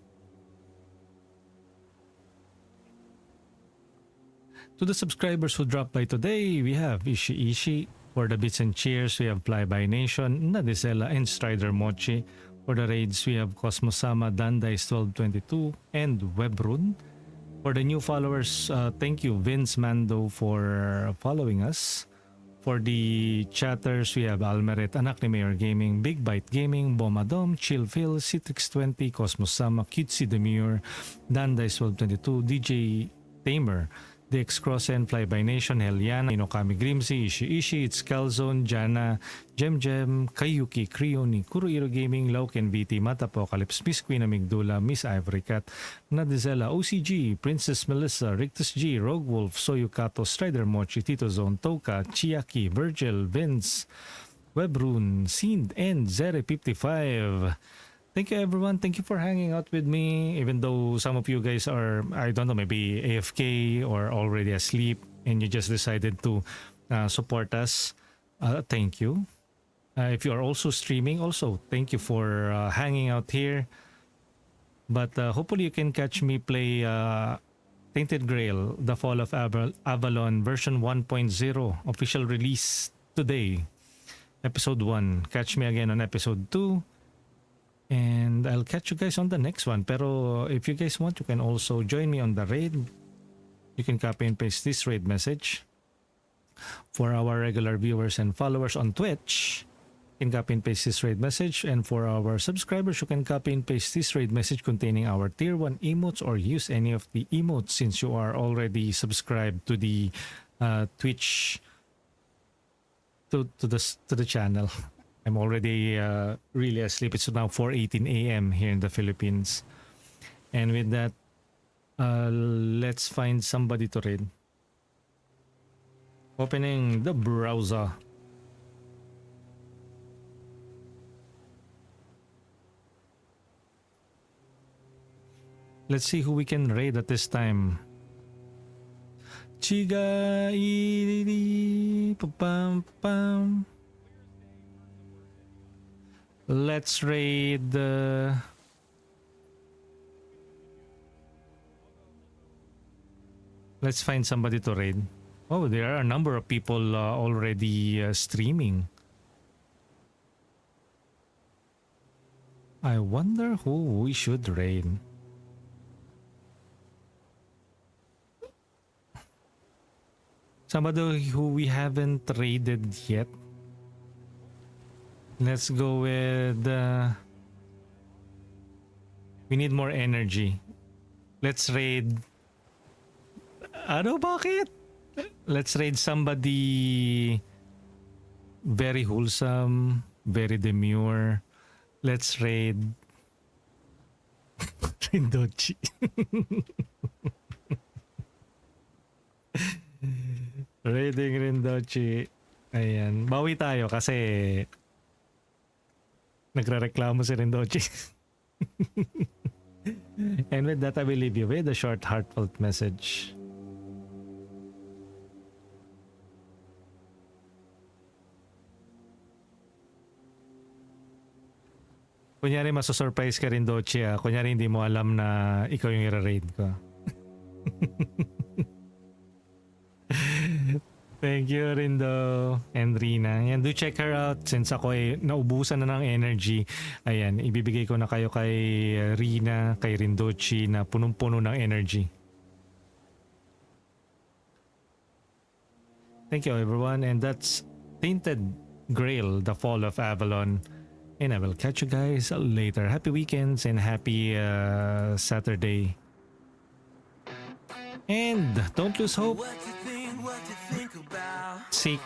To the subscribers who dropped by today, we have Ishi. For the bits and cheers, we have Fly By Nation, Nadisela, and Strider Mochi. For the raids, we have Cosmosama, Dandice1222, and Webrun. For the new followers, thank you Vince Mando for following us. For the chatters, we have Almeret, Anak ni Mayor Gaming, Big Bite Gaming, Bomadom, Chill Phil, Citrix20, Cosmosama, Cutesy Demure, Dandice1222, DJ Tamer, Dix Crossen, Fly By Nation, Heliana, Inokami Grimsy, Ishi, It's Calzone, Jana, Jem, Kayuki, Krioni, Kuroiro Gaming, Lauken VT, Matapocalypse, Miss Queen Amigdula, Miss Ivory Cat, Nadizela, OCG, Princess Melissa, Rictus G, Rogue Wolf, Soyukato, Strider Mochi, Tito Zone, Toka, Chiaki, Virgil, Vince, Webrun, Sind, and Zere55. Thank you everyone. Thank you for hanging out with me. Even though some of you guys are, I don't know, maybe AFK or already asleep and you just decided to support us. Thank you. If you are also streaming, also thank you for hanging out here. But hopefully you can catch me play Tainted Grail, The Fall of Avalon version 1.0, official release today. Episode 1. Catch me again on episode 2. And I'll catch you guys on the next one. Pero if you guys want, you can also join me on the raid. You can copy and paste this raid message. For our regular viewers and followers on Twitch, you can copy and paste this raid message. And for our subscribers, you can copy and paste this raid message containing our tier 1 emotes or use any of the emotes since you are already subscribed to the Twitch, to the channel. I'm already really asleep. It's now 4:18 a.m. here in the Philippines. And with that, let's find somebody to raid. Opening the browser. Let's see who we can raid at this time. Chiga pam pam. Let's raid let's find somebody to raid. Oh, there are a number of people already streaming. I wonder who we should raid. Somebody who we haven't raided yet. Let's go with we need more energy. Let's raid. Ano, bakit? Let's raid somebody very wholesome, very demure. Let's raid Rindochi. Raiding Rindochi. Ayan. Bawi tayo kasi nagre-reklamo si Rindochi. And with that, I will leave you with a short, heartfelt message. Kunyari masasurprise ka Rindochi. Kunyari hindi mo alam na ikaw yung i-raid ko. Thank you, Rindo and Rina. Yan, do check her out since ako ay naubusan na ng energy. Ayan, ibibigay ko na kayo kay Rina, kay Rindochi na punong-puno ng energy. Thank you, everyone. And that's Tainted Grail, The Fall of Avalon. And I will catch you guys later. Happy weekends and happy Saturday. And don't lose hope. Seek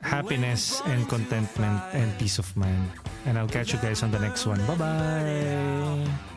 happiness and contentment and peace of mind. And I'll catch you guys on the next one. Bye-bye.